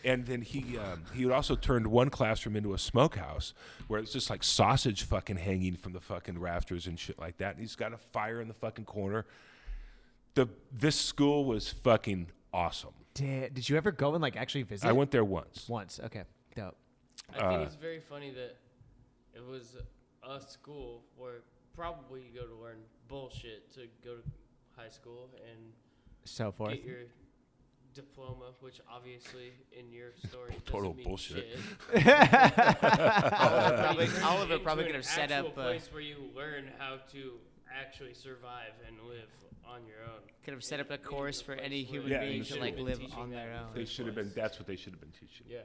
And then he would also turn one classroom into a smokehouse where it's just like sausage fucking hanging from the fucking rafters and shit like that. And he's got a fire in the fucking corner. This school was fucking awesome. Did you ever go and like actually visit? I went there once. Once. Okay. Dope. I think it's very funny that it was a school where probably you go to learn bullshit to go to high school and So forth. get your diploma, which obviously in your story doesn't Total mean bullshit. shit. Oliver probably could have set a up place where you learn how to actually survive and live on your own. could have set up a course for any human Yeah, being and to they like should've live been on teaching their that own. They should have been. That's what they should have been teaching. Yeah,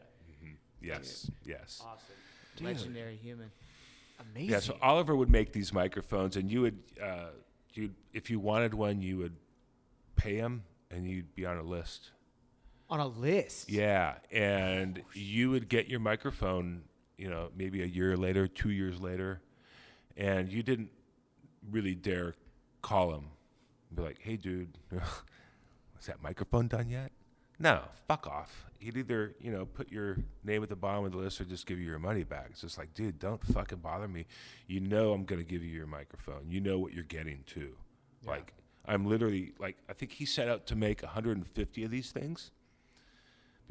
Yes. Yes. awesome. Legendary human. Amazing. Yeah, so Oliver would make these microphones, and you would, if you wanted one, you would pay him, and you'd be on a list. On a list. Yeah, and you would get your microphone, you know, maybe a year later, 2 years later, and you didn't really dare call him and be like, "Hey, dude, is that microphone done yet?" No, fuck off. He'd either, you know, put your name at the bottom of the list or just give you your money back. It's just like, dude, don't fucking bother me. You know I'm going to give you your microphone. You know what you're getting too. Yeah. Like, I'm literally, like, I think he set out to make 150 of these things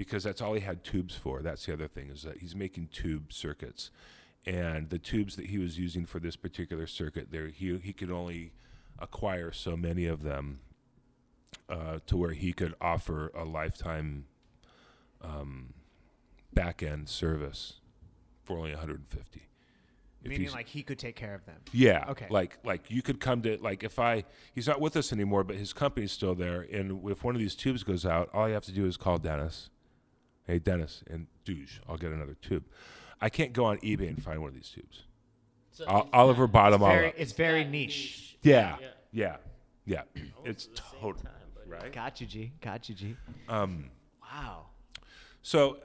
because that's all he had tubes for. That's the other thing, is that he's making tube circuits. And the tubes that he was using for this particular circuit, he could only acquire so many of them to where he could offer a lifetime back-end service for only 150. Meaning like he could take care of them. Yeah. Okay. Like you could come to, like, he's not with us anymore, but his company's still there, and if one of these tubes goes out, all you have to do is call Dennis. Hey, Dennis, and douche, I'll get another tube. I can't go on eBay and find one of these tubes. So Oliver bought them all up. It's very niche. Yeah. Yeah. It's Almost at the same total, time, but- right? Got you, G. Wow. So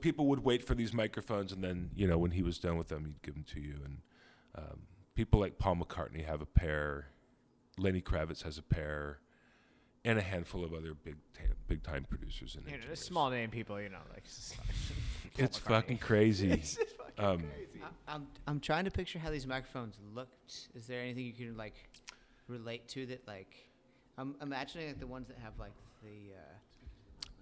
people would wait for these microphones, and then, when he was done with them, he'd give them to you. And people like Paul McCartney have a pair, Lenny Kravitz has a pair, and a handful of other big time producers and engineers. Just small name people, like. It's fucking crazy. It's just fucking crazy. I'm trying to picture how these microphones looked. Is there anything you can like relate to that? Like, I'm imagining like the ones that have like the.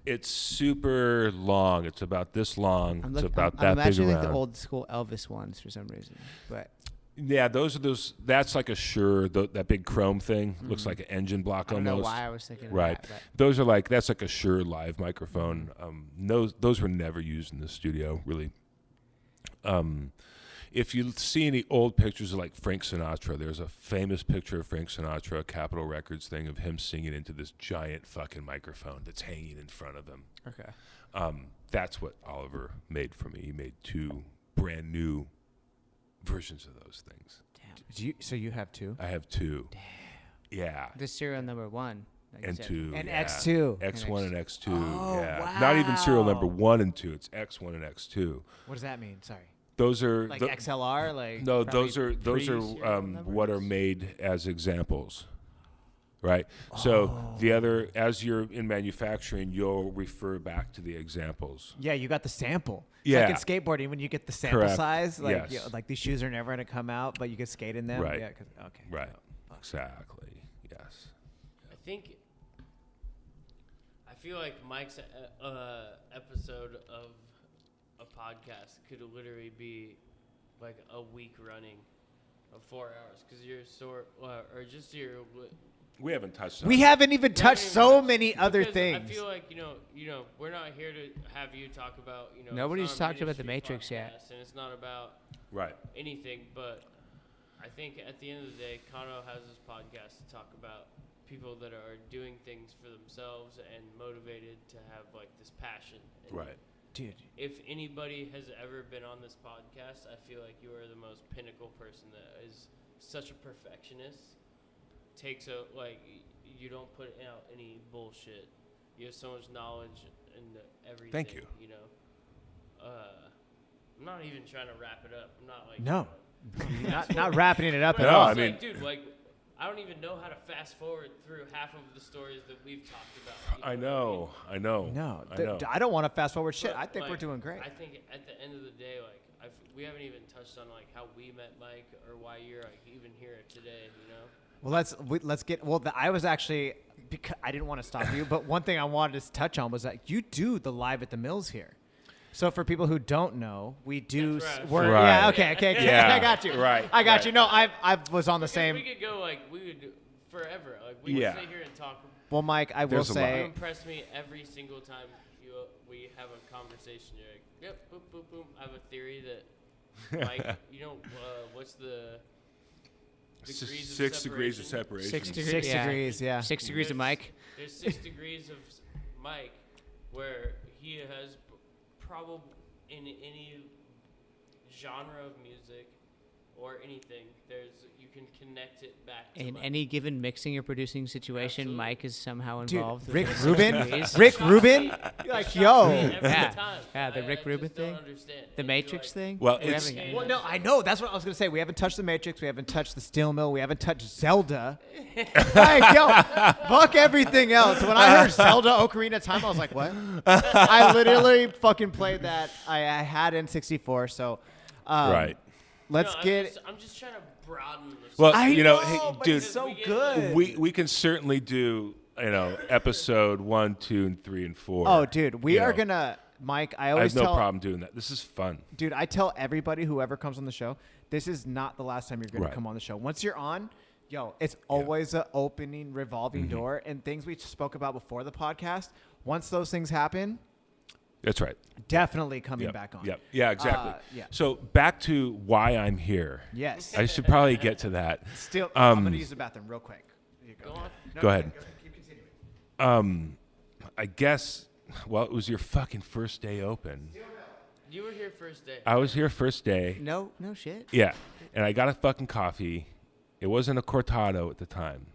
It's super long. It's about this long. I'm It's about I'm that big imagining around. like the old school Elvis ones for some reason, but. Yeah, that's like a Shure, that big chrome thing. Looks like an engine block I don't almost. know why I was thinking Right. of that. Those are that's like a Shure live microphone. Those were never used in the studio, really. If you see any old pictures of like Frank Sinatra, there's a famous picture of Frank Sinatra, a Capitol Records thing of him singing into this giant fucking microphone that's hanging in front of him. Okay. That's what Oliver made for me. He made 2 brand new versions of those things. Damn. So you have 2? I have 2. Damn. Yeah. The serial number 1. Like you And said. 2. And yeah. X2. X1 and X2. Oh, yeah. Not even serial number wow. 1 and 2. It's X1 and X2. What does that mean? Sorry. Those are Like XLR? Like no. probably Those are pre-serial what are numbers? made as examples. Right. So the other, as you're in manufacturing, you'll refer back to the examples. Yeah, you got the sample. It's Yeah. like in skateboarding when you get the sample Correct. size, like Yes. like these shoes are never gonna come out, but you can skate in them. Right. Yeah. Okay. Right. Fuck. Exactly. Yes. I feel like Mike's episode of a podcast could literally be like a week running of 4 hours because you're or just your. We haven't touched on We it. haven't even touched so many other Because things. I feel like we're not here to have you talk about it's Nobody's not a talked about the ministry Matrix yet. podcast, and it's not about Right. anything. But I think at the end of the day, Kano has this podcast to talk about people that are doing things for themselves and motivated to have like this passion. And Right. Dude, if anybody has ever been on this podcast, I feel like you are the most pinnacle person that is such a perfectionist. You don't put out any bullshit. You have so much knowledge and everything. Thank you. I'm not even trying to wrap it up. I'm not like no, not wrapping it up But at No, all. I it's mean- like, dude, like I don't even know how to fast forward through half of the stories that we've talked about. I what know. I know. No, I know. I don't want to fast forward shit. But, I think we're like, doing great. I think at the end of the day, we haven't even touched on like how we met Mike or why you're like even here today. Well, let's get. Well, I was actually because I didn't want to stop you, but one thing I wanted to touch on was that you do the live at the Mills here. So for people who don't know, we do. That's right. We're, Right. Yeah. Okay. Yeah. I got you. Right, I got right. you. No, I was on the Because same. we could go we would do forever. Like we Yeah. could sit here and talk. Well, Mike, I will There's a lot. You say. impress me every single time we have a conversation. You're like, yep, boom, boom, boom. I have a theory that Mike, what's the degrees of 6 degrees of separation? separation. 6 degrees. Yeah. 6 degrees of Mike. There's 6 degrees of Mike where he has probably in any genre of music or anything, you can connect it back to In Mike. any given mixing or producing situation, Absolutely. Mike is somehow Dude, involved. with Rick the 6 Rubin. degrees. Rick Rubin. You're like, yo. Every Yeah. time. Yeah, the Rick I Rubin just don't thing. understand. The And Matrix like, thing. Well, We it's- haven't- Well, no, I know. That's what I was gonna say. We haven't touched the Matrix. We haven't touched the Steel Mill. We haven't touched Zelda. Like, yo, fuck everything else. When I heard Zelda Ocarina of Time, I was like, what? I literally fucking played that. I had N64. So, Right. let's get. I'm just trying to broaden this. Well, I hey, know, dude, but it's so good. we can certainly do episode 1, 2, and 3, and 4. Oh, dude, we you are know. gonna, Mike. I I always have no tell, problem doing that. This is fun. dude. I tell everybody whoever comes on the show, this is not the last time you're gonna Right. come on the show. Once you're on, yo, it's always an opening, revolving door, and things we spoke about before the podcast. Once those things happen, That's right. definitely coming Yep. back on. Yep. Yeah, exactly. Yeah. So back to why I'm here. Yes. I should probably get to that. Still, I'm gonna use the bathroom real quick. Here you Go on. No, Go ahead. Keep continuing. I guess, well, it was your fucking first day open. You were here first day. I was here first day. No shit. Yeah. And I got a fucking coffee. It wasn't a cortado at the time.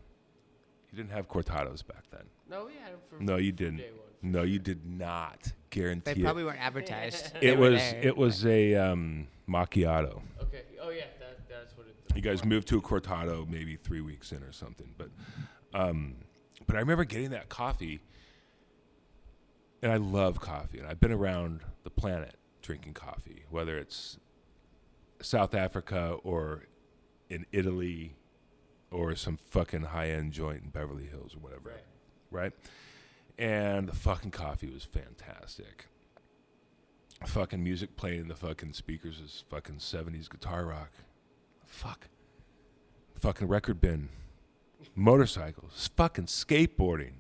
You didn't have cortados back then. No, we had him for No, you for didn't. day one. No, you did not. Guarantee They it. probably weren't advertised. It They were was there. it was a macchiato. Okay. Oh yeah, that's what it. You guys moved to a cortado maybe 3 weeks in or something, but I remember getting that coffee, and I love coffee, and I've been around the planet drinking coffee, whether it's South Africa or in Italy or some fucking high-end joint in Beverly Hills or whatever, right? And the fucking coffee was fantastic. Fucking music playing in the fucking speakers is fucking 70s guitar rock. Fucking record bin. Motorcycles. Fucking skateboarding.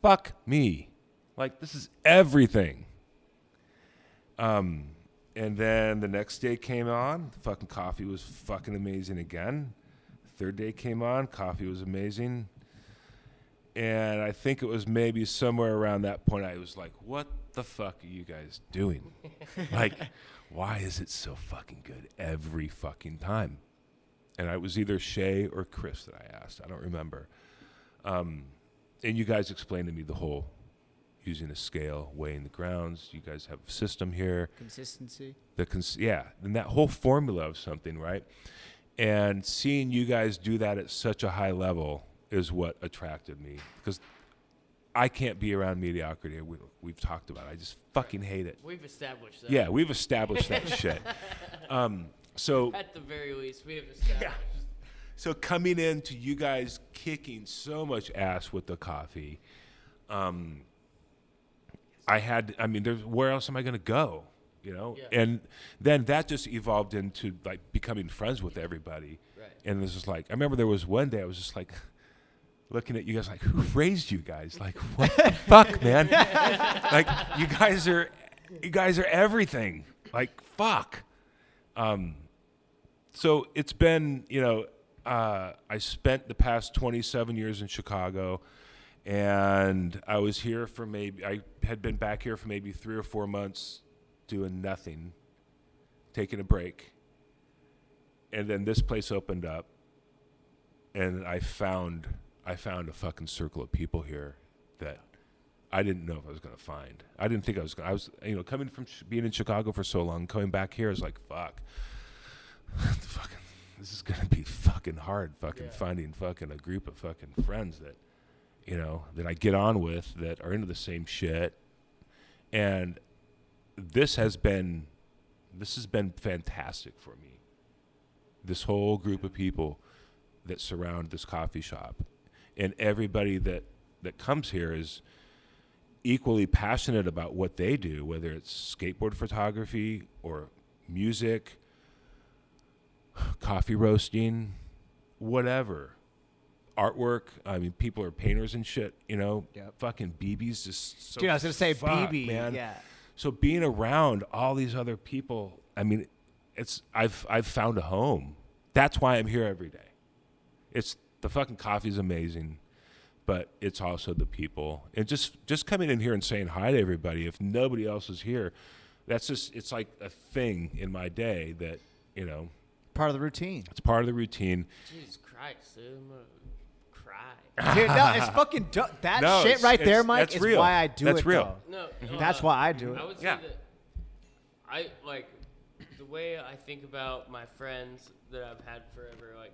Fuck me. Like, this is everything. And then the next day came on. The fucking coffee was fucking amazing again. Third day came on. Coffee was amazing. And I think it was maybe somewhere around that point I was like, what the fuck are you guys doing? Like, why is it so fucking good every fucking time? And it was either Shay or Chris that I asked. I don't remember. And you guys explained to me the whole using a scale, weighing the grounds. You guys have a system here. Consistency. And that whole formula of something, right? And seeing you guys do that at such a high level is what attracted me, because I can't be around mediocrity. We've talked about it. I just fucking hate it. We've established that. Yeah, we've established that shit. So At the very least, we have established. So coming into you guys kicking so much ass with the coffee, where else am I going to go? You know? Yeah. And then that just evolved into like becoming friends with everybody. Right. And this is like, I remember there was one day I was just like looking at you guys like, who raised you guys? Like, what the fuck, man? Like, you guys are everything. Like, fuck. So it's been, I spent the past 27 years in Chicago, and I was here for I had been back here for maybe 3 or 4 months doing nothing, taking a break. And then this place opened up, and I found a fucking circle of people here that I didn't know if I was going to find. I didn't think I was coming from being in Chicago for so long, coming back here is like, fuck. Fucking, this is going to be fucking hard, finding fucking a group of fucking friends that, that I get on with, that are into the same shit. And this has been fantastic for me. This whole group of people that surround this coffee shop, and everybody that comes here is equally passionate about what they do, whether it's skateboard photography or music, coffee roasting, whatever, artwork. I mean, people are painters and shit, Yep. Fucking BB's just so Dude, I was gonna say fuck, BB, man. yeah. So being around all these other people, I mean, I've found a home. That's why I'm here every day. It's the fucking coffee's amazing, but it's also the people. And just coming in here and saying hi to everybody, if nobody else is here, it's like a thing in my day that, Part of the routine. it's part of the routine. Jesus Christ, dude, I'm gonna cry. Dude, no, it's fucking that No, shit right there, it's- Mike, that's is real. why I do That's it. real. Though. No, That's why I do it. I would say Yeah. that I like the way I think about my friends that I've had forever, like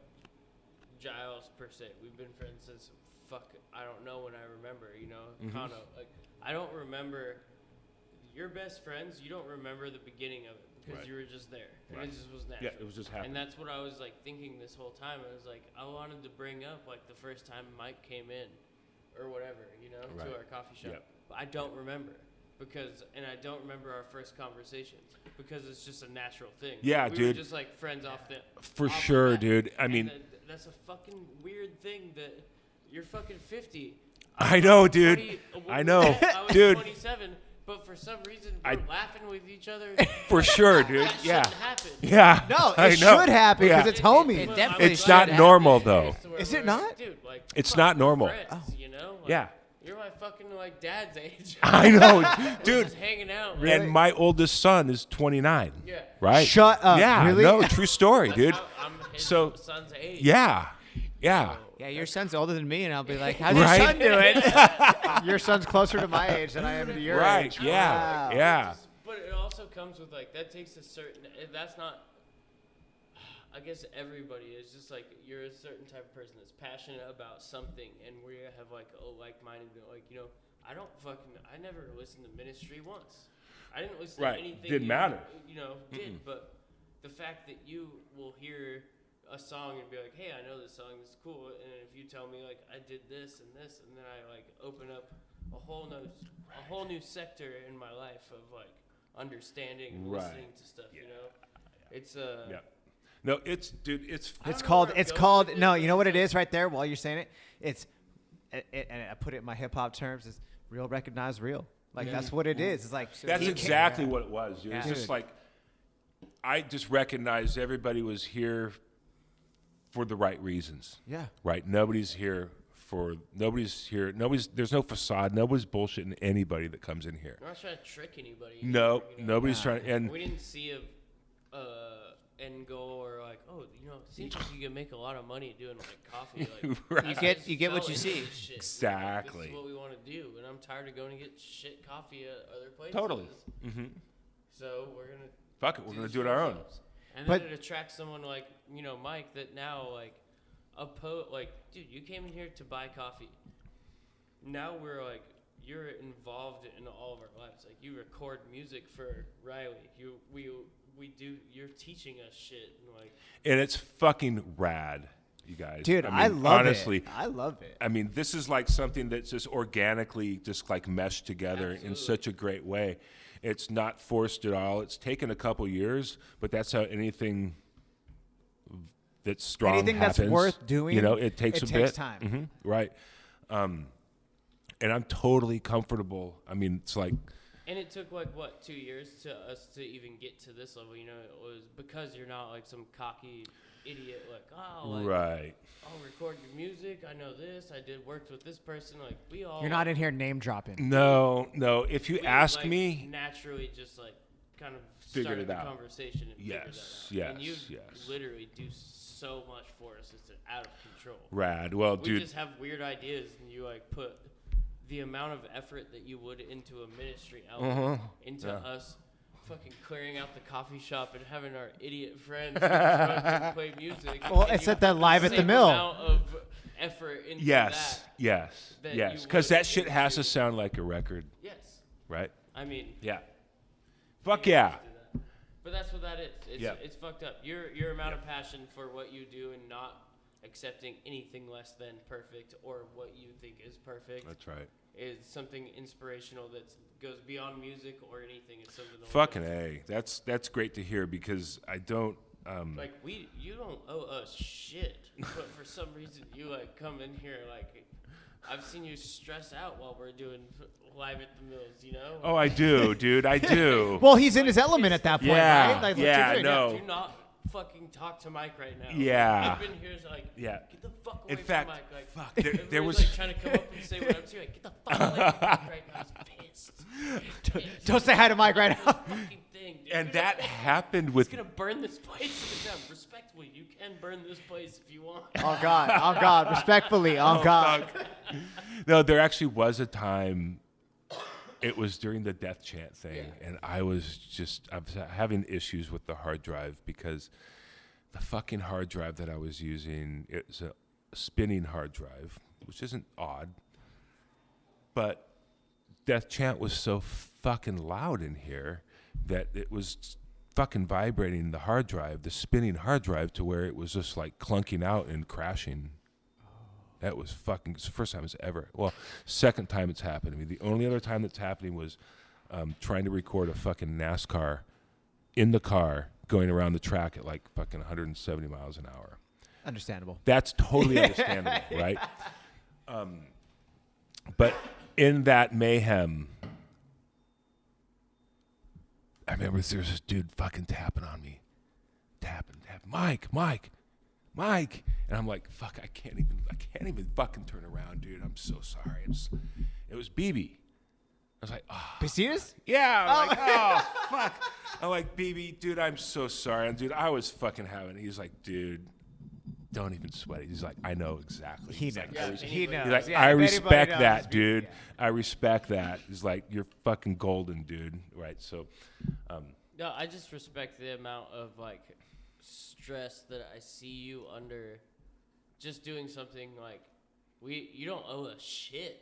Giles per se. We've been friends since I don't know when I remember, Kano. Like I don't remember your best friends. You don't remember the beginning of it because Right. you were just there, and Right. it just was natural. Yeah, it was just happening. And that's what I was like thinking this whole time. I was like, I wanted to bring up like the first time Mike came in, or whatever, Right. to our coffee shop. Yep. But I don't remember and I don't remember our first conversations because it's just a natural thing. Yeah, we dude. were just like friends off the. For off the sure, bat. dude. I And mean, that's a fucking weird thing that you're fucking 50. I know, was dude. 20 I know, I was dude. 27, but for some reason we're laughing with each other. For sure, dude. That Yeah. shouldn't happen. Yeah. No, I it know. should happen because Yeah. it's homie. It But definitely I'm It's glad not it normal, happened. though. To where Is it we're not? like, dude, like, It's fuck, not we're normal. friends, Oh. Like, Yeah. You're my fucking like dad's age. I know, We're dude. just hanging out. Really? And my oldest son is 29. Yeah. Right? Shut up, Yeah. really? No, true story, That's dude. how I'm his So- son's age. Yeah. Yeah. Yeah, your son's older than me, and I'll be like, how's Right? your son doing? Your son's closer to my age than I am to your Right. age. Yeah. Wow. Yeah. But it also comes with like that takes a certain. That's not. I guess everybody is just like you're a certain type of person that's passionate about something, and we have like a like-minded. Like I never listened to Ministry once. I didn't listen Right. to anything. Didn't matter. Did but the fact that you will hear a song and be like, hey, I know this song is cool, and if you tell me like I did this, and then I like open up a whole new sector in my life of like understanding and Right. listening to stuff. It's Yeah. No, it's dude. It's I It's don't know called. where I'm It's going called. with it, No, but you know what it's it like- is right there while you're saying it. It's, and I put it in my hip hop terms. Is real recognize real. Like Yeah. that's what it is. It's like That's he can't- exactly what it was, dude. It's Yeah. just Dude. like I just recognized everybody was here for the right reasons. Yeah. Right? Nobody's here. There's no facade. Nobody's bullshitting anybody that comes in here. I'm not trying to trick anybody. No, either, nobody's Nah. trying. And We didn't see a end goal or like, it seems like you can make a lot of money doing like coffee. Like Right. You get what fell you into see. this shit. Exactly. This is what we want to do, and I'm tired of going to get shit coffee at other places. Totally. Mm-hmm. So we're gonna Fuck it, we're gonna do it our own. ourselves. And But- then it attracts someone like Mike that now like dude, you came in here to buy coffee. Now we're like you're involved in all of our lives. Like you record music for Riley. You're teaching us shit and like. And it's fucking rad, you guys. Dude, I I mean, love honestly, it. I love it. I mean, this is like something that's just organically just like meshed together in Absolutely. such a great way. It's not forced at all. It's taken a couple years, but that's how anything that's strong Anything that's happens. worth doing, it takes it a takes bit. time. Mhm, right. And I'm totally comfortable. I mean, it's like, And it took like 2 years to us to even get to this level. It was because you're not like some cocky idiot. Like right. I'll record your music. I know this. I worked with this person. Like we all. You're not in here name dropping. No. If you we, ask like, me, naturally just like kind of Figured started it the out. conversation and figured Yes, that out. And you yes, yes. literally do so much for us. It's out of control. rad. Well, We dude, just have weird ideas, and you like put the amount of effort that you would into a ministry album into Yeah. us fucking clearing out the coffee shop and having our idiot friends fucking play music. Well, and it's you at that put live at the same mill. amount of effort into yes, that. yes, that yes. you Because would that shit has to into- sound like a record, Yes, right? I mean. Yeah. Fuck yeah. But that's what that is. It's, Yep. it's fucked up. Your amount of passion for what you do and not accepting anything less than perfect or what you think is perfect That's right. is something inspirational that goes beyond music or anything. It's something that Fucking A. That's great to hear because I don't. like you don't owe us shit, but for some reason you like come in here like I've seen you stress out while we're doing live at the mills. Oh, I do, dude. I do. Well, he's in his element at that point, Yeah, right? Like, yeah, legit- no. Do not fucking talk to Mike right now. Yeah. I've been here like Yeah. get the fuck away In fact, from Mike. Like, fuck, there everybody's, was- like trying to come up and say what I'm saying. Like, get the fuck away from Mike right now. He's pissed. Don't say hi to Mike right now. Fucking thing, dude. And that happened He's with. gonna burn this place to the ground. Respectfully, you can burn this place if you want. Oh God, respectfully, oh God. No, there actually was a time. It was during the death chant thing, and I was having issues with the hard drive because the fucking hard drive that I was using, it's a spinning hard drive, which isn't odd, but death chant was so fucking loud in here that it was fucking vibrating the hard drive, the spinning hard drive, to where it was just like clunking out and crashing. That was fucking. It's the first time it's ever. Well, second time it's happened to me. The only other time that's happening was trying to record a fucking NASCAR in the car going around the track at like fucking 170 miles an hour. Understandable. That's totally understandable, right? But in that mayhem, I remember there was this dude fucking tapping on me. Tapping. Mike. And I'm like, fuck, I can't even fucking turn around, dude. I'm so sorry. It was BB. I was like, oh. Piscinas? Yeah. I'm like, oh, fuck. I'm like, BB, dude, I'm so sorry. And dude, I was fucking having it. He's like, dude, don't even sweat it. He's like, I know exactly. He He's knows. like, Yeah, He knows. He's like, Yeah, I if anybody respect knows, that, it's dude. yeah. I respect that. He's like, you're fucking golden, dude. Right. So, No, I just respect the amount of like stress that I see you under just doing something like you don't owe a shit.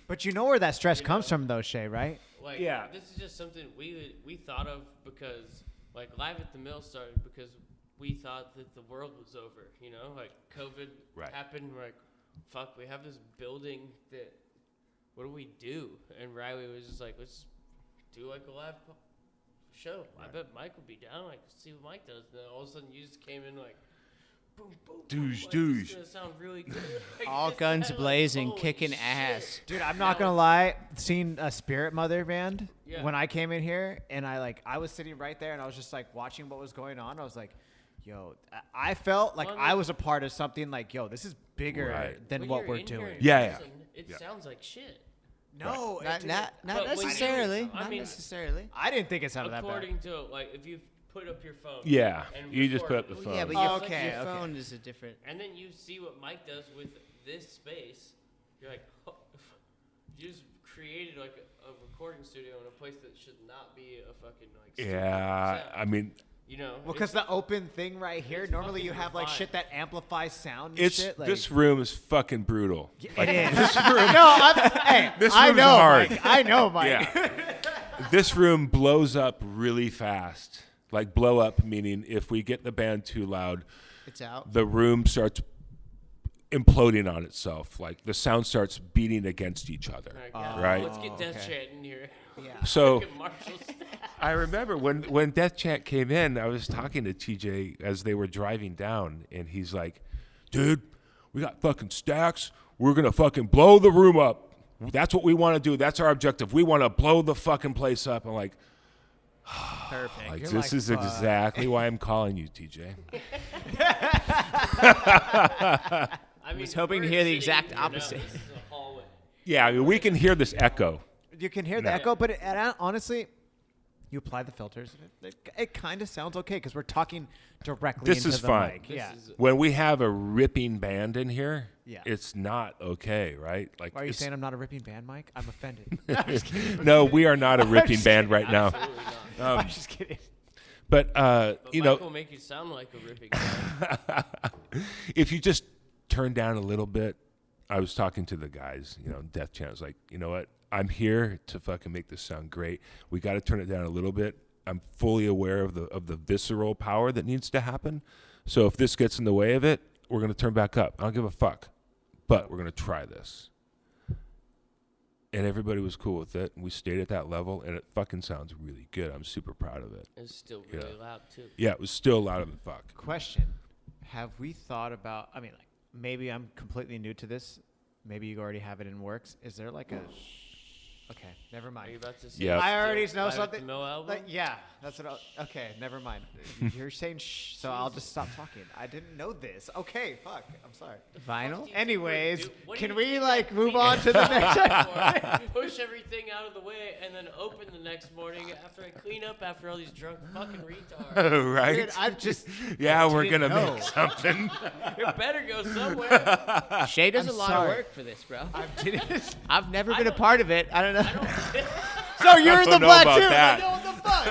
But you know where that stress You comes know? from, though, Shay, right? Like Yeah. this is just something we thought of because like Live at the Mill started because we thought that the world was over, you know? Like COVID happened, we're like, fuck, we have this building that what do we do? And Riley was just like, let's do like a live show. I bet Mike would be down, like see what Mike does. And then all of a sudden you just came in like boom, boom, Douche, boom. Like, douche. this is gonna sound really good. Like, All this guns guy, like, blazing, holy kicking shit. ass. Dude, I'm not gonna lie. Seeing a Spirit Mother band Yeah. when I came in here, and I was sitting right there, and I was just like watching what was going on. I was like, yo, I felt like Well, I was a part of something. Like, yo, this is bigger Right. than When what you're we're in here doing. in Yeah. person, It Yeah. sounds like shit. No, it Not didn't. But when you- necessarily. I Not mean- necessarily. I didn't think it sounded that bad. According to like if you put up your phone. Yeah, and you just record put up it, the Yeah, phone. but your, Oh, okay, your okay. phone is a different. and then you see what Mike does with this space, you're like, oh, you just created like a recording studio in a place that should not be a fucking like. studio Yeah, sound. I mean, You know. Well, because the open thing right here, it's normally you fucking have like refined. shit that amplifies sound. And it's shit, like, this room is fucking brutal. It is. Hey, This I room's know, hard. Mike. I know, Mike. Yeah. This room blows up really fast. Like blow up meaning if we get the band too loud, It's out. the room starts imploding on itself. Like the sound starts beating against each other. Like, yeah, Right. Let's get Death okay. Chant in here. Yeah. So Fucking Marshall staff. I remember when Death Chant came in, I was talking to TJ as they were driving down, and he's like, dude, we got fucking stacks. We're going to fucking blow the room up. That's what we want to do. That's our objective. We want to blow the fucking place up. I'm like, Perfect. like You're this like, is fuck. exactly why I'm calling you, TJ. I was hoping to we're hear the sitting exact here now. opposite. This is a hallway. Yeah, I mean, we can hear this echo. You can hear the No. echo, but honestly, you apply the filters. It kind of sounds okay because we're talking directly This into is the fine. mic. This Yeah. is When we have a ripping band in here, Yeah. it's not okay, right? Like, Why are you it's- saying I'm not a ripping band, Mike? I'm offended. no, we are not a ripping just band right now. absolutely not. I'm just kidding. But But you Mike know, will make you sound like a ripping guy. if you just turn down a little bit, I was talking to the guys, you know, Death Chant was like, you know what? I'm here to fucking make this sound great. We got to turn it down a little bit. I'm fully aware of the visceral power that needs to happen. So if this gets in the way of it, we're going to turn back up. I don't give a fuck. But we're going to try this. And everybody was cool with it. And we stayed at that level, and it fucking sounds really good. I'm super proud of it. It's still really Yeah. loud too. Yeah, it was still louder than fuck. Question: have we thought about? I mean, like maybe I'm completely new to this. Maybe you already have it in works. Is there like a? Okay, never Are you mind. about to say? Yeah. I already Still know Live at something. the Mill album? Like, yeah, that's what. Okay, never mind. You're saying shh, so I'll just stop talking. I didn't know this. Okay, fuck. I'm sorry. Vinyl? Anyways, What do can you we think like I move clean on up to the next? Push everything out of the way and then open the next morning after I clean up after all these drunk fucking retards. Right? Dude, I'm just. Yeah, we're didn't going to know. make something. It better go somewhere. Shay does I'm a lot sorry. of work for this, bro. I didn't. I've never I been a don't- part of it. I don't know. So you're the don't know about platoon. that. What the fuck?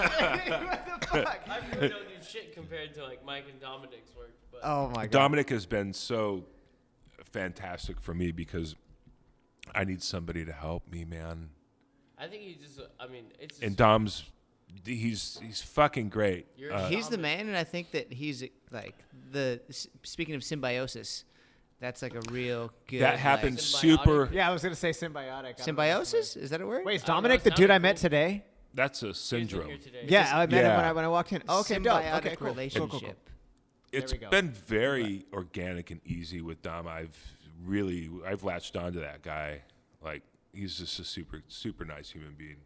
What the fuck? I really don't do shit compared to like Mike and Dominic's work. But Oh my god. Dominic has been so fantastic for me because I need somebody to help me, man. I think he just, I mean, it's just, And Dom's, he's fucking great. You're- He's the man, and I think that he's like speaking of symbiosis, That's like a real good. That happened Like, super. Yeah, I was gonna say symbiotic. symbiosis? Is that a word? Wait, is I don't know, Dominic it the dude I sounded met cool. today? That's a He was in syndrome. here today. Yeah, I met him Yeah. when I walked in. Okay, dope. Symbiotic Okay, cool. relationship. Cool, cool, cool. It's we go. been very organic and easy with Dom. I've latched onto that guy. Like he's just a super nice human being.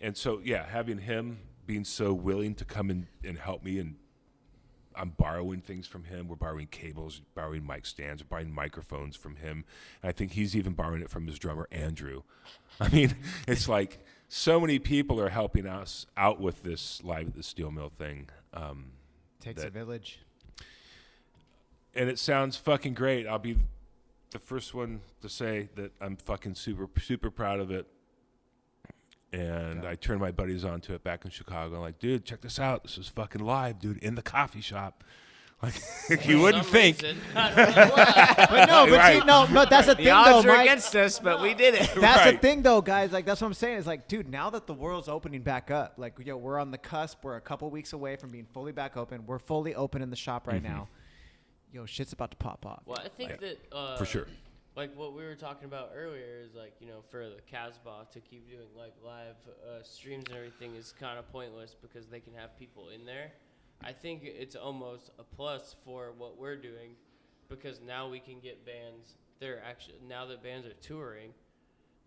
And so yeah, having him being so willing to come in and help me, and I'm borrowing things from him. We're borrowing cables, borrowing mic stands, we're borrowing microphones from him. And I think he's even borrowing it from his drummer Andrew. I mean, it's like so many people are helping us out with this Live at the Steel Mill thing. Takes a village. And it sounds fucking great. I'll be the first one to say that I'm fucking super proud of it. And I turned my buddies onto it back in Chicago. I'm like, dude, check this out. This is fucking live, dude, in the coffee shop. Like, you wouldn't some think. reason, I don't know why. But no, but Right. see, no, that's the thing The odds though, are Mike. against us, but we did it. That's Right. the thing though, guys. Like that's what I'm saying. Is like, dude, now that the world's opening back up, like, yo, we're on the cusp. We're a couple weeks away from being fully back open. We're fully open in the shop right now. Yo, shit's about to pop off. Well, I think that For sure. Like what we were talking about earlier is like, you know, for the Casbah to keep doing like live streams and everything is kind of pointless because they can have people in there. I think it's almost a plus for what we're doing because now we can get bands. Now that bands are touring,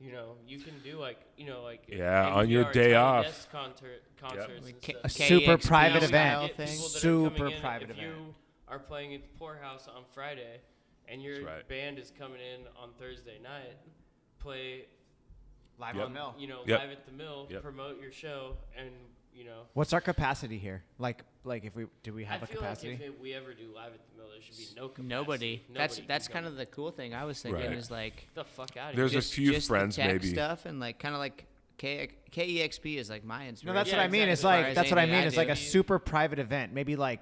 you know, you can do like, you know, like Yeah, on your NPR day Tiny off. Desk concerts and K- stuff. Super KEXP private style event. thing. People that are Super coming in, private if event. you are playing at the Poorhouse on Friday and your That's right. band is coming in on Thursday night, play Live Yep. on mill. you know, Yep. live at the mill, Yep. promote your show, and you know. What's our capacity here? Like if we have I a feel capacity? like if we ever do live at the mill, there should be no capacity. Nobody. That's can kind come. of the cool thing I was thinking Right. is like Get the fuck out of There's here. a few just friends the tech maybe. stuff and like kind of like KEXP is like my inspiration. No, that's Yeah, what I mean. exactly. It's As far like as that's what I anything mean. I It's like do. a super private event. Maybe like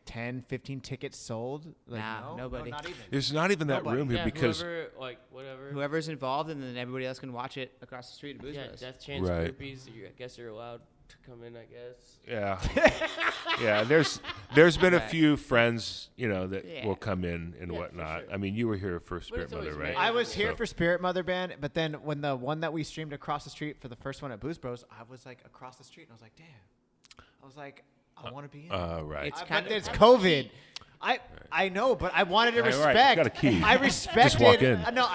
10, 15 tickets sold. Like, Nah, no, nobody. not even. There's not even that Nobody. room here Yeah, because whoever, like whatever. Whoever's involved and then everybody else can watch it across the street at Booze Yeah, Bros. Death Chance Right. groupies. I guess you're allowed to come in. I guess. yeah, there's been a Right. few friends, you know, that Yeah. will come in and Yeah, for whatnot. sure. I mean, you were here for But Spirit it's Mother, always right? made. I was here So- for Spirit Mother Band, but then when the one that we streamed across the street for the first one at Booze Bros, I was like across the street and I was like, damn. I was like, I want to be in. Right. It's I kind bet of it's COVID. I know, but I wanted to Right, respect. right. You got a key. I respected. Just walk in. No,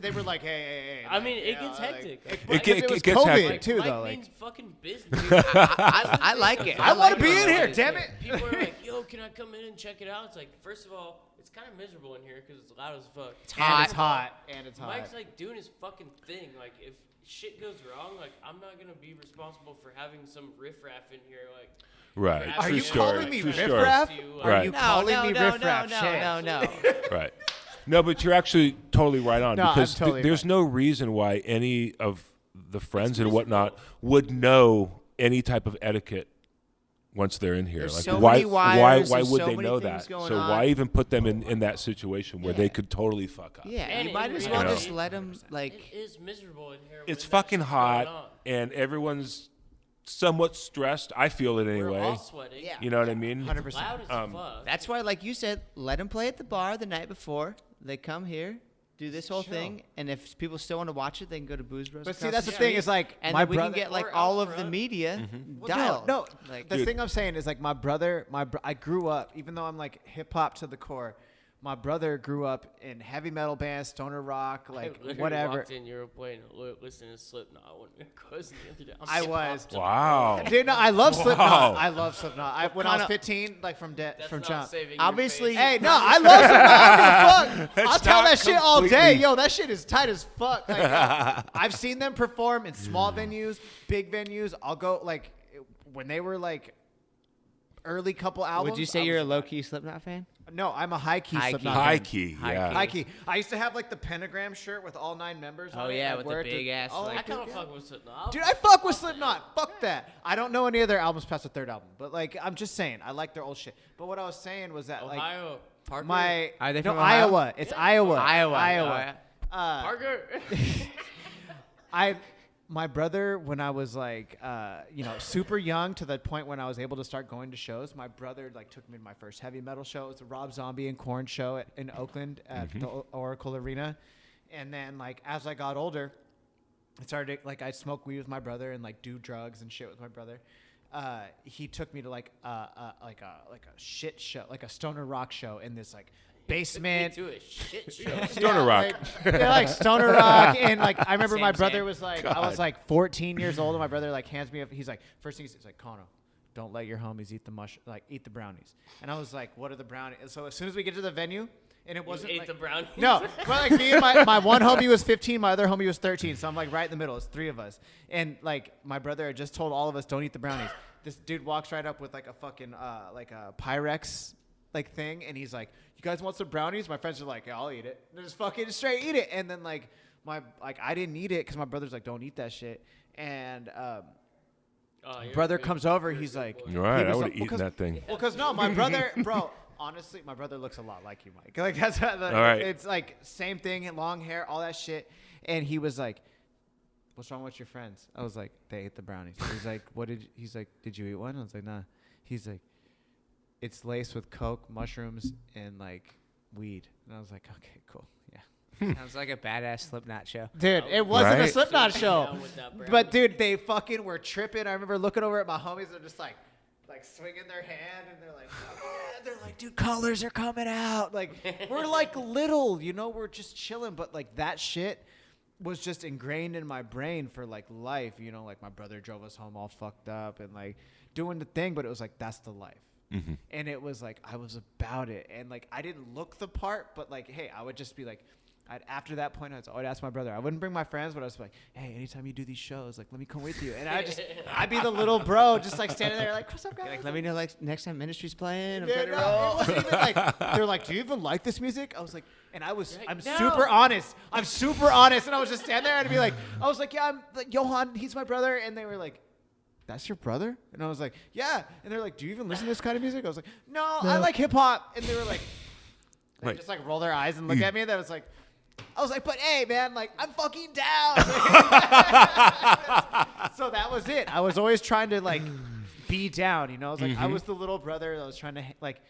they were like, hey. I mean, it you know, gets like- hectic. It, It get- it was it gets COVID hectic. too, Mike though. Like, means fucking business. I like it. I want like to be it. in here. Damn it. People are like, yo, can I come in and check it out? It's like, first of all, it's kind of miserable in here because it's loud as fuck. It's And hot. it's hot. And it's hot. Mike's like doing his fucking thing. Like, if shit goes wrong, like, I'm not gonna be responsible for having some riffraff in here. Like, Right. Are True you story. calling me True story. riffraff? to, Are Right. you No, calling no, me no, riffraff? no, Shit. no. Right. No, but you're actually totally right on No, I'm because totally there's right. no reason why any of the friends and miserable. whatnot would know any type of etiquette once they're in here. There's Like so why many wires, why there's would so they many know things that? going So on. why even put them in that situation where they Yeah. could totally fuck up? Yeah, And you might in as well reality- just let them it like. is miserable in here. It's when that fucking shit's hot going on. and everyone's somewhat stressed. I feel it We're anyway. all sweating. Yeah. You know what I mean? 100%. Loud as fuck. That's why, like you said, let them play at the bar the night before. They come here, do this whole Chill. thing, and if people still want to watch it, they can go to Booze Bros. But see, across that's the the thing street, is like and my then we brother. can get like Or all out of the front. media Well, dialed. No, like the Dude. thing I'm saying is like my brother, I grew up, even though I'm like hip hop to the core, my brother grew up in heavy metal bands, stoner rock, I like literally whatever. Walked in, you were playing, listening to Slipknot when we were closing the other day. I was. Wow. Dude, no, I love Wow. Slipknot. I love Slipknot. When I was kinda- 15, like from That's from not jump. saving Obviously- your face. Hey, no, I love Slipknot. I don't give a fuck. I'll That's tell not that shit all day. completely- Yo, that shit is tight as fuck. Like, I've seen them perform in small venues, big venues. I'll go like when they were like early couple albums. would you say I you're a was- low key Slipknot fan? No, I'm a high key High key. Slipknot High fan. key. High Yeah. key. High key. I used to have like the pentagram shirt with all 9 members. Oh, on it. yeah, I'd with the wear it to- big ass, Oh, like- I kind of fuck with Slipknot. Dude, I fuck with Slipknot. Fuck that. I don't know any of their albums past the 3rd album, but like I'm just saying, I like their old shit. But what I was saying was that Ohio. Parker. like my Are they no from Ohio? Iowa. It's Yeah. Iowa. Iowa. Iowa. Parker. my brother, when I was like, super young to the point when I was able to start going to shows, my brother like took me to my first heavy metal show. It was a Rob Zombie and Korn show in Oakland at the Oracle Arena. And then like as I got older, I started like I'd smoke weed with my brother and like do drugs and shit with my brother. He took me to like a shit show, like a stoner rock show in this like basement. To a shit show. Stoner rock. Like stoner rock, and like I remember my Same, brother same. was like, God. I was like 14 years old, and my brother like hands me up. He's like, first thing he's like, Kono, don't let your homies eat the brownies. And I was like, what are the brownies? And so as soon as we get to the venue, and it wasn't ate like, the brownies? no, but like me and my one homie was 15, my other homie was 13, so I'm like right in the middle. It's three of us, and like my brother had just told all of us, don't eat the brownies. This dude walks right up with like a fucking like a Pyrex like thing, and he's like, you guys want some brownies? My friends are like, yeah, I'll eat it. And just fucking straight eat it. And then like I didn't eat it because my brother's like, don't eat that shit. And brother comes over, he's like, You're right. he I was would like- have eaten that thing. well, because no, my brother, bro, honestly, my brother looks a lot like you, Mike. Like that's all right. It's like same thing, long hair, all that shit. And he was like, what's wrong with your friends? I was like, they ate the brownies. He's like, he's like, did you eat one? I was like, nah. He's like, it's laced with coke, mushrooms, and like weed. And I was like, okay, cool, yeah. Sounds like a badass Slipknot show. Dude, it wasn't a Right? Slipknot show. Down with that brownie. But dude, they fucking were tripping. I remember looking over at my homies. They're just like swinging their hand, and they're like, yeah. They're like, dude, colors are coming out. Like we're like little, we're just chilling. But like that shit was just ingrained in my brain for like life. Like my brother drove us home all fucked up and like doing the thing, but it was like that's the life. Mm-hmm. And it was like I was about it, and like I didn't look the part, but like, hey, I would just be like, after that point, I'd ask my brother. I wouldn't bring my friends, but I was like, hey, anytime you do these shows, like, let me come with you. And I'd be the little bro, just like standing there, like, what's up, guys? Like, let me know like next time Ministry's playing. I'm Dude, trying to no, roll. it wasn't even like they're like, do you even like this music? I was like, and I'm No. super honest. I'm super honest, and I was just standing there and be like, I was like, yeah, I'm like Johan, he's my brother, and they were like, that's your brother? And I was like, yeah. And they're like, do you even listen to this kind of music? I was like, no. I like hip hop. And they were like, they Like- just like roll their eyes and look at me. And I was like, but hey, man, like I'm fucking down. So that was it. I was always trying to like be down, I was like, I was the little brother that was trying to like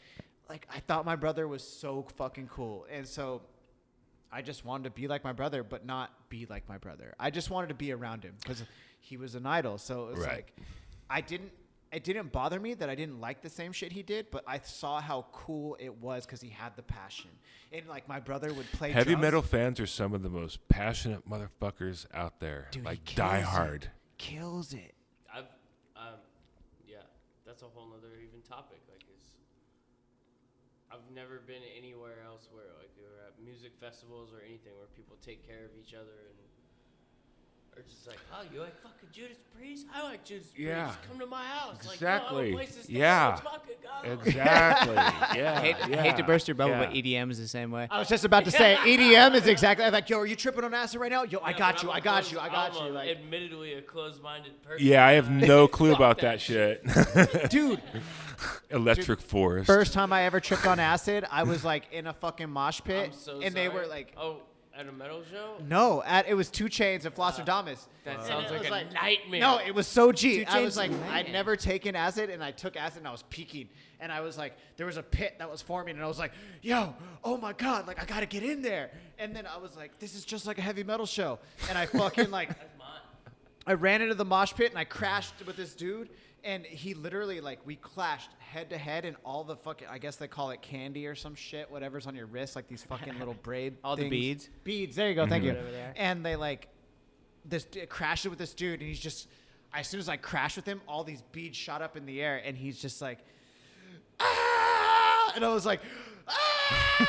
I thought my brother was so fucking cool. And so I just wanted to be like my brother, but not be like my brother. I just wanted to be around him because he was an idol. So it was Right. like, it didn't bother me that I didn't like the same shit he did, but I saw how cool it was because he had the passion. And like my brother would play Heavy drums. metal fans are some of the most passionate motherfuckers out there. Dude, he like kills die it. hard. Kills it. Yeah, that's a whole nother even topic. Like, I've never been anywhere else where like you're at music festivals or anything where people take care of each other and are just like, oh, you like fucking Judas Priest? I like Judas Yeah. Priest. Come to my house. Exactly. Like, no, place to stay. Yeah. Let's fucking go. Exactly. Yeah. Hate to burst your bubble, yeah. but EDM is the same way. I was just about to say EDM is exactly like, yo, are you tripping on acid right now? Yo, I Yeah, got but you. I'm I a got closed- you. I got I'm you. Like, admittedly a closed-minded person. Yeah, I have no clue Fuck about that shit. shit. dude, Electric Forest. first time I ever tripped on acid, I was like in a fucking mosh pit, I'm so and they sorry. were like, Oh, at a metal show? no, it was 2 Chainz and Flosstradamus. That And sounds it like was a nightmare. No, it was so G. 2 I was Chainz, like, man. I'd never taken acid, and I took acid, and I was peaking. And I was like, there was a pit that was forming, and I was like, yo, oh my God, like, I gotta get in there. And then I was like, this is just like a heavy metal show. And I fucking, like, That's mine. I ran into the mosh pit, and I crashed with this dude. And he literally, like, we clashed head to head, and all the fucking, I guess they call it candy or some shit, whatever's on your wrist, like these fucking little braid All the things. beads? Beads, there you go, thank you. Whatever they are. And they, like, crashed it with this dude, and he's just, as soon as I crashed with him, all these beads shot up in the air, and he's just like, ah! And I was like, ah!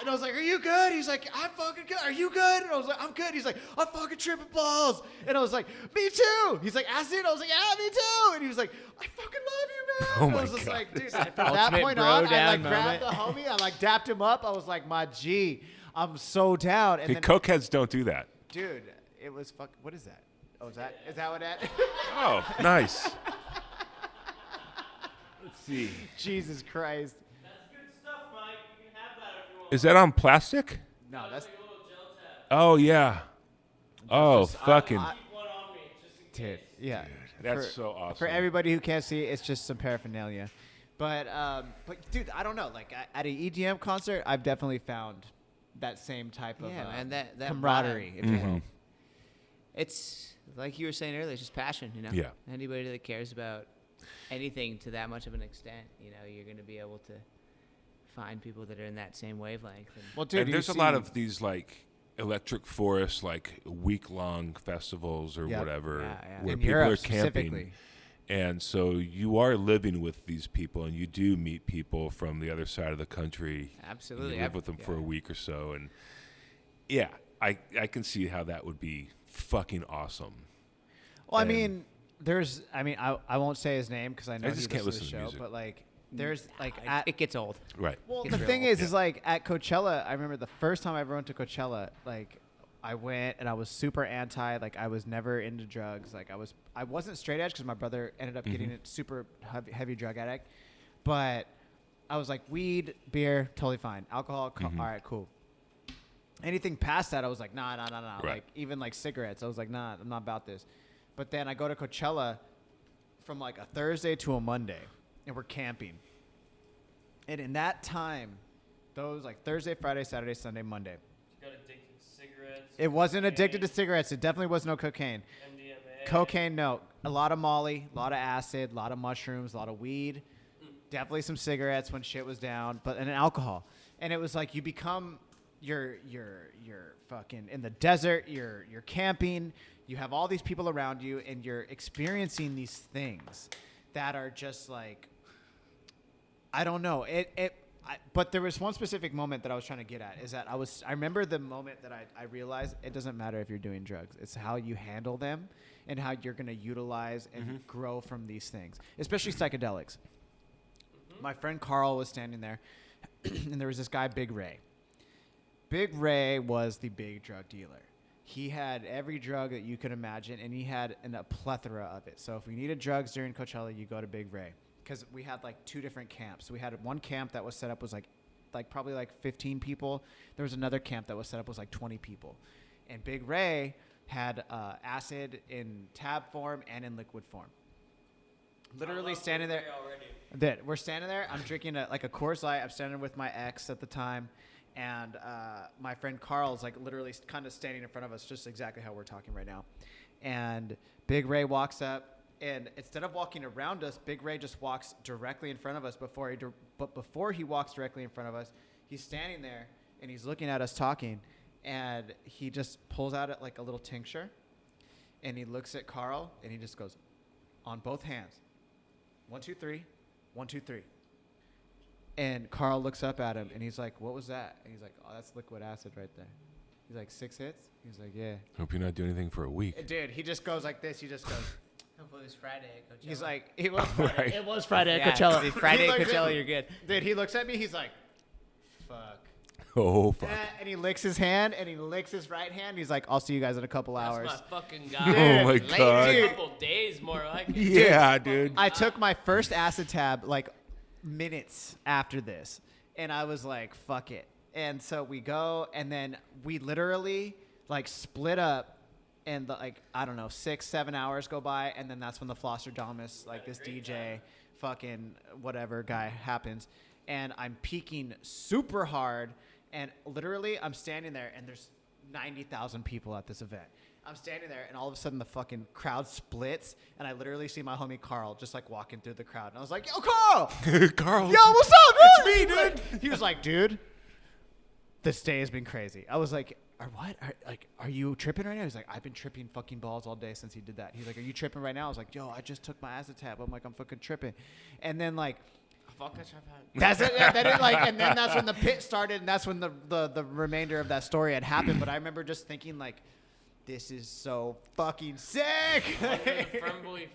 And I was like, are you good? He's like, I'm fucking good. Are you good? And I was like, I'm good. He's like, I'm fucking tripping balls. And I was like, me too. He's like, acid? I was like, yeah, me too. And he was like, I fucking love you, man. Oh And my I was just God. like, dude, from that Ultimate point bro on, I down like grabbed moment. the homie. I like dapped him up. I was like, my G, I'm so down. And Hey, then, cokeheads don't do that. dude, it was fuck. What is that? Oh, is that what that? Oh, nice. Let's see. Jesus Christ. That's good stuff, Mike. You can have that if you want. Is that on plastic? No, that's. Like a little gel tab. Oh, yeah. Oh, just- fucking. Keep one on me. Dude, yeah. That's so awesome. For everybody who can't see, it's just some paraphernalia. But dude, I don't know. Like at an EDM concert, I've definitely found that same type of man, that camaraderie, vibe. if you will. It's like you were saying earlier, it's just passion, you know? Yeah. Anybody that cares about anything to that much of an extent, you know, you're going to be able to find people that are in that same wavelength. And Well, dude, and there's a lot of these like electric forest, like week-long festivals or Yep. whatever, Yeah. where In people Europe are camping. specifically. And so you are living with these people, and you do meet people from the other side of the country. absolutely. You live with them for a week or so, and yeah, I can see how that would be fucking awesome. Well, I And- mean, I won't say his name because I know I just he can't listens to the listen to show, music. but like, there's like at It gets old. Right. well, It's the real thing old. is like at Coachella, I remember the first time I ever went to Coachella, like I went and I was super anti, like I was never into drugs, like I wasn't straight edge because my brother ended up getting it super heavy drug addict, but I was like weed, beer, totally fine, alcohol, all right, cool. Anything past that, I was like, nah. Right. Like even like cigarettes, I was like, nah, I'm not about this. But then I go to Coachella from like a Thursday to a Monday, and we're camping. And in that time, those like Thursday, Friday, Saturday, Sunday, Monday, You got addicted to cigarettes. it wasn't addicted to cocaine, cigarettes. It definitely was no cocaine. MDMA. Cocaine, no. A lot of Molly, a lot of acid, a lot of mushrooms, a lot of weed. Definitely some cigarettes when shit was down, but and alcohol. And it was like you become you're fucking in the desert, you're camping, you have all these people around you, and you're experiencing these things that are just like I don't know. But there was one specific moment that I was trying to get at is that I remember the moment that I realized it doesn't matter if you're doing drugs. It's how you handle them and how you're going to utilize and grow from these things, especially psychedelics. My friend Carl was standing there, and there was this guy, Big Ray. Big Ray was the big drug dealer. He had every drug that you could imagine, and he had a plethora of it. So if we needed drugs during Coachella, you go to Big Ray. Because we had like two different camps. We had one camp that was set up was like probably like 15 people. There was another camp that was set up was like 20 people. And Big Ray had acid in tab form and in liquid form. Literally standing there. We're standing there. I'm drinking a Coors Light. I'm standing with my ex at the time. And my friend Carl's like literally kind of standing in front of us, just exactly how we're talking right now. And Big Ray walks up. And instead of walking around us, Big Ray just walks directly in front of us. But before he walks directly in front of us, he's standing there and he's looking at us talking. And he just pulls out like a little tincture. And he looks at Carl and he just goes, on both hands. 1, 2, 3. 1, 2, 3. And Carl looks up at him and he's like, what was that? And he's like, oh, that's liquid acid right there. He's like, 6 hits? He's like, yeah. Hope you're not doing anything for a week. Dude, he just goes like this. He just goes. Hopefully it was Friday at Coachella. He's like, it was Friday. Right. It was Friday Yeah, at Coachella. if Friday He at looks Coachella, me. you're good. Dude, he looks at me. He's like, fuck. Oh, fuck. And he licks his hand and he licks his right hand. He's like, I'll see you guys in a couple hours. That's my fucking Oh, guy. my Dude, God. A couple days more like it. Yeah, dude. I took my first acid tab like minutes after this. And I was like, fuck it. And so we go and then we literally like split up. And like I don't know, 6-7 hours go by, and then that's when the Flosserdamus, like this DJ, fucking whatever guy happens, and I'm peaking super hard, and literally I'm standing there, and there's 90,000 people at this event. I'm standing there, and all of a sudden the fucking crowd splits, and I literally see my homie Carl just like walking through the crowd, and I was like, "Yo, Carl! Carl. Yo, what's up, dude? It's me, dude." He was like, "Dude, this day has been crazy." I was like, are you tripping right now? He's like, I've been tripping fucking balls all day since he did that. He's like, are you tripping right now? I was like, yo, I just took my acid tab. I'm like, I'm fucking tripping. And then like, Fuck, I tried. that's it. Then it like, and then that's when the pit started, and that's when the remainder of that story had happened. But I remember just thinking like, this is so fucking sick. I'm a firm belief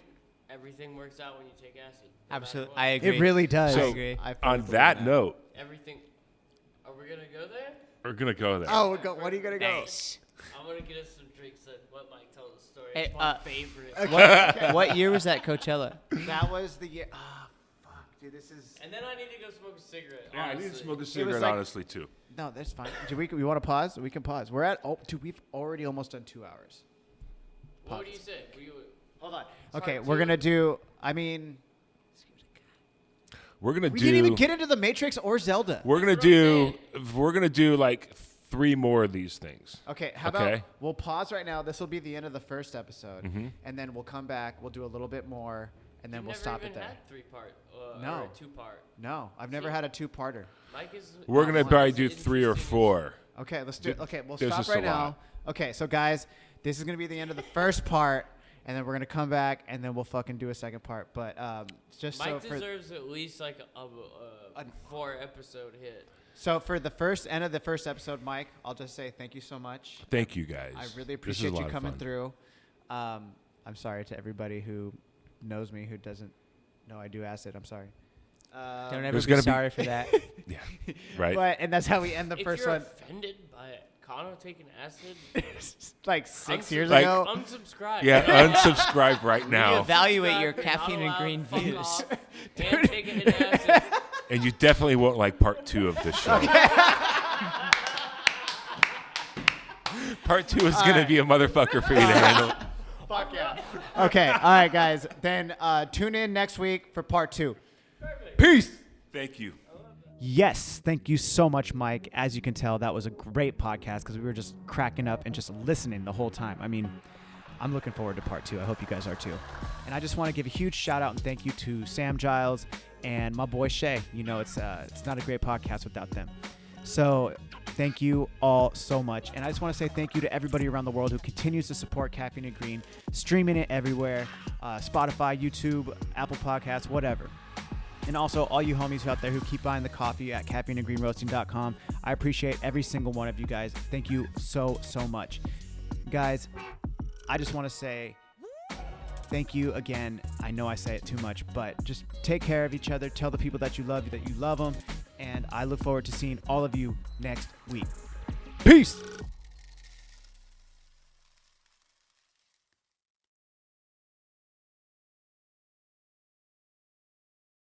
everything works out when you take acid. No matter Absolutely. what. I agree. It really does. So, I agree. I fully On believe that note, Everything. Are we gonna go there? we're going to go there. Oh, what are you gonna go? Nice. I'm gonna get us some drinks and let Mike tell the story. Hey, It's my favorite. What year was that Coachella? That was the year. Ah, fuck, dude. This is. And then I need to go smoke a cigarette. Yeah, I need to honestly. smoke a cigarette, like- honestly, too. No, that's fine. Do we want to pause? We can pause. We're at. Oh, dude, we've already almost done 2 hours. What do you say? hold on. Part Okay, we're two. gonna do. I mean, We're gonna we do. didn't even get into the Matrix or Zelda. We're gonna That's what I'm do. We're gonna do like 3 more of these things. Okay, how Okay. about we'll pause right now. This will be the end of the first episode, Mm-hmm. and then we'll come back. We'll do a little bit more, and then You've we'll never stop even it there. had 3-part. No. Or a 2-part. No, I've never See? had a two-parter. Mike is. We're gonna Mike's probably as do 3 or interesting as- 4. Okay, let's do. Okay, we'll There's stop just right a now. lot. Okay, so guys, this is gonna be the end of the first part, and then we're gonna come back, and then we'll fucking do a second part. But just Mike so for deserves at least like a 4-episode hit. so for the first end of the first episode, Mike, I'll just say thank you so much. Thank you guys. I really This is a appreciate lot you of coming fun. through. I'm sorry to everybody who knows me who doesn't know I do acid. I'm sorry. Don't ever There's be gonna be- sorry for that. Yeah. Right. But and that's how we end the If first you're one. offended by Kano taking acid, Like 6 years Like- ago. unsubscribe. Yeah. Unsubscribe right now. Evaluate your Unsubscribe, you're caffeine not and allowed, green fuck views. off, and take a hit of acid. And you definitely won't like part 2 of this show. Part 2 is gonna right. be a motherfucker for you to handle. Fuck yeah. Okay. All right, guys. Then tune in next week for part 2. Peace. Thank you. Yes, thank you so much, Mike. As you can tell, that was a great podcast because we were just cracking up and just listening the whole time. I mean, I'm looking forward to part 2. I hope you guys are too. And I just want to give a huge shout out and thank you to Sam Giles and my boy Shay. You know, it's not a great podcast without them. So thank you all so much. And I just want to say thank you to everybody around the world who continues to support Caffeine and Green, streaming it everywhere, Spotify, YouTube, Apple Podcasts, whatever. And also all you homies out there who keep buying the coffee at caffeineandgreenroasting.com. I appreciate every single one of you guys. Thank you so, so much. Guys, I just want to say thank you again. I know I say it too much, but just take care of each other. Tell the people that you love them. And I look forward to seeing all of you next week. Peace.